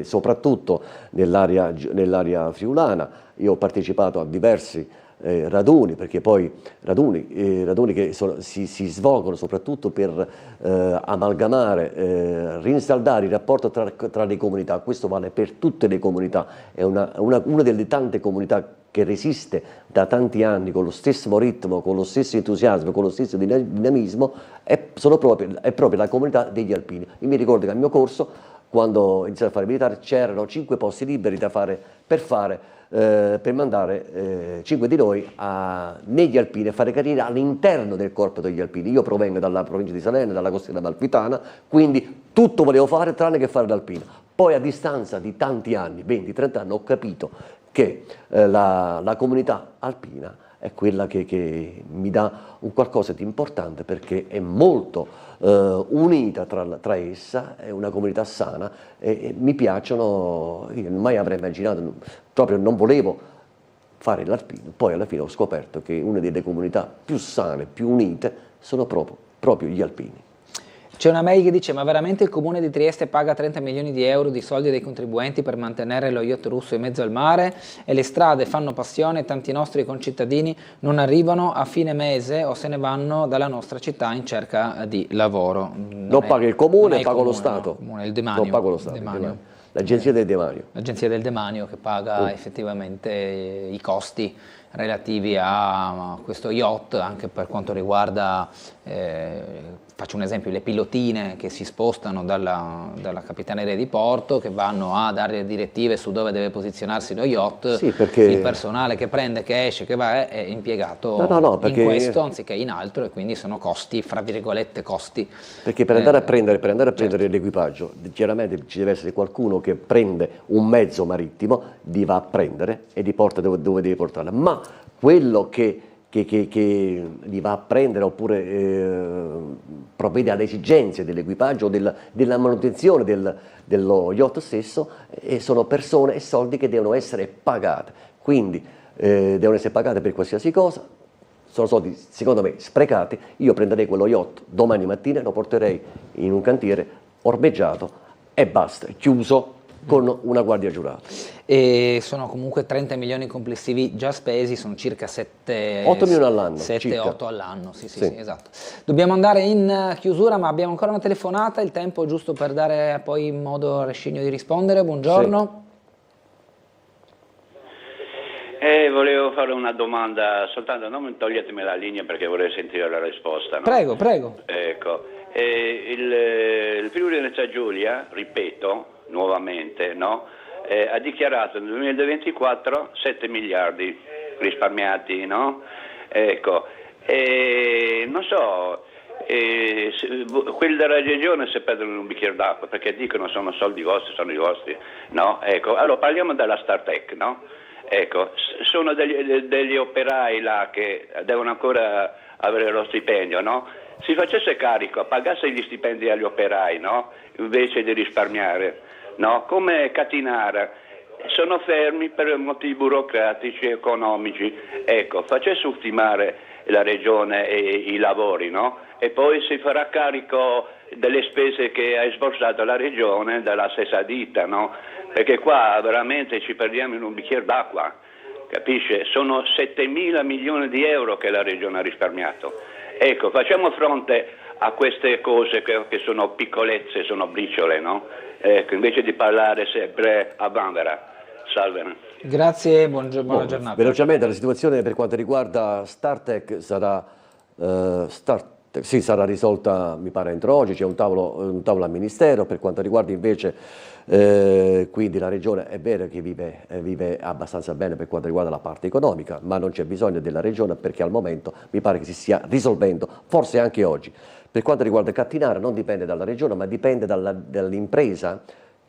soprattutto nell'area friulana. Io ho partecipato a diversi raduni, perché poi raduni che si svolgono soprattutto per amalgamare, rinsaldare il rapporto tra le comunità. Questo vale per tutte le comunità, è una delle tante comunità che resiste da tanti anni con lo stesso ritmo, con lo stesso entusiasmo, con lo stesso dinamismo, è proprio la comunità degli alpini. Io mi ricordo che al mio corso, quando ho iniziato a fare militare, c'erano 5 posti liberi per mandare 5 di noi negli alpini a fare carriera all'interno del corpo degli alpini. Io provengo dalla provincia di Salerno, dalla costiera amalfitana, quindi tutto volevo fare tranne che fare l'alpino. Poi a distanza di tanti anni, 20-30 anni, ho capito che la comunità alpina è quella che mi dà un qualcosa di importante, perché è molto unita tra essa, è una comunità sana e mi piacciono. Io mai avrei immaginato, proprio non volevo fare l'alpino, poi alla fine ho scoperto che una delle comunità più sane, più unite sono proprio gli alpini. C'è una mail che dice: ma veramente il comune di Trieste paga 30 milioni di euro di soldi dei contribuenti per mantenere lo yacht russo in mezzo al mare, e le strade fanno passione e tanti nostri concittadini non arrivano a fine mese o se ne vanno dalla nostra città in cerca di lavoro. Non paga il comune, paga lo Stato. No, il demanio. Non paga lo Stato. L'agenzia del demanio. L'agenzia del demanio che paga effettivamente i costi relativi a questo yacht, anche per quanto riguarda, faccio un esempio, le pilotine che si spostano dalla Capitaneria di Porto, che vanno a dare direttive su dove deve posizionarsi lo yacht. Sì, perché il personale che prende, che esce, che va è impiegato in questo anziché in altro, e quindi sono costi, fra virgolette costi. Perché per andare a prendere l'equipaggio, chiaramente ci deve essere qualcuno che prende un mezzo marittimo, li va a prendere e li porta dove deve portarla. Ma quello che li va a prendere oppure provvede alle esigenze dell'equipaggio, della manutenzione dello yacht stesso, sono persone e soldi che devono essere pagate. Quindi devono essere pagate per qualsiasi cosa. Sono soldi, secondo me, sprecati. Io prenderei quello yacht domani mattina e lo porterei in un cantiere ormeggiato e basta, chiuso, con una guardia giurata. E sono comunque 30 milioni complessivi già spesi, sono circa 8 milioni all'anno. 7-8 all'anno, sì, esatto. Dobbiamo andare in chiusura, ma abbiamo ancora una telefonata, il tempo giusto per dare poi in modo a Rescigno di rispondere. Buongiorno. Volevo fare una domanda, soltanto non toglietemi la linea perché vorrei sentire la risposta. No? Prego, prego. Ecco, il Friuli Venezia Giulia, ripeto nuovamente, no? Ha dichiarato nel 2024 7 miliardi risparmiati, no? Ecco, non so, quelli della regione si perdono un bicchiere d'acqua perché dicono sono soldi vostri, sono i vostri, no? Ecco, allora parliamo della Startec, no? Ecco, sono degli operai là che devono ancora avere lo stipendio, no? Si facesse carico, pagasse gli stipendi agli operai, no? Invece di risparmiare, no? Come Catinara, sono fermi per motivi burocratici e economici, ecco, facesse ultimare la regione e i lavori, no? E poi si farà carico delle spese che ha sborsato la regione dalla stessa ditta, no? Perché qua veramente ci perdiamo in un bicchiere d'acqua, capisce? Sono 7.000 milioni di euro che la regione ha risparmiato. Ecco, facciamo fronte a queste cose che sono piccolezze, sono briciole, no? Ecco, invece di parlare sempre a vanvera. Salve. Grazie, buona giornata. Velocemente la situazione per quanto riguarda Startec sarà risolta, mi pare, entro oggi. C'è un tavolo al Ministero. Per quanto riguarda invece quindi la Regione, è vero che vive abbastanza bene per quanto riguarda la parte economica, ma non c'è bisogno della Regione perché al momento mi pare che si stia risolvendo, forse anche oggi. Per quanto riguarda Cattinara non dipende dalla Regione, ma dipende dall'impresa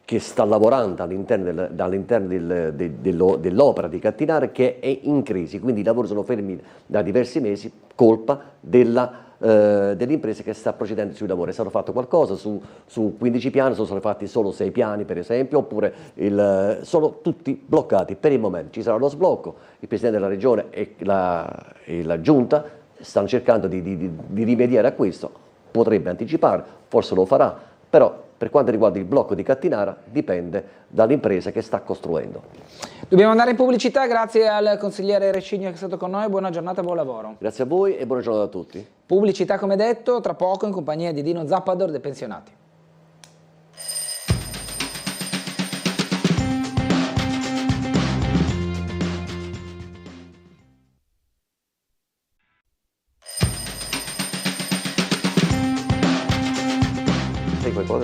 che sta lavorando all'interno dell'opera di Cattinara, che è in crisi, quindi i lavori sono fermi da diversi mesi, colpa dell'impresa che sta procedendo sui lavori. È stato fatto qualcosa su 15 piani, sono stati fatti solo 6 piani per esempio, oppure sono tutti bloccati per il momento. Ci sarà lo sblocco, il Presidente della Regione e la Giunta stanno cercando di rimediare a questo, potrebbe anticipare, forse lo farà, però Per quanto riguarda il blocco di Cattinara dipende dall'impresa che sta costruendo. Dobbiamo andare in pubblicità, grazie al consigliere Recigno che è stato con noi, buona giornata e buon lavoro. Grazie a voi e buona giornata a tutti. Pubblicità come detto, tra poco in compagnia di Dino Zappador dei pensionati.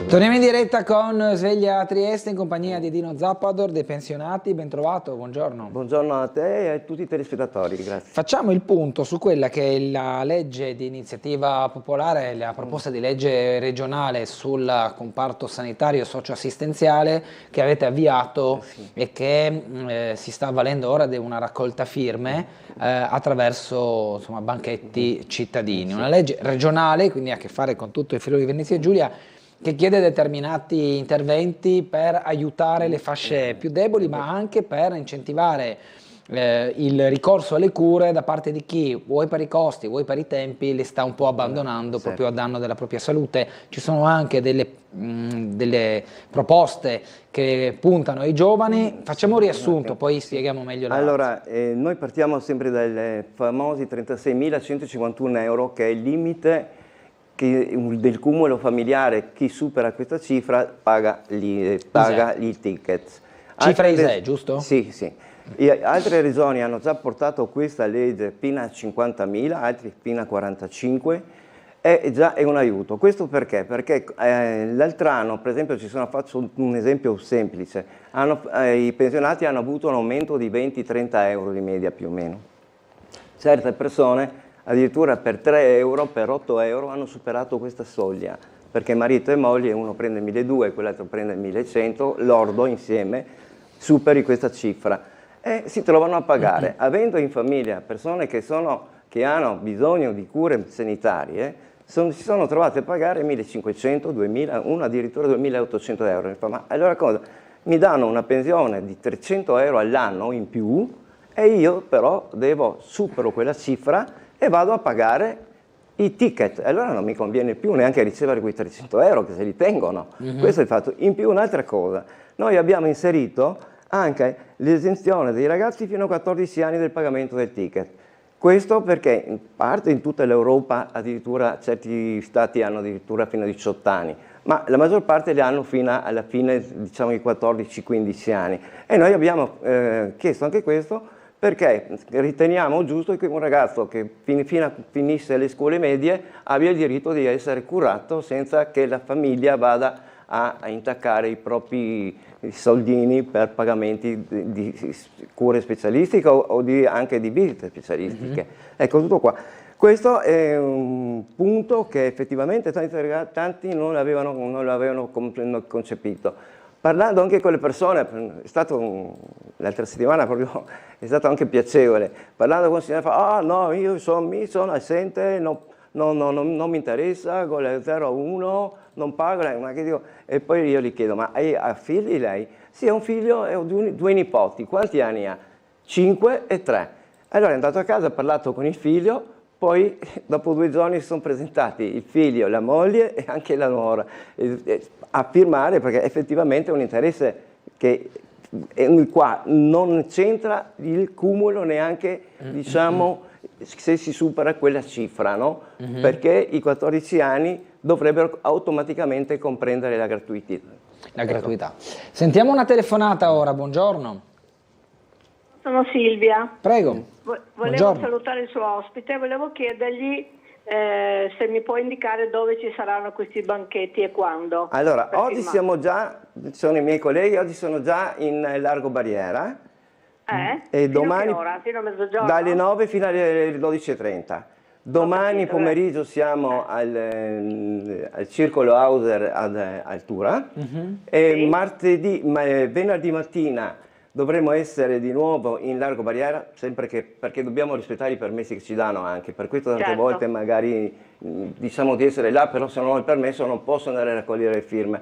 Torniamo in diretta con Sveglia Trieste in compagnia di Dino Zappador dei pensionati, ben trovato, buongiorno. Buongiorno a te e a tutti i telespettatori, grazie. Facciamo il punto su quella che è la legge di iniziativa popolare, la proposta di legge regionale sul comparto sanitario socio-assistenziale che avete avviato e che si sta avvalendo ora di una raccolta firme attraverso insomma, banchetti cittadini. Una legge regionale, quindi ha a che fare con tutto il Friuli Venezia Giulia, che chiede determinati interventi per aiutare le fasce più deboli, ma anche per incentivare il ricorso alle cure da parte di chi, vuoi per i costi, vuoi per i tempi, le sta un po' abbandonando proprio a danno della propria salute. Ci sono anche delle proposte che puntano ai giovani. Facciamo un riassunto, poi spieghiamo meglio la Allora, noi partiamo sempre dai famosi 36.151 euro, che è il limite del cumulo familiare. Chi supera questa cifra paga il ticket. Cifra ISEE, giusto? Sì, sì. Altre regioni hanno già portato questa legge fino a 50.000, altri fino a 45.000, è già un aiuto. Questo perché? Perché l'altro anno, per esempio, faccio un esempio semplice, i pensionati hanno avuto un aumento di 20-30 euro di media più o meno. Certe persone addirittura per 3 euro, per 8 euro hanno superato questa soglia, perché marito e moglie, uno prende 1.200 e quell'altro prende 1.100, lordo insieme, superi questa cifra e si trovano a pagare. Avendo in famiglia persone che hanno bisogno di cure sanitarie, si sono trovate a pagare 1.500, 2.000, uno addirittura 2.800 euro. Ma allora cosa? Mi danno una pensione di 300 euro all'anno in più e io però supero quella cifra e vado a pagare i ticket. Allora non mi conviene più neanche ricevere quei 300 euro che se li tengono. Questo è il fatto. In più un'altra cosa, noi abbiamo inserito anche l'esenzione dei ragazzi fino a 14 anni del pagamento del ticket. Questo perché in parte in tutta l'Europa addirittura certi stati hanno addirittura fino a 18 anni, ma la maggior parte li hanno fino alla fine, diciamo, i 14-15 anni. E noi abbiamo chiesto anche questo perché riteniamo giusto che un ragazzo che finisse le scuole medie abbia il diritto di essere curato senza che la famiglia vada a intaccare i propri soldini per pagamenti di cure specialistiche o anche di visite specialistiche. Ecco, tutto qua. Questo è un punto che effettivamente tanti non l'avevano concepito. Parlando anche con le persone, l'altra settimana proprio è stato anche piacevole, parlando con il signore fa, no, io sono assente, non mi interessa, con il 01 non pago, e poi io gli chiedo, ma ha figli lei? Sì, ha un figlio e ho due nipoti, quanti anni ha? 5 e 3. Allora è andato a casa, ha parlato con il figlio, poi dopo 2 giorni si sono presentati il figlio, la moglie e anche la nuora a firmare, perché effettivamente è un interesse che qua non c'entra il cumulo neanche, diciamo, se si supera quella cifra, no? Perché i 14 anni dovrebbero automaticamente comprendere la gratuità. La gratuità. Sentiamo una telefonata ora, buongiorno. Sono Silvia. Prego. Volevo salutare il suo ospite, volevo chiedergli se mi può indicare dove ci saranno questi banchetti e quando. Allora, oggi sono i miei colleghi, oggi sono già in Largo Barriera. E domani, fino a mezzogiorno? Dalle 9 fino alle 12:30. Domani pomeriggio siamo al Circolo Hauser ad Altura e venerdì mattina dovremo essere di nuovo in Largo Barriera, sempre perché dobbiamo rispettare i permessi che ci danno anche, per questo tante volte magari diciamo di essere là, però se non ho il permesso non posso andare a raccogliere le firme,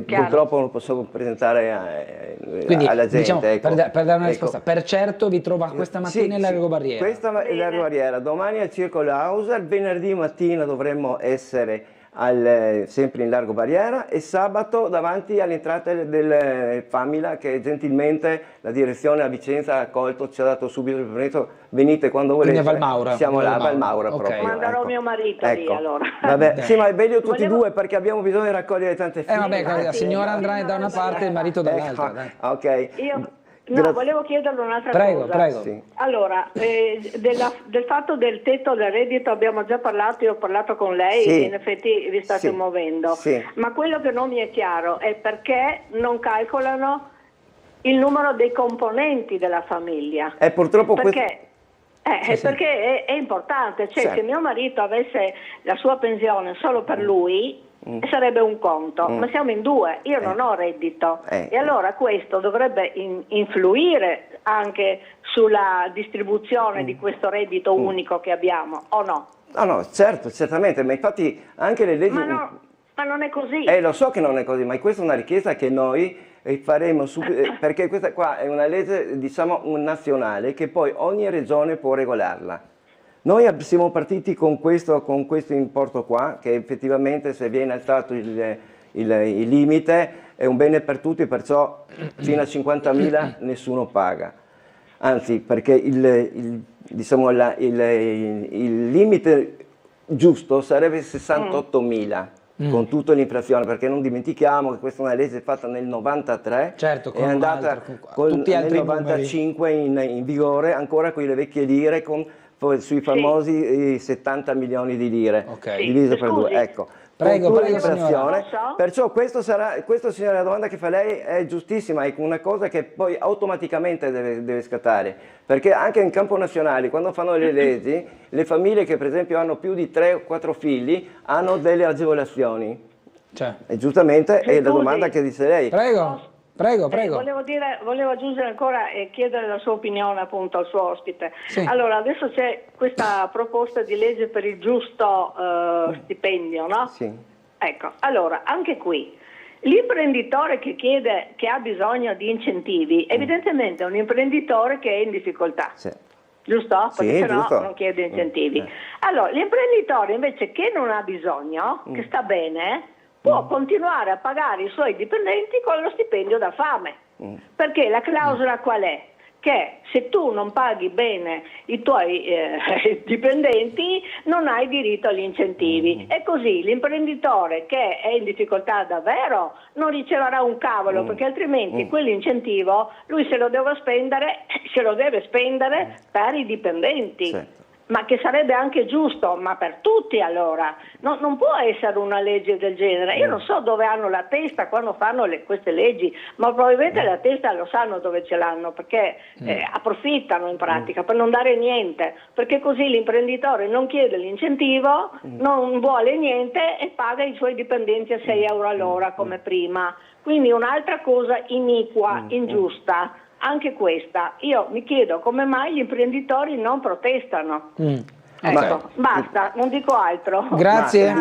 purtroppo non posso presentare quindi, alla gente. Diciamo, ecco. per dare una risposta, per certo vi trova questa mattina in Largo Barriera. Questa è Largo Barriera, domani al Circolo Hauser, venerdì mattina dovremmo essere sempre in Largo Barriera, e sabato davanti all'entrata del Famila, che gentilmente la direzione a Vicenza ha accolto, ci ha dato subito il permesso, venite quando volete. Quindi a Valmaura. Siamo là a Valmaura Ok. proprio. Manderò ecco. mio marito lì allora. Vabbè, sì, ma è meglio tutti e due perché abbiamo bisogno di raccogliere tante firme. Vabbè, la signora andrà da una parte e il marito dall'altra. dai. Ok. Volevo chiederle un'altra Prego, cosa. prego. Sì. Allora, del fatto del tetto del reddito abbiamo già parlato, io ho parlato con lei Sì. e in effetti vi state Sì. muovendo. Sì. Ma quello che non mi è chiaro è perché non calcolano il numero dei componenti della famiglia. Purtroppo perché Sì, sì. perché è importante, cioè Certo. se mio marito avesse la sua pensione solo per lui sarebbe un conto, ma siamo in due, io non ho reddito e allora questo dovrebbe influire anche sulla distribuzione di questo reddito unico che abbiamo, o no? No, certo, certamente, ma infatti anche le leggi... Ma non è così. Lo so che non è così, ma questa è una richiesta che noi faremo perché questa qua è una legge, diciamo, nazionale, che poi ogni regione può regolarla. Noi siamo partiti con questo importo qua, che effettivamente se viene alzato il limite è un bene per tutti, perciò fino a 50.000 nessuno paga. Anzi, perché il limite giusto sarebbe 68.000. Con tutta l'inflazione, perché non dimentichiamo che questa è una legge fatta nel 93, certo, è andata nel 95 in vigore, ancora con le vecchie lire, sui famosi 70 milioni di lire, diviso per due. Ecco. Prego, l'inflazione. Perciò questo signora, la domanda che fa lei è giustissima, è una cosa che poi automaticamente deve scattare, perché anche in campo nazionale, quando fanno le leggi, le famiglie che per esempio hanno più di 3 o 4 figli hanno delle agevolazioni. E giustamente è la domanda che dice lei. Prego. Volevo aggiungere ancora e chiedere la sua opinione appunto al suo ospite. Sì. Allora, adesso c'è questa proposta di legge per il giusto stipendio, no? Sì. Ecco, allora, anche qui, l'imprenditore che chiede, che ha bisogno di incentivi, evidentemente è un imprenditore che è in difficoltà. Sì. Giusto? Perché Sì, sennò giusto. non chiede incentivi. Allora, l'imprenditore invece che non ha bisogno, che sta bene, può continuare a pagare i suoi dipendenti con lo stipendio da fame. Perché la clausola qual è? Che se tu non paghi bene i tuoi dipendenti non hai diritto agli incentivi. E così l'imprenditore che è in difficoltà davvero non riceverà un cavolo, perché altrimenti quell'incentivo lui se lo deve spendere per i dipendenti. Certo. Ma che sarebbe anche giusto, ma per tutti allora. Non può essere una legge del genere. Io non so dove hanno la testa quando fanno queste leggi, ma probabilmente la testa lo sanno dove ce l'hanno, perché approfittano in pratica per non dare niente, perché così l'imprenditore non chiede l'incentivo, non vuole niente e paga i suoi dipendenti a 6 euro all'ora come prima. Quindi un'altra cosa iniqua, ingiusta. Anche questa, io mi chiedo come mai gli imprenditori non protestano. Ecco, basta, non dico altro. Grazie.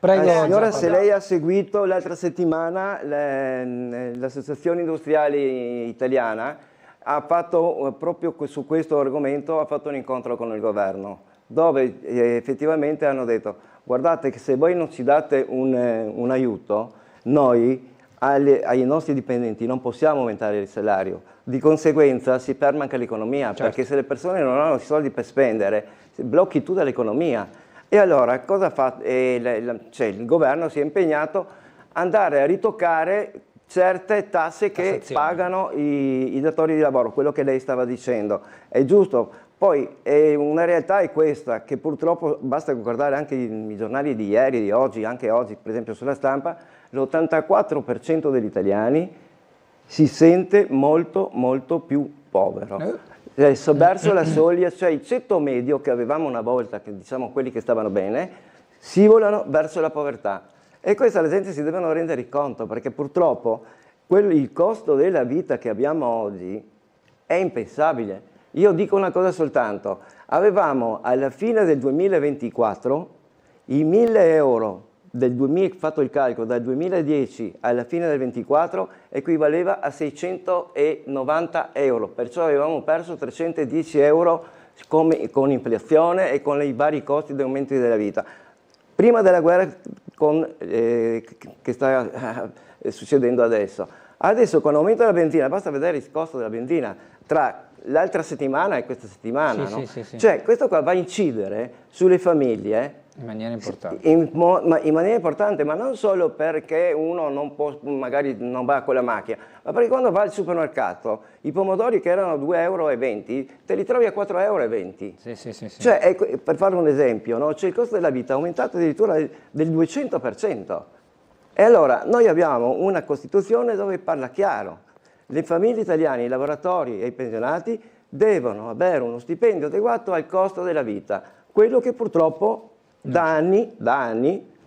Prego. Signora, se lei ha seguito l'altra settimana l'Associazione Industriale Italiana ha fatto proprio su questo argomento ha fatto un incontro con il governo, dove effettivamente hanno detto: guardate che se voi non ci date un aiuto, noi ai nostri dipendenti non possiamo aumentare il salario. Di conseguenza si ferma anche l'economia, perché se le persone non hanno i soldi per spendere, blocchi tutta l'economia. E allora cosa fa? Il governo si è impegnato ad andare a ritoccare certe tasse che pagano i datori di lavoro, quello che lei stava dicendo. È giusto. Poi una realtà è questa, che purtroppo basta guardare anche i giornali di ieri, di oggi, anche oggi per esempio sulla Stampa, l'84% degli italiani si sente molto molto più povero. Verso la soglia, cioè il ceto medio che avevamo una volta, che diciamo quelli che stavano bene, scivolano verso la povertà. E questa la gente si devono rendere conto, perché purtroppo il costo della vita che abbiamo oggi è impensabile. Io dico una cosa soltanto: avevamo alla fine del 2024 i 1.000 euro fatto il calcolo, dal 2010 alla fine del 24 equivaleva a 690 euro, perciò avevamo perso 310 euro con inflazione e con i vari costi di aumenti della vita. Prima della guerra che sta succedendo adesso. Adesso con l'aumento della benzina, basta vedere il costo della benzina tra l'altra settimana e questa settimana, Sì, no? sì. Cioè questo qua va a incidere sulle famiglie in maniera importante. In maniera importante, ma non solo perché uno non può, magari non va con la macchina, ma perché quando va al supermercato i pomodori che erano 2,20 euro te li trovi a 4,20 euro. Sì. Cioè, ecco, per fare un esempio, no? Cioè, il costo della vita è aumentato addirittura del 200%. E allora noi abbiamo una Costituzione dove parla chiaro. Le famiglie italiane, i lavoratori e i pensionati devono avere uno stipendio adeguato al costo della vita, quello che purtroppo da anni,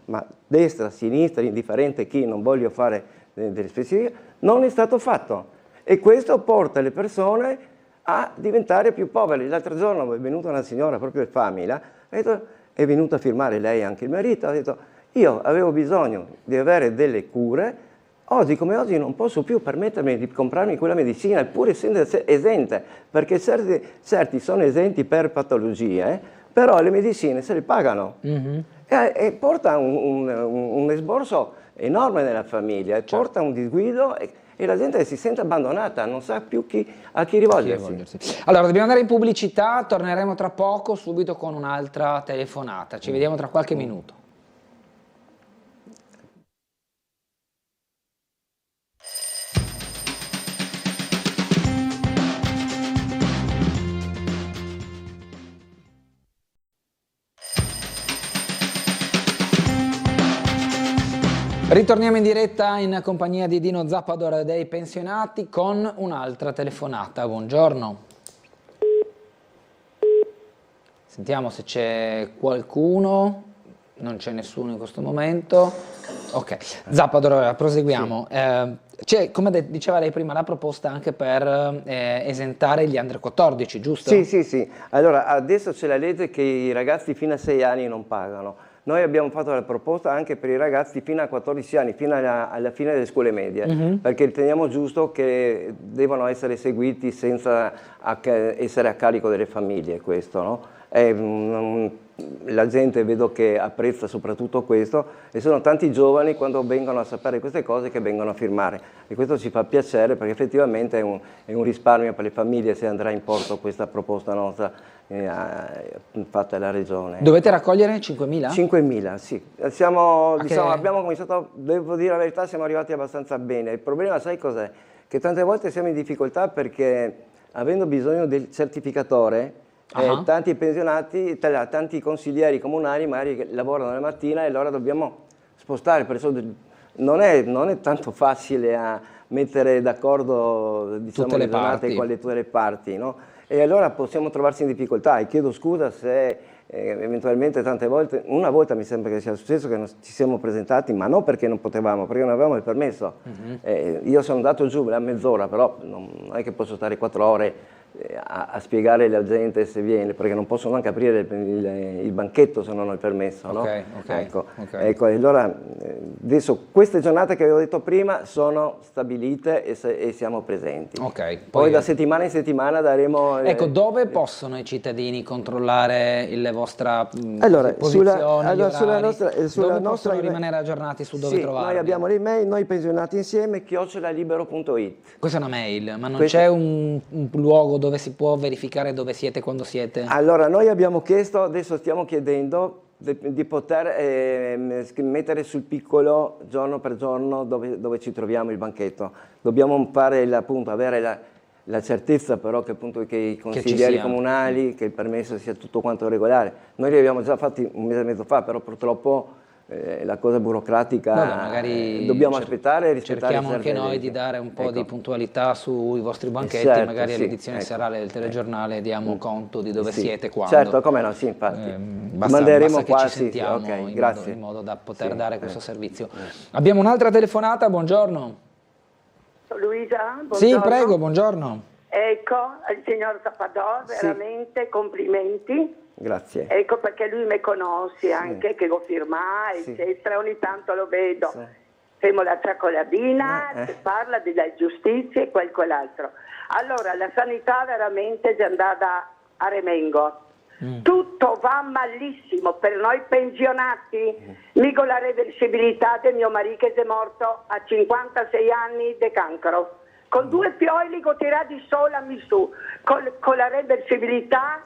ma destra, sinistra, indifferente chi, non voglio fare delle specifiche, non è stato fatto. E questo porta le persone a diventare più povere. L'altro giorno è venuta una signora proprio in famiglia, è venuta a firmare lei anche il marito, ha detto io avevo bisogno di avere delle cure, oggi come oggi non posso più permettermi di comprarmi quella medicina, pur essendo esente, perché certi sono esenti per patologie, però le medicine se le pagano e porta un esborso enorme nella famiglia, porta un disguido e la gente si sente abbandonata, non sa più a chi rivolgersi. Allora, dobbiamo andare in pubblicità, torneremo tra poco subito con un'altra telefonata. Ci vediamo tra qualche minuto. Ritorniamo in diretta in compagnia di Dino Zappador dei pensionati con un'altra telefonata. Buongiorno. Sentiamo se c'è qualcuno. Non c'è nessuno in questo momento. Ok, Zappador, proseguiamo. Sì. C'è, come diceva lei prima, la proposta anche per esentare gli under 14, giusto? Sì. Allora, adesso c'è la legge che i ragazzi fino a 6 anni non pagano. Noi abbiamo fatto la proposta anche per i ragazzi fino a 14 anni, fino alla fine delle scuole medie, perché riteniamo giusto che devono essere seguiti senza essere a carico delle famiglie, questo, no? La gente vedo che apprezza soprattutto questo e sono tanti giovani quando vengono a sapere queste cose che vengono a firmare e questo ci fa piacere perché effettivamente è un risparmio per le famiglie se andrà in porto questa proposta nostra fatta dalla Regione. Dovete raccogliere 5.000? 5.000, sì. Abbiamo cominciato, devo dire la verità, siamo arrivati abbastanza bene. Il problema, sai cos'è? Che tante volte siamo in difficoltà perché avendo bisogno del certificatore tanti pensionati, tanti consiglieri comunali magari lavorano la mattina e allora dobbiamo spostare, perché non è tanto facile a mettere d'accordo tutte le giornate con tutte le parti, no? E allora possiamo trovarsi in difficoltà e chiedo scusa se eventualmente tante volte, una volta mi sembra che sia successo che non ci siamo presentati, ma non perché non potevamo, perché non avevamo il permesso. Io sono andato giù a mezz'ora, però non è che posso stare 4 ore a spiegare alla gente se viene, perché non posso neanche aprire il banchetto se non ho il permesso, no? Ecco, allora adesso queste giornate che avevo detto prima sono stabilite e siamo presenti. Poi da settimana in settimana daremo... Ecco, dove possono i cittadini controllare la vostra posizione, sulla dove nostra possono rimanere aggiornati su dove trovarli? Noi abbiamo l'email, noi pensionati insieme, @libero.it. Questa è una mail, ma non c'è un luogo dove si può verificare dove siete, quando siete? Allora, noi abbiamo chiesto, adesso stiamo chiedendo di poter mettere sul piccolo giorno per giorno dove ci troviamo il banchetto. Dobbiamo fare appunto avere la certezza però che appunto che i consiglieri comunali, che il permesso sia tutto quanto regolare. Noi li abbiamo già fatti un mese e mezzo fa, però purtroppo la cosa burocratica, magari dobbiamo aspettare e rispettare. Cerchiamo anche noi di dare un po' di puntualità sui vostri banchetti, magari all'edizione serale del telegiornale diamo conto di dove siete, quando. Certo, come no, sì, infatti. Manderemo qua, ci sentiamo in modo da poter dare questo servizio. Abbiamo un'altra telefonata, buongiorno. Luisa, buongiorno. Sì, prego, buongiorno. Ecco, al signor Zappador, veramente complimenti. Grazie. Ecco perché lui mi conosce anche, che lo firma, eccetera, ogni tanto lo vedo. Femo la cioccoladina, parla della giustizia e quell'altro. Allora, la sanità veramente è andata a remengo. Tutto va malissimo per noi pensionati. Mica la reversibilità del mio marito che è morto a 56 anni di cancro. Con 2 pioli che ho tirato sola mi su, con la reversibilità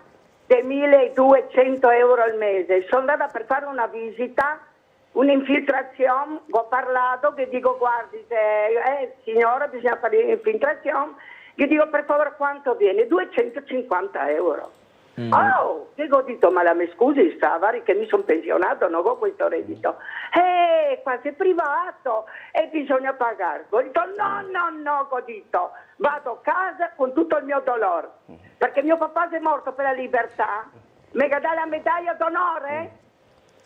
di 1.200 euro al mese. Sono andata per fare una visita, un'infiltrazione, ho parlato, che dico guardi, signora bisogna fare l'infiltrazione, io dico per favore quanto viene? 250 euro. Oh, che ho detto, ma mi scusi, Savari, che mi sono pensionato, non ho questo reddito. Qua sei privato e bisogna pagare. Ho detto no, ho detto, vado a casa con tutto il mio dolore, perché mio papà è morto per la libertà, mi dà la medaglia d'onore,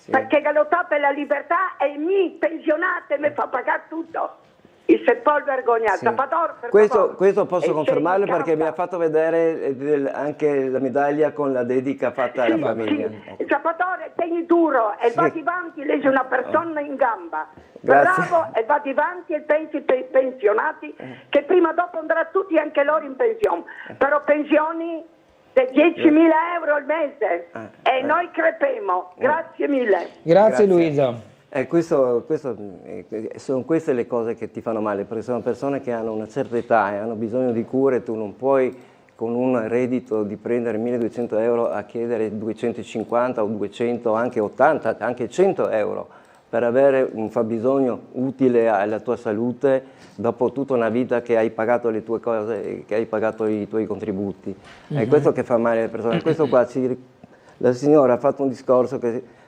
perché ha lottato per la libertà e mi pensionate mi fa pagare tutto. Il sepolcro vergognato. Sì. Salvatore, per favore. Questo posso confermarlo perché casa. mi ha fatto vedere anche la medaglia con la dedica fatta alla famiglia. Il Salvatore tieni duro e va avanti, lei è una persona in gamba. Grazie. Bravo, e va avanti e pensi per i pensionati che prima o dopo andrà tutti anche loro in pensione. Però pensioni di 10.000 euro al mese e noi crepemo. Grazie mille. Grazie Luisa. Sono queste le cose che ti fanno male, perché sono persone che hanno una certa età e hanno bisogno di cure, tu non puoi con un reddito di prendere 1.200 euro a chiedere 250 o 200, anche 80, anche 100 euro per avere un fabbisogno utile alla tua salute dopo tutta una vita che hai pagato le tue cose, che hai pagato i tuoi contributi. È questo che fa male alle persone. Questo qua, la signora ha fatto un discorso che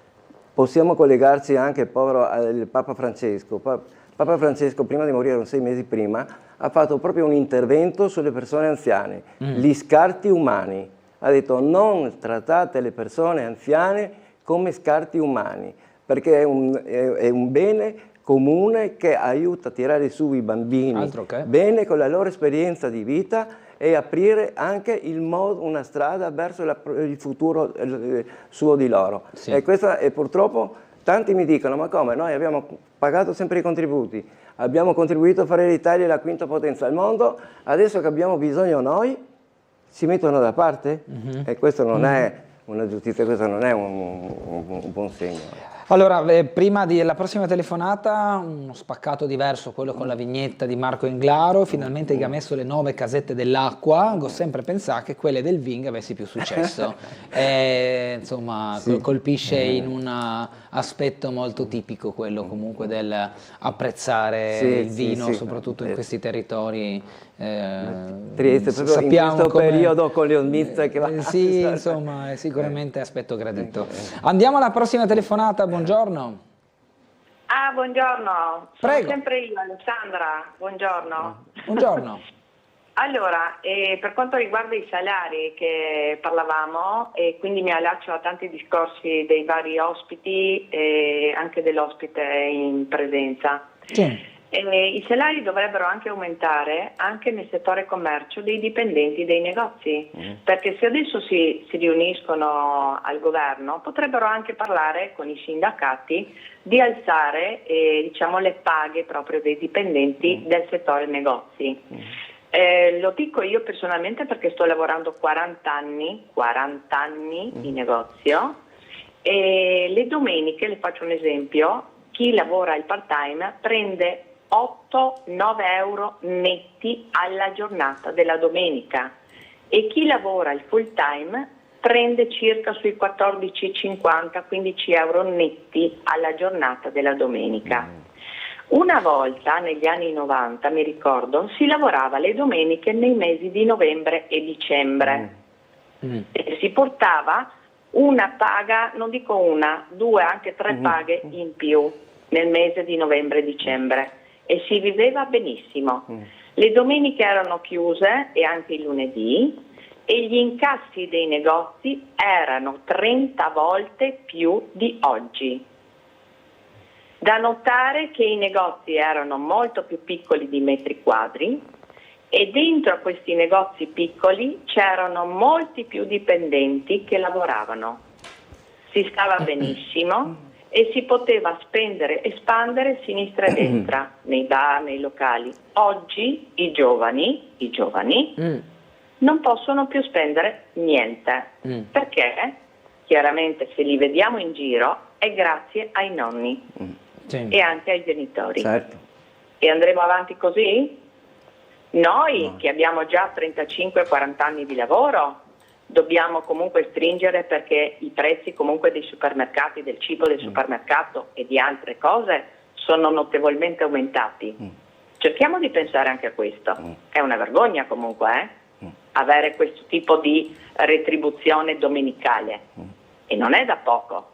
possiamo collegarci anche al Papa Francesco. Papa Francesco, prima di morire, 6 mesi prima, ha fatto proprio un intervento sulle persone anziane, gli scarti umani. Ha detto non trattate le persone anziane come scarti umani, perché è un bene comune che aiuta a tirare su i bambini bene con la loro esperienza di vita e aprire anche una strada verso il futuro suo di loro. E purtroppo tanti mi dicono, ma come, noi abbiamo pagato sempre i contributi, abbiamo contribuito a fare l'Italia la quinta potenza al mondo, adesso che abbiamo bisogno noi, si mettono da parte? E questo non è una giustizia, questo non è un buon segno. Allora, prima della prossima telefonata, uno spaccato diverso, quello con la vignetta di Marco Englaro, finalmente che ha messo le 9 casette dell'acqua, ho sempre pensato che quelle del Ving avessi più successo. Insomma, colpisce in un aspetto molto tipico, quello comunque del apprezzare il vino, soprattutto in questi territori. Trieste, proprio in questo periodo con le Smith che va. Sì, insomma, è sicuramente aspetto gradito. Andiamo alla prossima telefonata, buongiorno. Buongiorno, Prego. sono sempre io, Alessandra, buongiorno. Buongiorno. Allora, per quanto riguarda i salari che parlavamo, e quindi mi allaccio a tanti discorsi dei vari ospiti e anche dell'ospite in presenza. Sì. I salari dovrebbero anche aumentare anche nel settore commercio dei dipendenti dei negozi, perché se adesso si riuniscono al governo potrebbero anche parlare con i sindacati di alzare le paghe proprio dei dipendenti del settore negozi. Lo dico io personalmente perché sto lavorando 40 anni in negozio e le domeniche, le faccio un esempio, chi lavora il part-time prende 8-9 euro netti alla giornata della domenica e chi lavora il full time prende circa sui 14,50-15 euro netti alla giornata della domenica. Una volta negli anni 90, mi ricordo, si lavorava le domeniche nei mesi di novembre e dicembre e si portava una paga, non dico una, 2, anche 3 paghe in più nel mese di novembre e dicembre e si viveva benissimo. Le domeniche erano chiuse e anche il lunedì e gli incassi dei negozi erano 30 volte più di oggi. Da notare che i negozi erano molto più piccoli di metri quadri e dentro a questi negozi piccoli c'erano molti più dipendenti che lavoravano. Si stava benissimo e si poteva spendere e espandere sinistra e destra, nei bar, nei locali. Oggi i giovani non possono più spendere niente. Perché? chiaramente se li vediamo in giro è grazie ai nonni e anche ai genitori. Certo. E andremo avanti così? Noi che abbiamo già 35-40 anni di lavoro dobbiamo comunque stringere, perché i prezzi comunque dei supermercati, del cibo del supermercato e di altre cose sono notevolmente aumentati. Cerchiamo di pensare anche a questo. È una vergogna comunque avere questo tipo di retribuzione domenicale e non è da poco.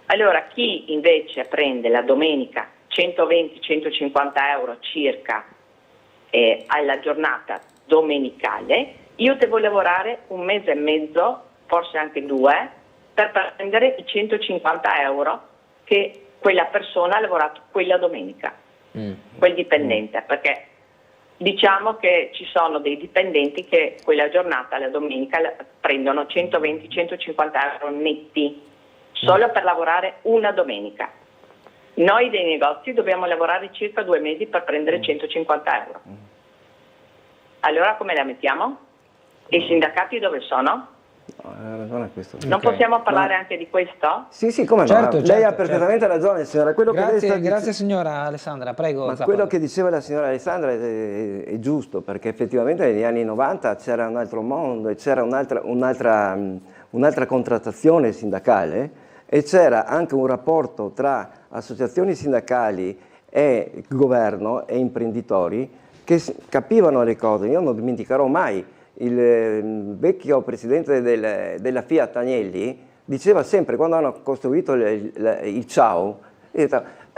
Allora chi invece prende la domenica 120-150 euro circa alla giornata domenicale, io devo lavorare un mese e mezzo, forse anche 2, per prendere i 150 euro che quella persona ha lavorato quella domenica, quel dipendente, perché diciamo che ci sono dei dipendenti che quella giornata, la domenica, prendono 120-150 euro netti, solo per lavorare una domenica. Noi dei negozi dobbiamo lavorare circa 2 mesi per prendere 150 euro. Allora come la mettiamo? E i sindacati dove sono? Non possiamo parlare anche di questo? Sì, come Certo, no? Lei ha certo, perfettamente ragione, signora. Quello che lei sta Grazie signora Alessandra, prego. Ma quello che diceva la signora Alessandra è giusto, perché effettivamente negli anni 90 c'era un altro mondo e c'era un'altra contrattazione sindacale, e c'era anche un rapporto tra associazioni sindacali e governo e imprenditori che capivano le cose. Io non dimenticherò mai il vecchio presidente della Fiat Agnelli, diceva sempre, quando hanno costruito il Ciao,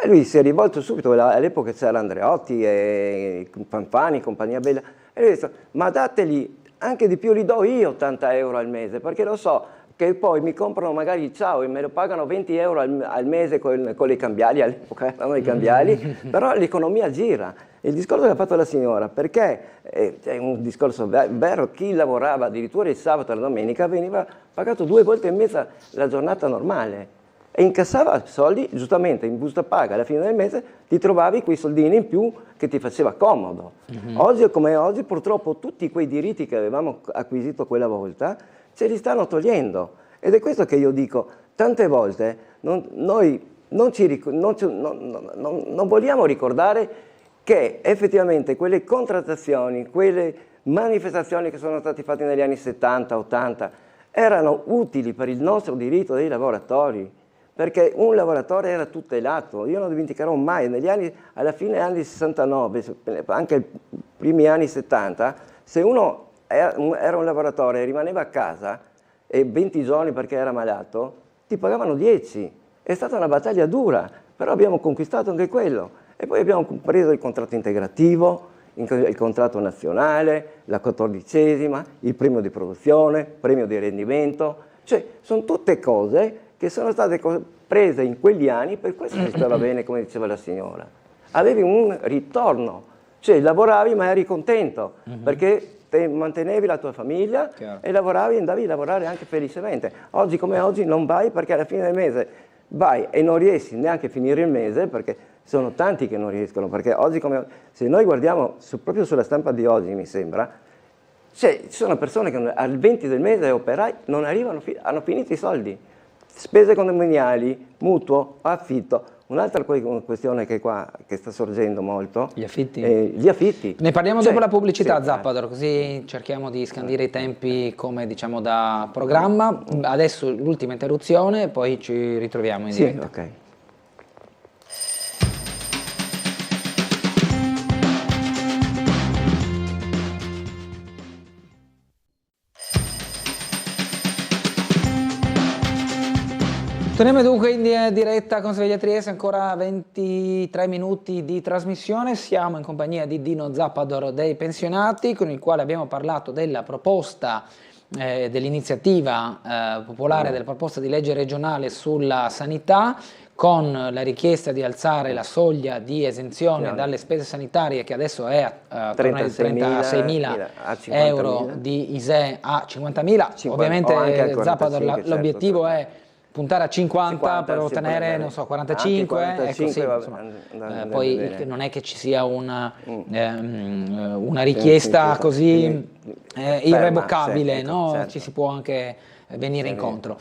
lui si è rivolto subito, all'epoca c'era Andreotti e Fanfani, compagnia bella, e lui ha detto: ma dateli anche di più, li do io 80 euro al mese, perché lo so che poi mi comprano magari il Ciao e me lo pagano 20 euro al mese con le cambiali, all'epoca erano i cambiali, però l'economia gira. Il discorso che ha fatto la signora, perché è un discorso vero, chi lavorava addirittura il sabato e la domenica veniva pagato 2 volte e mezza la giornata normale e incassava soldi, giustamente in busta paga, alla fine del mese ti trovavi quei soldini in più che ti faceva comodo. Oggi come oggi purtroppo tutti quei diritti che avevamo acquisito quella volta ce li stanno togliendo, ed è questo che io dico, tante volte noi non vogliamo ricordare che effettivamente quelle contrattazioni, quelle manifestazioni che sono state fatte negli anni 70-80 erano utili per il nostro diritto dei lavoratori, perché un lavoratore era tutelato. Io non dimenticherò mai, alla fine degli anni 69, anche i primi anni 70, se uno era un lavoratore e rimaneva a casa e 20 giorni perché era malato, ti pagavano 10. È stata una battaglia dura, però abbiamo conquistato anche quello. E poi abbiamo preso il contratto integrativo, il contratto nazionale, la 14ª, il premio di produzione, premio di rendimento. Cioè, sono tutte cose che sono state prese in quegli anni, per questo si stava bene, come diceva la signora. Avevi un ritorno, cioè lavoravi ma eri contento, perché mantenevi la tua famiglia e lavoravi e andavi a lavorare anche felicemente. Oggi come oggi non vai, perché alla fine del mese vai e non riesci neanche a finire il mese, perché sono tanti che non riescono, perché oggi se noi guardiamo proprio sulla stampa di oggi, mi sembra, ci sono persone che al 20 del mese, operai, non arrivano, hanno finito i soldi, spese condominiali, mutuo, affitto. Un'altra questione che sta sorgendo molto, gli affitti. Gli affitti. Ne parliamo dopo la pubblicità, Zappador, così cerchiamo di scandire i tempi come diciamo da programma. Adesso l'ultima interruzione, poi ci ritroviamo in diretta. Ok. Torniamo dunque in diretta con Sveglia Trieste, ancora 23 minuti di trasmissione. Siamo in compagnia di Dino Zappador dei pensionati, con il quale abbiamo parlato della proposta dell'iniziativa popolare, della proposta di legge regionale sulla sanità, con la richiesta di alzare la soglia di esenzione dalle spese sanitarie, che adesso è a 36.000 euro di ISEE a 50.000. Ovviamente Zappador, l'obiettivo è puntare a 50 per ottenere, non so, 45, ecco, sì, poi non è che ci sia una richiesta così irrevocabile, no? Certo. Ci si può anche venire incontro.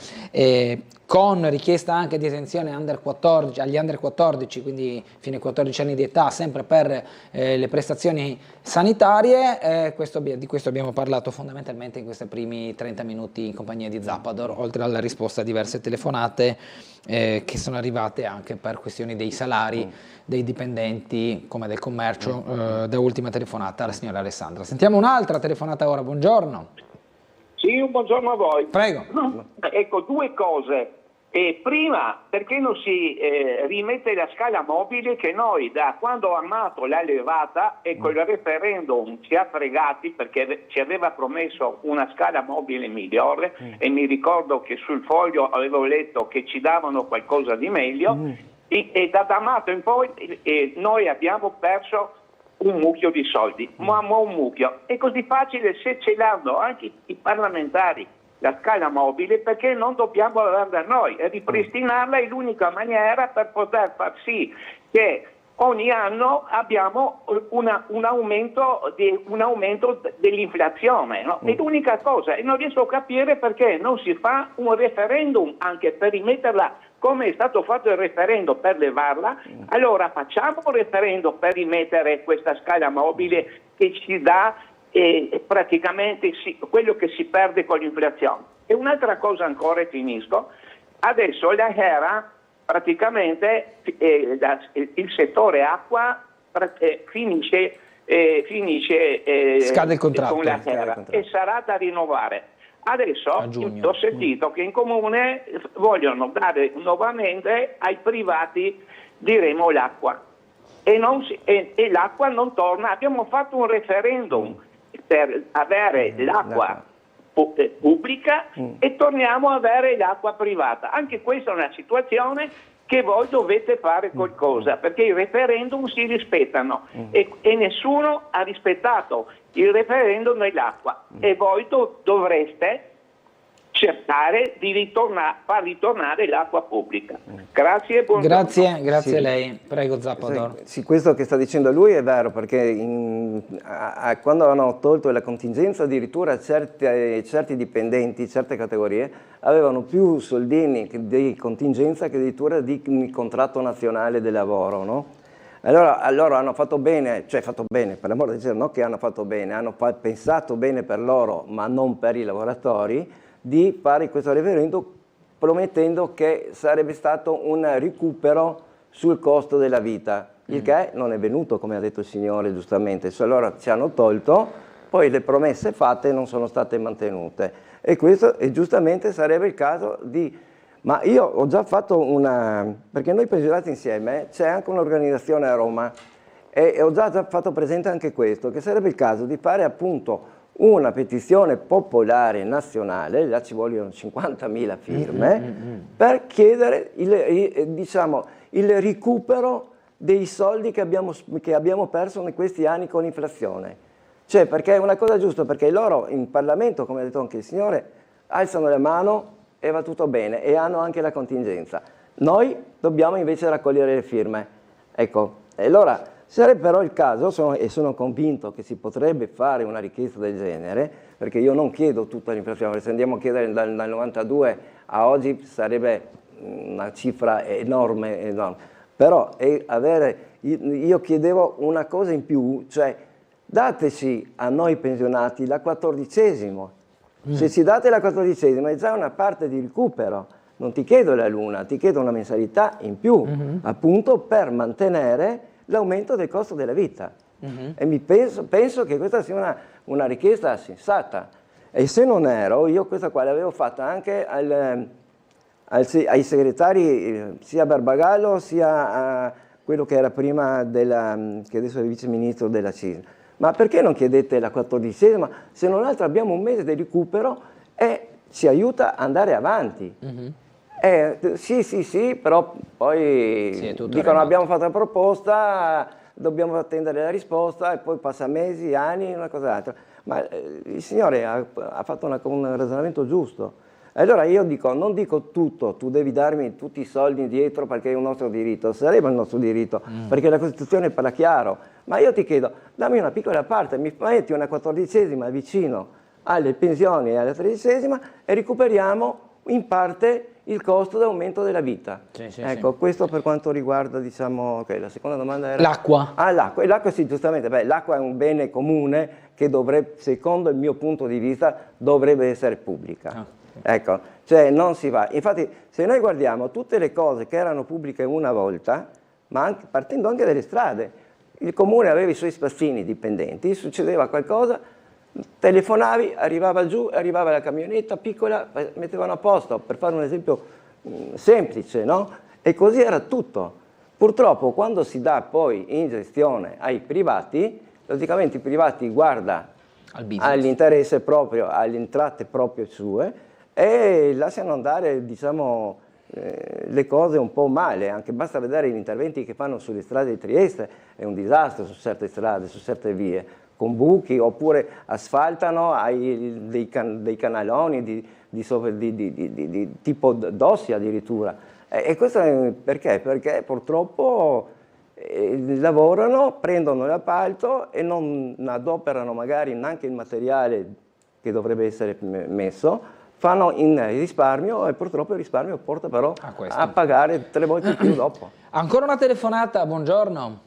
Con richiesta anche di esenzione agli under 14, quindi fino ai 14 anni di età, sempre per le prestazioni sanitarie. Di questo abbiamo parlato fondamentalmente in questi primi 30 minuti in compagnia di Zappador, oltre alla risposta a diverse telefonate che sono arrivate anche per questioni dei salari dei dipendenti come del commercio. Da ultima telefonata alla signora Alessandra. Sentiamo un'altra telefonata ora, buongiorno. Sì, un buongiorno a voi. Prego. Ecco, due cose. Prima, perché non si rimette la scala mobile che noi da quando Amato l'ha levata e col referendum ci ha fregati perché ci aveva promesso una scala mobile migliore e mi ricordo che sul foglio avevo letto che ci davano qualcosa di meglio e da Amato in poi noi abbiamo perso un mucchio di soldi, ma un mucchio. È così facile se ce l'hanno anche i parlamentari la scala mobile, perché non dobbiamo averla noi e ripristinarla è l'unica maniera per poter far sì che ogni anno abbiamo un aumento dell'inflazione, no? È l'unica cosa e non riesco a capire perché non si fa un referendum anche per rimetterla come è stato fatto il referendum per levarla. Allora facciamo un referendum per rimettere questa scala mobile che ci dà praticamente quello che si perde con l'inflazione. E un'altra cosa ancora e finisco, adesso la HERA praticamente il settore acqua finisce scade il contratto, con la HERA e sarà da rinnovare. Adesso ho sentito che in comune vogliono dare nuovamente ai privati, diremo, l'acqua e l'acqua non torna. Abbiamo fatto un referendum per avere l'acqua pubblica e torniamo a avere l'acqua privata. Anche questa è una situazione che voi dovete fare qualcosa, perché i referendum si rispettano e nessuno ha rispettato il referendum e l'acqua e voi dovreste cercare di far ritornare l'acqua pubblica. Grazie e buongiorno. Grazie a lei. Prego Zappador. Sì, questo che sta dicendo lui è vero, perché quando hanno tolto la contingenza addirittura certi dipendenti, certe categorie, avevano più soldini di contingenza che addirittura di contratto nazionale del lavoro, no? Allora hanno fatto bene, per l'amore di Dio, non che hanno fatto bene, hanno pensato bene per loro, ma non per i lavoratori, di fare questo referendum promettendo che sarebbe stato un recupero sul costo della vita, il che non è venuto, come ha detto il signore giustamente. Allora ci hanno tolto, poi le promesse fatte non sono state mantenute e questo giustamente sarebbe il caso di... Ma io ho già fatto perché noi pensionati insieme c'è anche un'organizzazione a Roma e ho già fatto presente anche questo, che sarebbe il caso di fare appunto una petizione popolare nazionale, là ci vogliono 50.000 firme, per chiedere il recupero dei soldi che abbiamo perso in questi anni con l'inflazione. Cioè, perché è una cosa giusta, perché loro in Parlamento, come ha detto anche il signore, alzano la mano e va tutto bene e hanno anche la contingenza. Noi dobbiamo invece raccogliere le firme. Ecco, e allora... Sarebbe però il caso, sono convinto che si potrebbe fare una richiesta del genere, perché io non chiedo tutta l'inflazione, se andiamo a chiedere dal 92 a oggi sarebbe una cifra enorme. Però io chiedevo una cosa in più, cioè dateci a noi pensionati la 14esima. Se ci date la 14esima è già una parte di recupero, non ti chiedo la luna, ti chiedo una mensilità in più, appunto per mantenere l'aumento del costo della vita. E penso che questa sia una richiesta sensata. E se non ero, io questa qua l'avevo fatta anche ai segretari, sia a Barbagallo sia a quello che era prima che adesso è il vice ministro della CISL. Ma perché non chiedete la 14esima? Se non altro abbiamo un mese di recupero e ci aiuta ad andare avanti. Sì, però poi dicono abbiamo fatto la proposta, dobbiamo attendere la risposta e poi passa mesi, anni, una cosa altra. Ma il signore ha fatto un ragionamento giusto. Allora io dico, non dico tutto, tu devi darmi tutti i soldi indietro perché è un nostro diritto, sarebbe il nostro diritto, perché la Costituzione parla chiaro, ma io ti chiedo, dammi una piccola parte, mi metti una 14esima vicino alle pensioni e alla 13ª e recuperiamo in parte il costo d'aumento della vita. Ecco, questo per quanto riguarda, diciamo, la seconda domanda era... L'acqua. L'acqua sì, giustamente, l'acqua è un bene comune che dovrebbe, secondo il mio punto di vista, dovrebbe essere pubblica. Ecco, cioè non si va. Infatti, se noi guardiamo tutte le cose che erano pubbliche una volta, ma anche, partendo anche dalle strade, il comune aveva i suoi spazzini dipendenti, succedeva qualcosa, telefonavi, arrivava giù, arrivava la camionetta piccola, mettevano a posto, per fare un esempio semplice, no? E così era tutto. Purtroppo quando si dà poi in gestione ai privati, logicamente i privati guardano all'interesse proprio, alle entrate proprio sue e lasciano andare, diciamo, le cose un po' male, anche basta vedere gli interventi che fanno sulle strade di Trieste, è un disastro su certe strade, su certe vie, con buchi, oppure asfaltano dei canaloni di tipo dossi addirittura. E questo perché? Perché purtroppo lavorano, prendono l'appalto e non adoperano magari neanche il materiale che dovrebbe essere messo, fanno in risparmio e purtroppo il risparmio porta però a pagare 3 volte più dopo. Ancora una telefonata, buongiorno.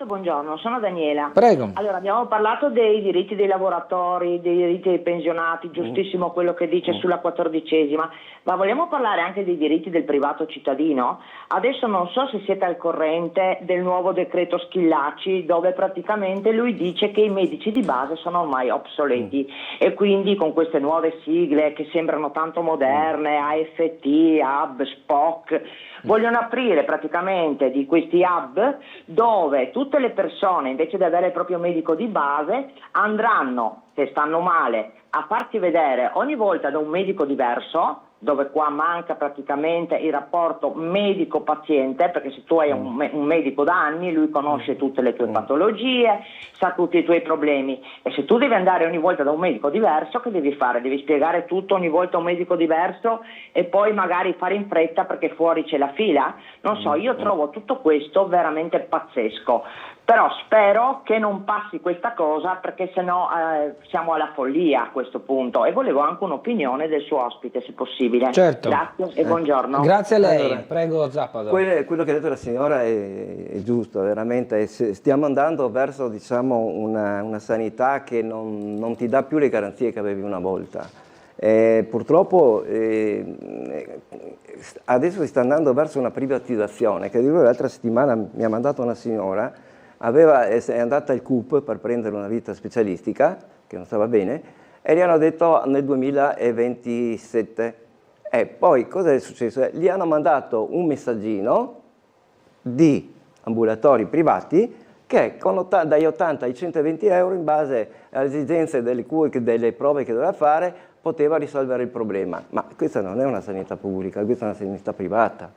Buongiorno, sono Daniela. Prego. Allora, abbiamo parlato dei diritti dei lavoratori, dei diritti dei pensionati, giustissimo quello che dice sulla 14ª, ma vogliamo parlare anche dei diritti del privato cittadino? Adesso non so se siete al corrente del nuovo decreto Schillaci, dove praticamente lui dice che i medici di base sono ormai obsoleti e quindi con queste nuove sigle che sembrano tanto moderne, AFT, HUB, SPOC, vogliono aprire praticamente di questi hub dove tutte le persone, invece di avere il proprio medico di base, andranno, se stanno male, a farsi vedere ogni volta da un medico diverso, dove qua manca praticamente il rapporto medico-paziente, perché se tu hai un medico da anni, lui conosce tutte le tue patologie, sa tutti i tuoi problemi, e se tu devi andare ogni volta da un medico diverso, che devi fare? Devi spiegare tutto ogni volta a un medico diverso e poi magari fare in fretta perché fuori c'è la fila? Non so, io trovo tutto questo veramente pazzesco. Però spero che non passi questa cosa, perché sennò siamo alla follia a questo punto, e volevo anche un'opinione del suo ospite se possibile. Certo. Grazie e buongiorno. Grazie a lei, Allora, prego Zappato. Quello che ha detto la signora è giusto, veramente. Stiamo andando verso, diciamo, una sanità che non ti dà più le garanzie che avevi una volta. Purtroppo adesso si sta andando verso una privatizzazione, che l'altra settimana mi ha mandato una signora, è andata al CUP per prendere una visita specialistica, che non stava bene, e gli hanno detto nel 2027. E poi cosa è successo? Gli hanno mandato un messaggino di ambulatori privati che dagli 80 ai 120 euro, in base alle esigenze delle prove che doveva fare, poteva risolvere il problema. Ma questa non è una sanità pubblica, questa è una sanità privata.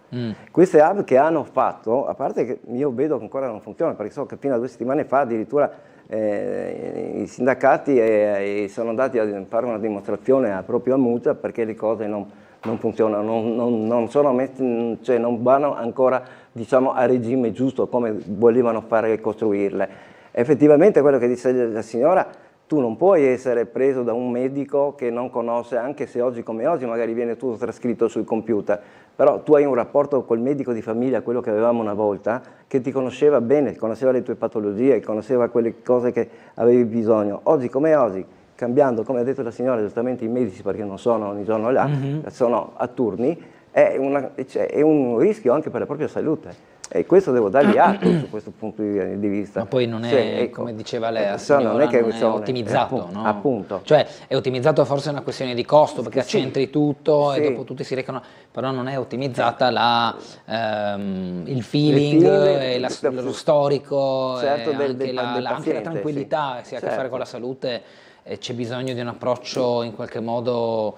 Queste hub che hanno fatto, a parte che io vedo che ancora non funziona, perché so che fino a 2 settimane fa addirittura i sindacati sono andati a fare una dimostrazione proprio a Muta, perché le cose non funzionano, non sono messi, cioè non vanno ancora, diciamo, a regime giusto come volevano fare e costruirle. Effettivamente quello che dice la signora, tu non puoi essere preso da un medico che non conosce, anche se oggi come oggi magari viene tutto trascritto sul computer, però tu hai un rapporto col medico di famiglia, quello che avevamo una volta, che ti conosceva bene, conosceva le tue patologie, conosceva quelle cose che avevi bisogno. Oggi come oggi, cambiando, come ha detto la signora, giustamente i medici, perché non sono ogni giorno là, sono a turni, è un rischio anche per la propria salute. E questo devo dargli atto su questo punto di vista. Ma poi non è, ecco, come diceva lei, non è ottimizzato, no? Appunto. Cioè è ottimizzato, forse è una questione di costo, perché accentri tutto e dopo tutti si recano, però non è ottimizzata il feeling e lo storico, certo, e anche la tranquillità, sì, si ha a che fare con la salute. C'è bisogno di un approccio in qualche modo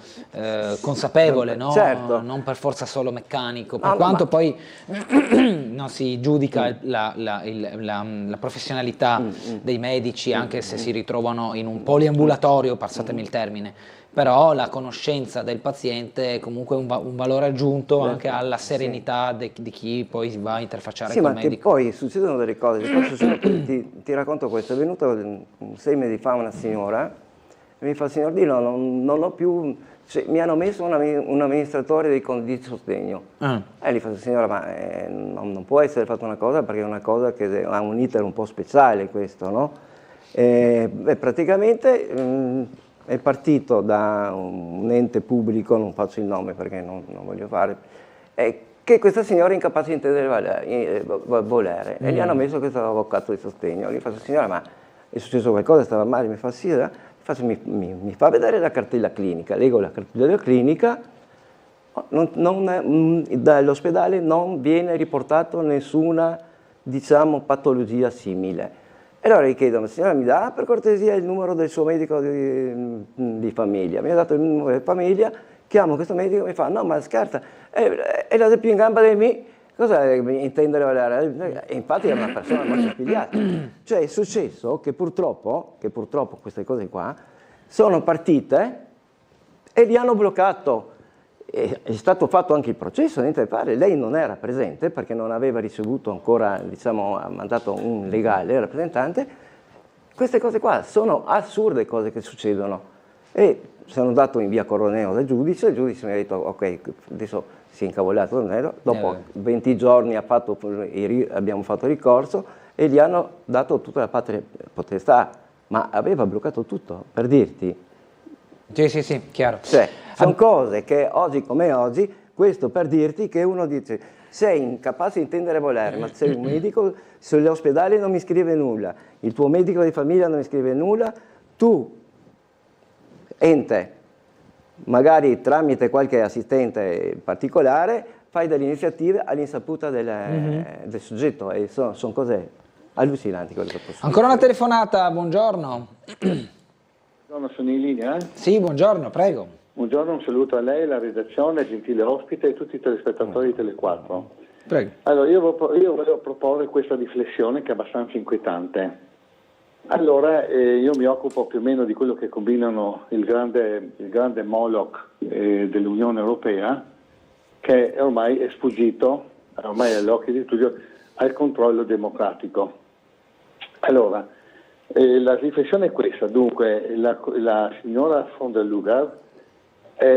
consapevole, no? Certo. Non per forza solo meccanico, per quanto poi non si giudica la professionalità dei medici, anche se si ritrovano in un poliambulatorio, passatemi il termine, però la conoscenza del paziente è comunque un valore aggiunto anche alla serenità di chi poi va a interfacciare col medico. Sì, ma che poi succedono delle cose. Ti racconto questo. È venuta 6 mesi fa una signora E mi fa, signor Di, no, non ho più, cioè, mi hanno messo un amministratore di sostegno. E gli fa, signora, ma non può essere fatta una cosa, perché è una cosa che ha un iter un po' speciale questo, no? Praticamente è partito da un ente pubblico, non faccio il nome perché non voglio fare, che questa signora è incapace di intendere volere, e gli hanno messo questo avvocato di sostegno. Gli faccio, signora, ma è successo qualcosa, stava male? Mi fa, sì, mi fa vedere la cartella clinica, leggo la cartella clinica, dall'ospedale non viene riportato nessuna, diciamo, patologia simile. E allora gli chiedo, signora, mi dà per cortesia il numero del suo medico di famiglia? Mi ha dato il numero di famiglia, chiamo questo medico e mi fa, no, ma scherza, è la più in gamba di me, cosa intendere volere? E infatti è una persona molto spigliata. Cioè è successo che purtroppo queste cose qua sono partite e li hanno bloccato. È stato fatto anche il processo, niente da fare. Lei non era presente perché non aveva ricevuto ancora, diciamo, ha mandato un legale rappresentante. Queste cose qua sono assurde, cose che succedono. E sono andato in via Coroneo dal giudice, il giudice mi ha detto, ok, adesso si è incavolato, dopo 20 giorni abbiamo fatto ricorso e gli hanno dato tutta la patria potestà, ma aveva bloccato tutto, per dirti. Sì, chiaro. Cioè, sono cose che oggi come oggi, questo per dirti che uno dice, sei incapace di intendere volere, ma sei un medico, sull'ospedale non mi scrive nulla, il tuo medico di famiglia non mi scrive nulla, tu, ente, magari tramite qualche assistente particolare, fai delle iniziative all'insaputa del soggetto, e sono cose allucinanti quelle che posso Ancora una telefonata, buongiorno. Buongiorno, sono in linea? Sì, buongiorno, prego. Buongiorno, un saluto a lei, alla redazione, gentile ospite e tutti i telespettatori di Tele4. Prego. Allora, io volevo proporre questa riflessione che è abbastanza inquietante. Allora, io mi occupo più o meno di quello che combinano il grande Moloch dell'Unione Europea, che ormai è sfuggito, ormai agli occhi di tutti, al controllo democratico. Allora, la riflessione è questa, dunque la signora von der Lugar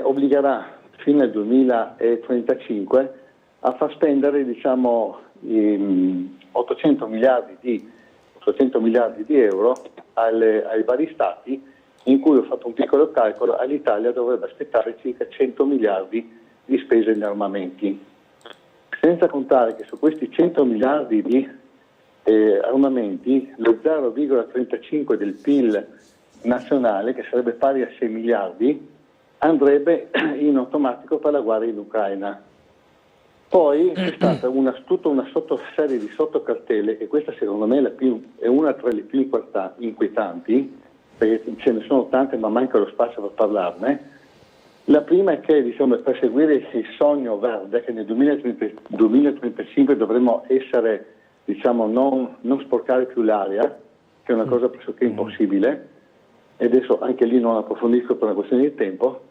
obbligherà fino al 2035 a far spendere, diciamo, 800 miliardi di euro ai vari stati, in cui ho fatto un piccolo calcolo, all'Italia dovrebbe aspettare circa 100 miliardi di spese in armamenti. Senza contare che su questi 100 miliardi di armamenti, lo 0,35 del PIL nazionale, che sarebbe pari a 6 miliardi, andrebbe in automatico per la guerra in Ucraina. Poi c'è stata tutta una sottoserie di sottocartelle, e questa secondo me è una tra le più inquietanti, perché ce ne sono tante ma manca lo spazio per parlarne. La prima è che, diciamo, per seguire il sogno verde, che nel 2035 dovremmo essere, diciamo, non sporcare più l'aria, che è una cosa pressoché impossibile, e adesso anche lì non approfondisco per una questione di tempo,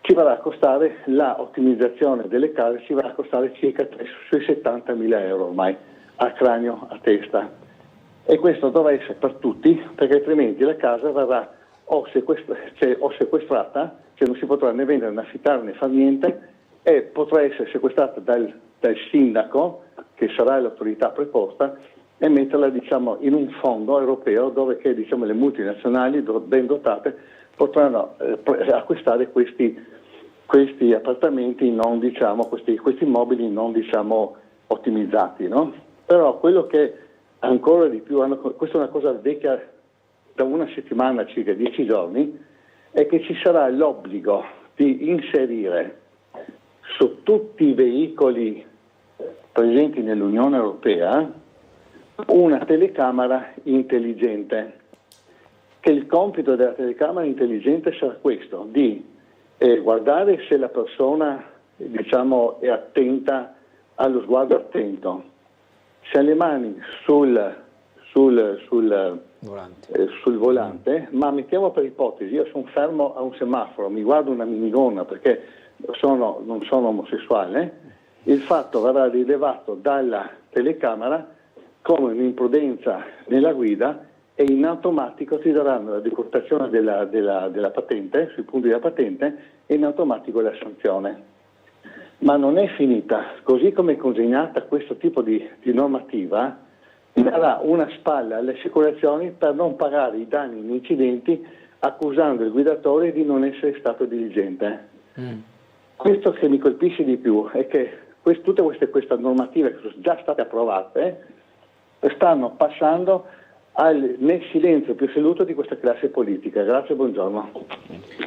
ci va a costare l'ottimizzazione delle case, ci va a costare circa sui 70.000 euro ormai, a cranio, a testa. E questo dovrà essere per tutti, perché altrimenti la casa verrà o sequestrata, cioè non si potrà né vendere né affittare né fare niente, e potrà essere sequestrata dal sindaco, che sarà l'autorità preposta, e metterla, diciamo, in un fondo europeo dove che, diciamo, le multinazionali ben dotate potranno acquistare questi appartamenti non, diciamo, questi immobili non, diciamo, ottimizzati, no? Però quello che ancora di più questa è una cosa vecchia da una settimana, circa 10 giorni, è che ci sarà l'obbligo di inserire su tutti i veicoli presenti nell'Unione Europea una telecamera intelligente, che il compito della telecamera intelligente sarà questo, di guardare se la persona, diciamo, è attenta, ha lo sguardo attento, se ha le mani sul volante, ma mettiamo per ipotesi, io sono fermo a un semaforo, mi guardo una minigonna perché non sono omosessuale, il fatto verrà rilevato dalla telecamera come un'imprudenza nella guida e in automatico ti daranno la decurtazione della patente, sui punti della patente, e in automatico la sanzione. Ma non è finita, così come è consegnata questo tipo di normativa, darà una spalla alle assicurazioni per non pagare i danni in incidenti, accusando il guidatore di non essere stato diligente. Questo che mi colpisce di più è che tutte queste normative che sono già state approvate stanno passando nel silenzio più assoluto di questa classe politica. Grazie, buongiorno.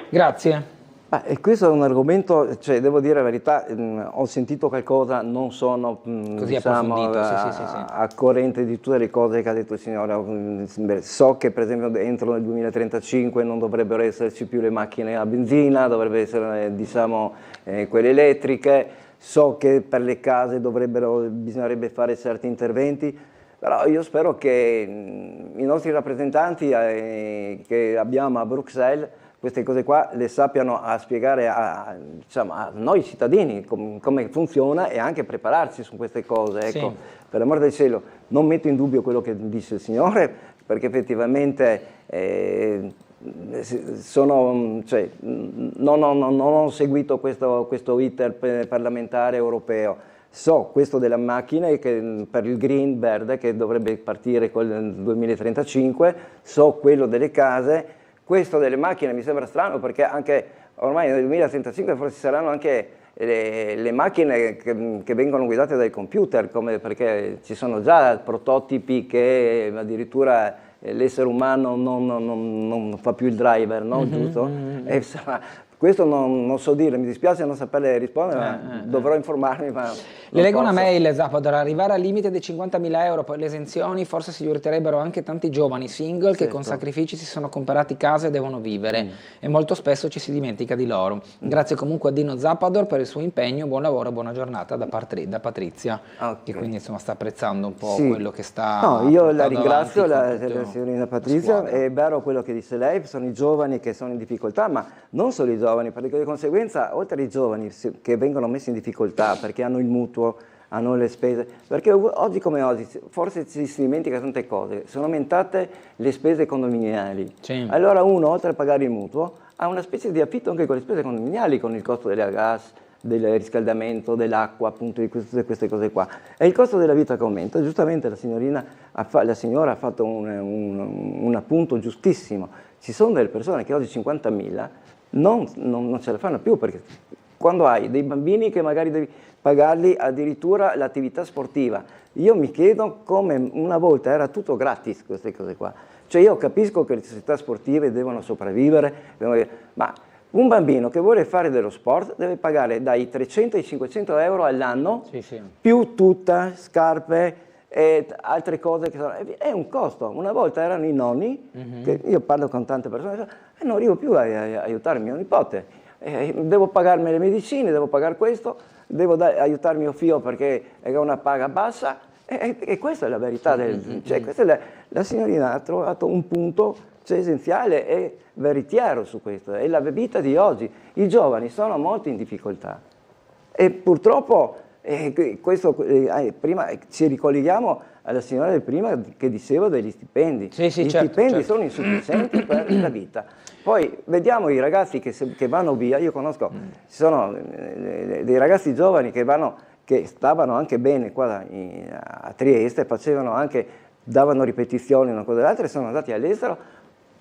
Grazie. E questo è un argomento, cioè, devo dire la verità, ho sentito qualcosa, non sono così diciamo, a corrente di tutte le cose che ha detto il signore. So che per esempio entro nel 2035 non dovrebbero esserci più le macchine a benzina, dovrebbero essere diciamo, quelle elettriche, so che per le case bisognerebbe fare certi interventi, però io spero che i nostri rappresentanti che abbiamo a Bruxelles queste cose qua le sappiano a spiegare diciamo, a noi cittadini come funziona e anche prepararci su queste cose. Ecco. Sì. Per l'amor del cielo, non metto in dubbio quello che dice il signore, perché effettivamente non ho seguito questo iter parlamentare europeo. So questo della macchina per il green verde che dovrebbe partire nel 2035, so quello delle case. Questo delle macchine mi sembra strano perché anche ormai nel 2035 forse saranno anche le macchine che vengono guidate dai computer, perché ci sono già prototipi che addirittura l'essere umano non fa più il driver, no? Giusto? E, questo non so dire, mi dispiace non saperle rispondere, ma dovrò informarmi. Ma le leggo una mail, Zappador: arrivare al limite dei 50.000 euro per le esenzioni, forse si aiuterebbero anche tanti giovani single che con sacrifici si sono comprati case e devono vivere e molto spesso ci si dimentica di loro. Grazie comunque a Dino Zappador per il suo impegno, buon lavoro e buona giornata da Patrizia, che quindi insomma sta apprezzando un po' quello che sta. No, io la ringrazio, la signorina Patrizia, è vero quello che dice lei, sono i giovani che sono in difficoltà, ma non solo i giovani, perché di conseguenza oltre ai giovani che vengono messi in difficoltà perché hanno il mutuo, hanno le spese, perché oggi come oggi forse ci si dimentica tante cose, sono aumentate le spese condominiali, allora uno oltre a pagare il mutuo ha una specie di affitto anche con le spese condominiali, con il costo del gas, del riscaldamento, dell'acqua, appunto di queste cose qua, e il costo della vita che aumenta. Giustamente la signora ha fatto un appunto giustissimo, ci sono delle persone che oggi 50.000 non ce la fanno più, perché quando hai dei bambini che magari devi pagarli addirittura l'attività sportiva, io mi chiedo come una volta era tutto gratis queste cose qua, cioè io capisco che le società sportive devono sopravvivere, ma un bambino che vuole fare dello sport deve pagare dai 300 ai 500 euro all'anno, più tutta, scarpe e altre cose che sono, è un costo. Una volta erano i nonni, che io parlo con tante persone, e non arrivo più a aiutare mio nipote, devo pagarmi le medicine, devo pagare questo, devo aiutare mio figlio perché ha una paga bassa, e questa è la verità. La signorina ha trovato un punto essenziale e veritiero su questo, è la vita di oggi. I giovani sono molto in difficoltà e purtroppo prima ci ricolleghiamo alla signora del prima che diceva degli stipendi. Gli stipendi sono insufficienti per la vita. Poi vediamo i ragazzi che vanno via, io conosco, ci sono dei ragazzi giovani che stavano anche bene qua a Trieste, davano ripetizioni una cosa e l'altra e sono andati all'estero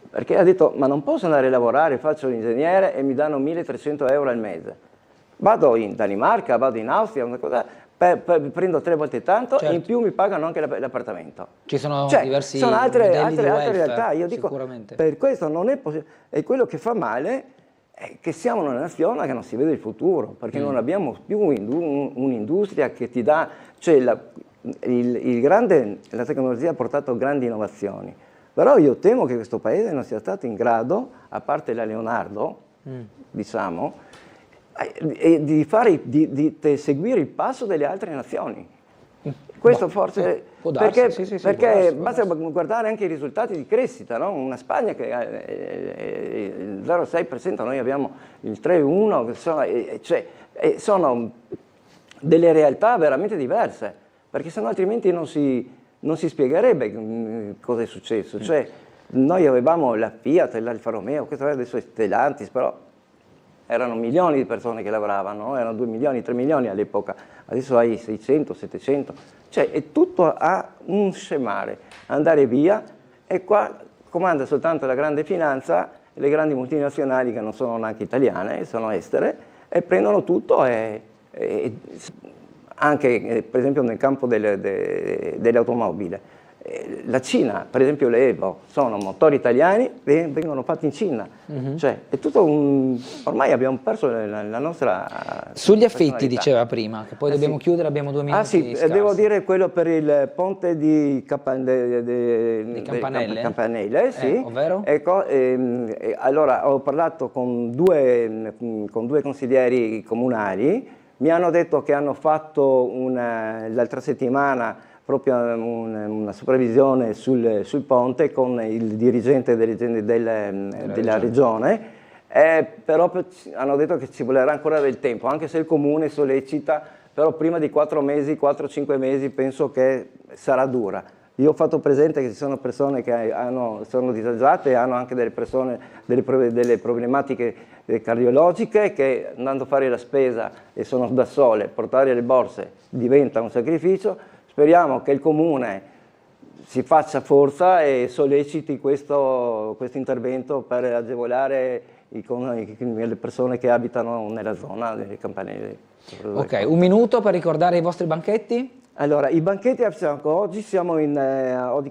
perché ha detto ma non posso andare a lavorare, faccio l'ingegnere e mi danno 1.300 euro al mese. Vado in Danimarca, vado in Austria, una cosa, prendo 3 volte tanto e in più mi pagano anche l'appartamento. Ci sono diversi sono altre welfare, realtà. Io dico, per questo non è possibile. E quello che fa male è che siamo una nazione che non si vede il futuro, perché non abbiamo più un'industria che ti dà. Cioè la tecnologia ha portato grandi innovazioni, però io temo che questo paese non sia stato in grado, a parte la Leonardo, diciamo, di seguire il passo delle altre nazioni. Questo forse perché basta guardare anche i risultati di crescita, no? Una Spagna che ha il 0,6%, noi abbiamo il 3,1%, sono delle realtà veramente diverse, perché sennò altrimenti non si non si spiegherebbe cosa è successo. Cioè, noi avevamo la Fiat, l'Alfa Romeo, questo adesso è Stellantis, però erano milioni di persone che lavoravano, no? Erano 2 milioni, 3 milioni all'epoca, adesso hai 600, 700, cioè è tutto a un scemare, andare via, e qua comanda soltanto la grande finanza, le grandi multinazionali che non sono neanche italiane, sono estere, e prendono tutto e anche per esempio nel campo delle automobili. La Cina, per esempio le Evo, sono motori italiani e vengono fatti in Cina. Cioè, è tutto ormai abbiamo perso la nostra... Sugli affitti diceva prima, che poi dobbiamo chiudere, abbiamo 2 minuti sì, scarsi. devo dire quello per il ponte di Campanelle, sì. Ovvero? Ecco, allora ho parlato con due consiglieri comunali, mi hanno detto che hanno fatto l'altra settimana proprio una supervisione sul ponte con il dirigente della regione, però hanno detto che ci volerà ancora del tempo, anche se il comune sollecita, però prima di 4-5 mesi penso che sarà dura. Io ho fatto presente che ci sono persone che sono disagiate e hanno anche delle problematiche cardiologiche, che andando a fare la spesa e sono da sole, portare le borse diventa un sacrificio. Speriamo che il comune si faccia forza e solleciti questo intervento per agevolare le persone che abitano nella zona delle Campanelle. Ok, 1 minuto per ricordare i vostri banchetti? Allora, i banchetti oggi siamo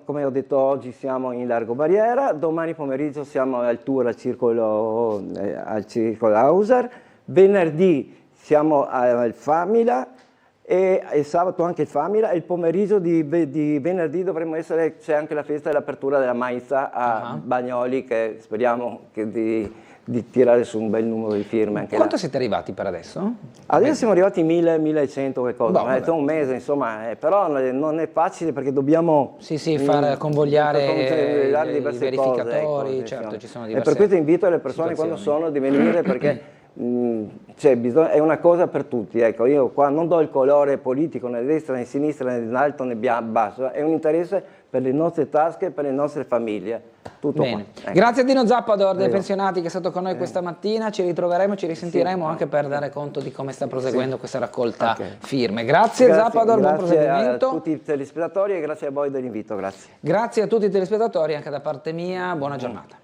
come ho detto, oggi siamo in Largo Barriera, domani pomeriggio siamo al tour al circolo Hauser, venerdì siamo al Famila, e sabato anche il Famila, e il pomeriggio di venerdì c'è anche la festa dell'apertura della Maizza a Bagnoli, che speriamo di tirare su un bel numero di firme. Anche Quanto siete arrivati per adesso? Adesso siamo arrivati 1000-1100 che cosa, è un mese insomma, però non è facile perché dobbiamo far convogliare i diverse verificatori, cose, ecco, certo, ci sono e diverse per questo invito le persone quando sono di venire, perché è una cosa per tutti, ecco, io qua non do il colore politico né destra né sinistra né alto né basso, è un interesse per le nostre tasche, per le nostre famiglie, tutto bene. Qua. Ecco. Grazie a Dino Zappador dei pensionati che è stato con noi questa mattina, ci ritroveremo, ci risentiremo anche per dare conto di come sta proseguendo questa raccolta firme. Grazie Zappador, buon proseguimento. Grazie a tutti i telespettatori e grazie a voi dell'invito, grazie. Grazie a tutti i telespettatori anche da parte mia, buona giornata.